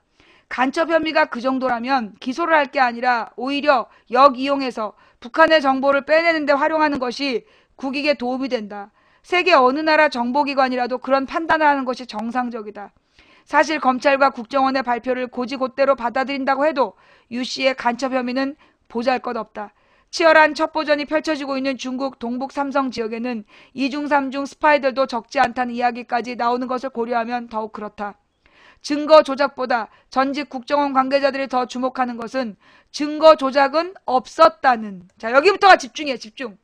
간첩 혐의가 그 정도라면 기소를 할 게 아니라 오히려 역이용해서 북한의 정보를 빼내는 데 활용하는 것이 국익에 도움이 된다. 세계 어느 나라 정보기관이라도 그런 판단을 하는 것이 정상적이다. 사실 검찰과 국정원의 발표를 곧이곧대로 받아들인다고 해도 유 씨의 간첩 혐의는 보잘것없다. 치열한 첩보전이 펼쳐지고 있는 중국 동북 삼성 지역에는 2중 3중 스파이들도 적지 않다는 이야기까지 나오는 것을 고려하면 더욱 그렇다. 증거 조작보다 전직 국정원 관계자들이 더 주목하는 것은 증거 조작은 없었다는, 자 여기부터가 집중이에요. 집중.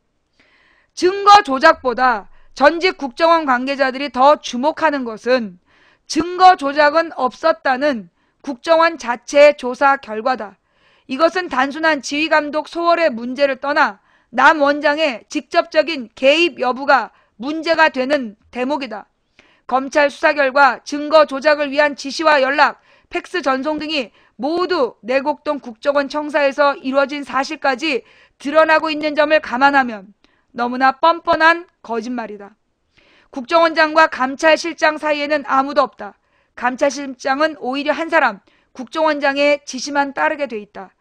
증거 조작보다 전직 국정원 관계자들이 더 주목하는 것은 증거 조작은 없었다는 국정원 자체의 조사 결과다. 이것은 단순한 지휘감독 소홀의 문제를 떠나 남 원장의 직접적인 개입 여부가 문제가 되는 대목이다. 검찰 수사 결과 증거 조작을 위한 지시와 연락, 팩스 전송 등이 모두 내곡동 국정원 청사에서 이루어진 사실까지 드러나고 있는 점을 감안하면 너무나 뻔뻔한 거짓말이다. 국정원장과 감찰실장 사이에는 아무도 없다. 감찰실장은 오히려 한 사람, 국정원장의 지시만 따르게 돼 있다.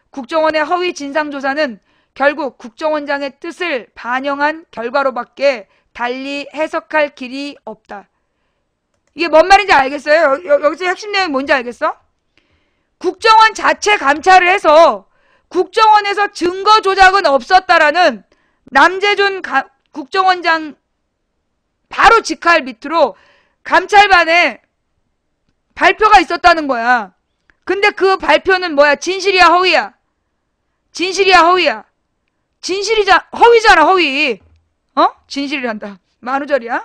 국정원의 허위 진상조사는 결국 국정원장의 뜻을 반영한 결과로밖에 달리 해석할 길이 없다. 이게 뭔 말인지 알겠어요? 여기서 핵심 내용이 뭔지 알겠어? 국정원 자체 감찰을 해서 국정원에서 증거 조작은 없었다라는 남재준 국정원장 바로 직할 밑으로 감찰반에 발표가 있었다는 거야. 근데 그 발표는 뭐야? 진실이야, 허위야? 진실이야, 허위야? 허위잖아, 허위. 진실이란다. 만우절이야?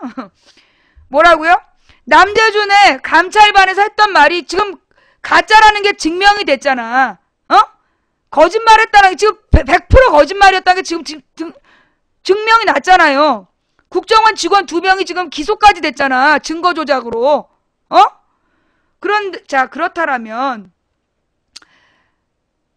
뭐라고요? 남재준의 감찰반에서 했던 말이 지금 가짜라는 게 증명이 됐잖아. 거짓말했다는 게 지금 100% 거짓말이었다는 게 지금 증명이 났잖아요. 국정원 직원 2명이 지금 기소까지 됐잖아. 증거 조작으로. 자, 그렇다라면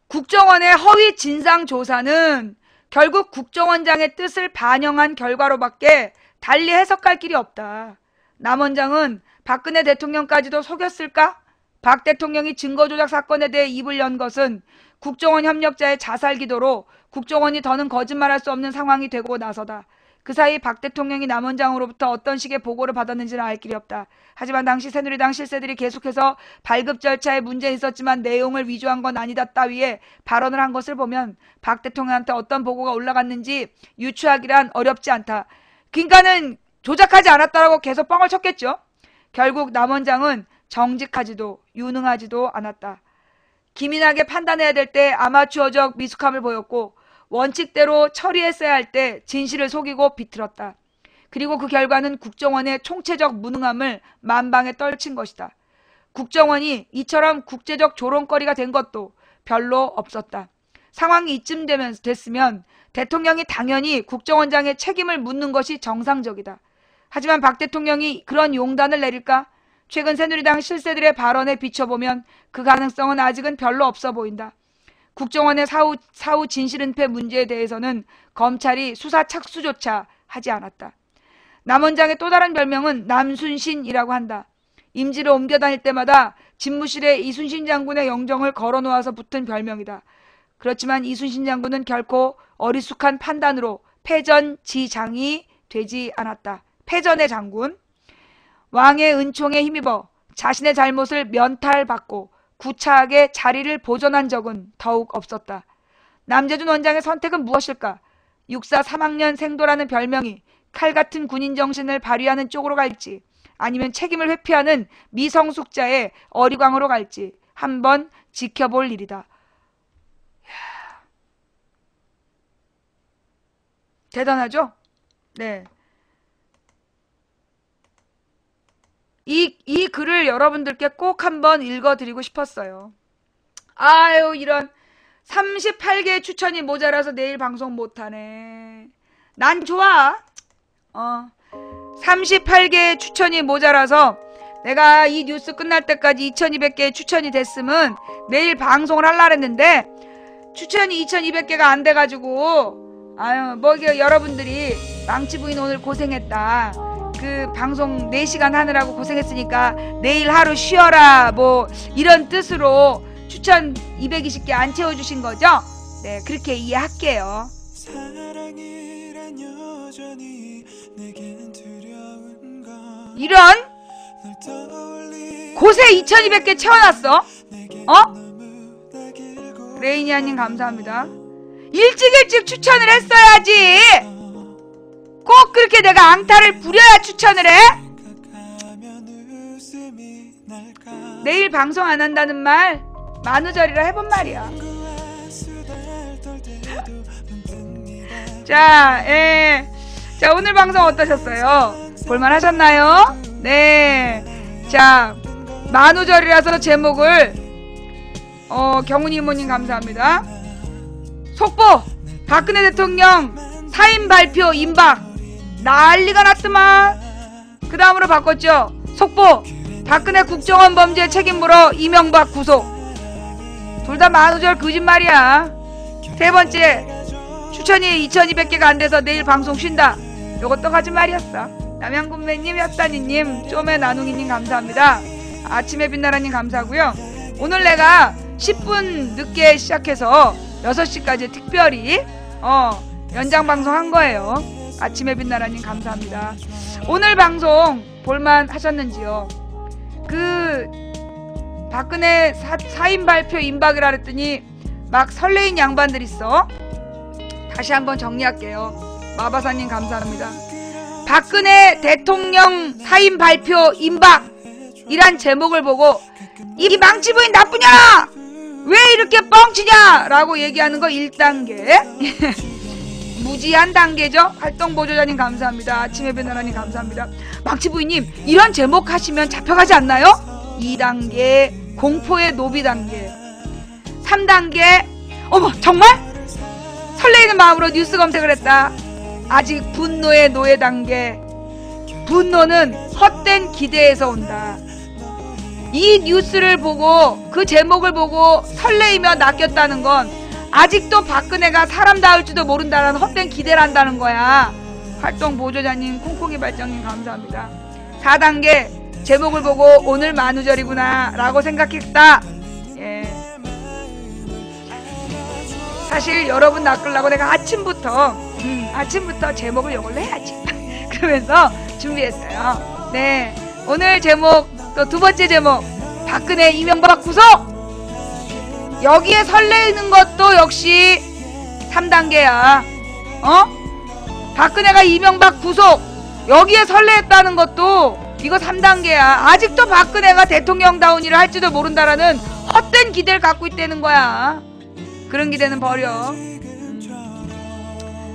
국정원의 허위 진상 조사는 결국 국정원장의 뜻을 반영한 결과로밖에 달리 해석할 길이 없다. 남 원장은 박근혜 대통령까지도 속였을까? 박 대통령이 증거조작 사건에 대해 입을 연 것은 국정원 협력자의 자살 기도로 국정원이 더는 거짓말할 수 없는 상황이 되고 나서다. 그 사이 박 대통령이 남 원장으로부터 어떤 식의 보고를 받았는지는 알 길이 없다. 하지만 당시 새누리당 실세들이 계속해서 발급 절차에 문제는 있었지만 내용을 위조한 건 아니다 따위에 발언을 한 것을 보면 박 대통령한테 어떤 보고가 올라갔는지 유추하기란 어렵지 않다. 그러니까는 조작하지 않았다라고 계속 뻥을 쳤겠죠. 결국 남 원장은 정직하지도 유능하지도 않았다. 기민하게 판단해야 될 때 아마추어적 미숙함을 보였고 원칙대로 처리했어야 할 때 진실을 속이고 비틀었다. 그리고 그 결과는 국정원의 총체적 무능함을 만방에 떨친 것이다. 국정원이 이처럼 국제적 조롱거리가 된 것도 별로 없었다. 상황이 이쯤 됐으면 대통령이 당연히 국정원장의 책임을 묻는 것이 정상적이다. 하지만 박 대통령이 그런 용단을 내릴까? 최근 새누리당 실세들의 발언에 비춰보면 그 가능성은 아직은 별로 없어 보인다. 국정원의 사후 진실은폐 문제에 대해서는 검찰이 수사 착수조차 하지 않았다. 남 원장의 또 다른 별명은 남순신이라고 한다. 임지를 옮겨 다닐 때마다 집무실에 이순신 장군의 영정을 걸어놓아서 붙은 별명이다. 그렇지만 이순신 장군은 결코 어리숙한 판단으로 패전지장이 되지 않았다. 패전의 장군. 왕의 은총에 힘입어 자신의 잘못을 면탈받고 구차하게 자리를 보존한 적은 더욱 없었다. 남재준 원장의 선택은 무엇일까? 육사 3학년 생도라는 별명이 칼같은 군인 정신을 발휘하는 쪽으로 갈지 아니면 책임을 회피하는 미성숙자의 어리광으로 갈지 한번 지켜볼 일이다. 대단하죠? 네. 이 글을 여러분들께 꼭 한번 읽어드리고 싶었어요. 아유, 이런 38개 추천이 모자라서 내일 방송 못하네. 난 좋아. 38개 추천이 모자라서 내가 이 뉴스 끝날 때까지 2200개 추천이 됐으면 내일 방송을 하려고 했는데 추천이 2200개가 안 돼가지고 아유, 뭐 여러분들이 망치부인 오늘 고생했다. 그 방송 4시간 하느라고 고생했으니까 내일 하루 쉬어라 뭐 이런 뜻으로 추천 220개 안 채워주신 거죠? 네, 그렇게 이해할게요. 사랑이란 여전히 내겐 두려운 건 이런 널 떠올리 고세 2200개 채워놨어. 내겐 어? 너무 다 길고 레이니아님 감사합니다. 일찍 추천을 했어야지. 꼭 그렇게 내가 앙탈을 부려야 추천을 해? 생각하면 웃음이 날까 내일 방송 안 한다는 말 만우절이라 해본 말이야. 구와 수다를 떨 때도 문득 네가 자, 자, 오늘 방송 어떠셨어요? 볼만하셨나요? 네. 자, 만우절이라서 제목을 경훈이 이모님 감사합니다. 속보! 박근혜 대통령 사임 발표 임박 난리가 났더만. 그 다음으로 바꿨죠. 속보! 박근혜 국정원 범죄 책임물어 이명박 구속. 둘 다 만우절 거짓말이야. 세 번째, 추천이 2200개가 안 돼서 내일 방송 쉰다. 요것도 거짓말이었어. 남양군매님, 엽단이님, 쪼매 나누기님 감사합니다. 아침에 빛나라님 감사하고요. 오늘 내가 10분 늦게 시작해서 6시까지 특별히 연장 방송 한 거예요. 아침에 빛나라님 감사합니다. 오늘 방송 볼만 하셨는지요? 그 박근혜 사임 발표 임박이라 그랬더니 막 설레인 양반들 있어. 다시 한번 정리할게요. 마바사님 감사합니다. 박근혜 대통령 사임 발표 임박 이란 제목을 보고 이 망치부인 나쁘냐? 왜 이렇게 뻥치냐? 라고 얘기하는 거 1단계. 무지한 단계죠. 활동보조자님 감사합니다. 아침에 뵈나라님 감사합니다. 망치부인님 이런 제목 하시면 잡혀가지 않나요? 2단계 공포의 노비 단계. 3단계 어머 정말? 설레이는 마음으로 뉴스 검색을 했다. 아직 분노의 노예 단계. 분노는 헛된 기대에서 온다. 이 뉴스를 보고 그 제목을 보고 설레이며 낚였다는 건 아직도 박근혜가 사람다울지도 모른다는 헛된 기대를 한다는 거야. 활동 보조자님, 콩콩이 발정님 감사합니다. 4단계 제목을 보고 오늘 만우절이구나 라고 생각했다. 예. 사실 여러분 낚으려고 내가 아침부터 제목을 이걸로 해야지 그러면서 준비했어요. 네, 오늘 제목 또 두 번째 제목 박근혜 이명박 구속. 여기에 설레이는 것도 역시 3단계야. 박근혜가 이명박 구속 여기에 설레했다는 것도 이거 3단계야. 아직도 박근혜가 대통령다운 일을 할지도 모른다라는 헛된 기대를 갖고 있다는 거야. 그런 기대는 버려.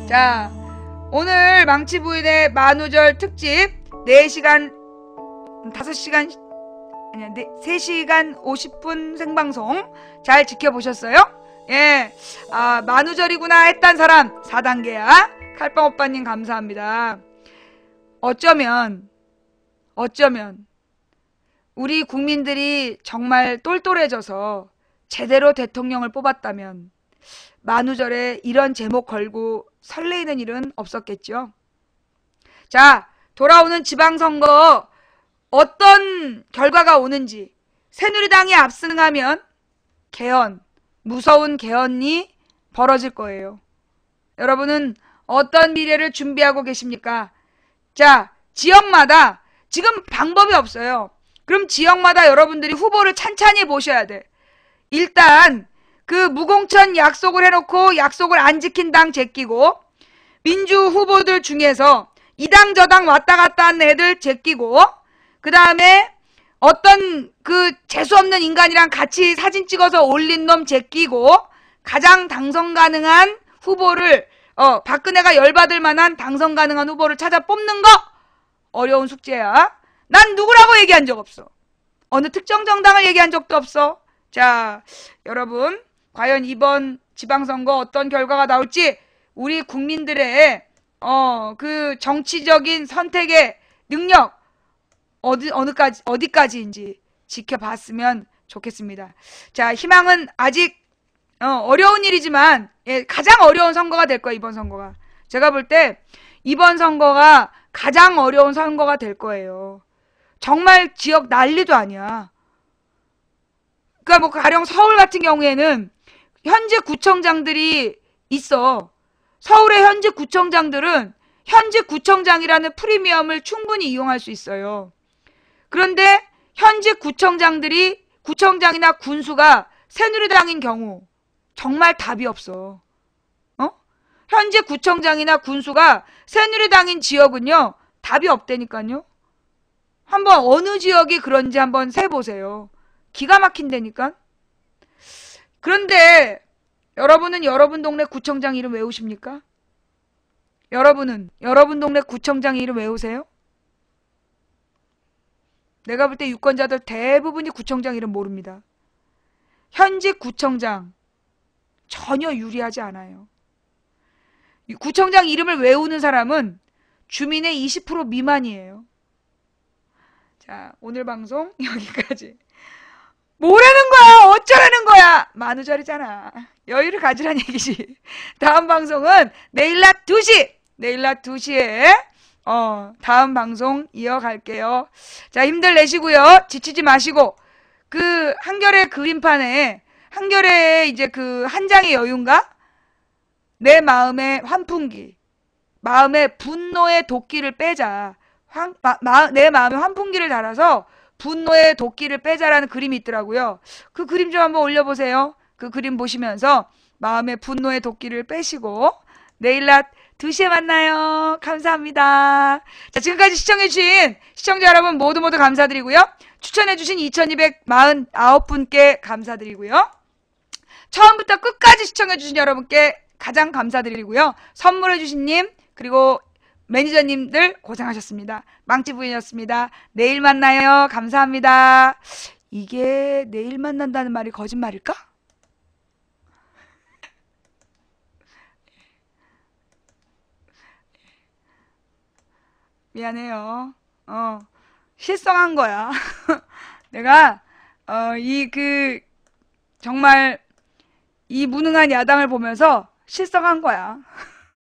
자, 오늘 망치부인의 만우절 특집 4시간 3시간 50분 생방송 잘 지켜보셨어요? 예. 아, 만우절이구나 했단 사람 4단계야. 칼빵오빠님 감사합니다. 어쩌면 우리 국민들이 정말 똘똘해져서 제대로 대통령을 뽑았다면 만우절에 이런 제목 걸고 설레이는 일은 없었겠죠. 자, 돌아오는 지방선거 어떤 결과가 오는지 새누리당이 압승하면 개헌, 무서운 개헌이 벌어질 거예요. 여러분은 어떤 미래를 준비하고 계십니까? 자, 지역마다 지금 방법이 없어요. 그럼 지역마다 여러분들이 후보를 찬찬히 보셔야 돼. 일단 그 무공천 약속을 해놓고 약속을 안 지킨 당 제끼고, 민주 후보들 중에서 이 당 저 당 왔다 갔다 한 애들 제끼고, 그 다음에 어떤 그 재수없는 인간이랑 같이 사진 찍어서 올린 놈 제끼고, 가장 당선 가능한 후보를 박근혜가 열받을 만한 당선 가능한 후보를 찾아 뽑는 거 어려운 숙제야. 난 누구라고 얘기한 적 없어. 어느 특정 정당을 얘기한 적도 없어. 자, 여러분 과연 이번 지방선거 어떤 결과가 나올지 우리 국민들의 그 정치적인 선택의 능력 어디까지인지 지켜봤으면 좋겠습니다. 자, 희망은 아직 어려운 일이지만 가장 어려운 선거가 될 거야. 이번 선거가 제가 볼 때 이번 선거가 가장 어려운 선거가 될 거예요. 정말 지역 난리도 아니야. 그러니까 뭐 가령 서울 같은 경우에는 현직 구청장들이 있어. 서울의 현직 구청장들은 현직 구청장이라는 프리미엄을 충분히 이용할 수 있어요. 그런데 현직 구청장들이 구청장이나 군수가 새누리당인 경우 정말 답이 없어. 현직 구청장이나 군수가 새누리당인 지역은요, 답이 없다니까요. 한번 어느 지역이 그런지 한번 세보세요. 기가 막힌다니까. 그런데 여러분은 여러분 동네 구청장 이름 외우십니까? 여러분은 여러분 동네 구청장 이름 외우세요? 내가 볼 때 유권자들 대부분이 구청장 이름 모릅니다. 현직 구청장 전혀 유리하지 않아요. 구청장 이름을 외우는 사람은 주민의 20% 미만이에요. 자, 오늘 방송 여기까지. 뭐라는 거야? 어쩌라는 거야? 만우절이잖아. 여유를 가지란 얘기지. 다음 방송은 내일 낮 2시! 내일 낮 2시에 다음 방송 이어갈게요. 자, 힘들 내시고요. 지치지 마시고 그 한겨레 그림판에 한겨레에 이제 그 한 장의 여유인가? 내 마음의 환풍기, 마음의 분노의 도끼를 빼자. 내 마음에 환풍기를 달아서 분노의 도끼를 빼자라는 그림이 있더라고요. 그 그림 좀 한번 올려보세요. 그 그림 보시면서 마음의 분노의 도끼를 빼시고 내일 낮 2시에 만나요. 감사합니다. 자, 지금까지 시청해주신 시청자 여러분 모두 감사드리고요. 추천해주신 2249분께 감사드리고요. 처음부터 끝까지 시청해주신 여러분께 가장 감사드리고요. 선물해주신 님 그리고 매니저님들 고생하셨습니다. 망치 부인이었습니다. 내일 만나요. 감사합니다. 이게 내일 만난다는 말이 거짓말일까? 미안해요. 실성한 거야. 내가 정말 이 무능한 야당을 보면서 실성한 거야.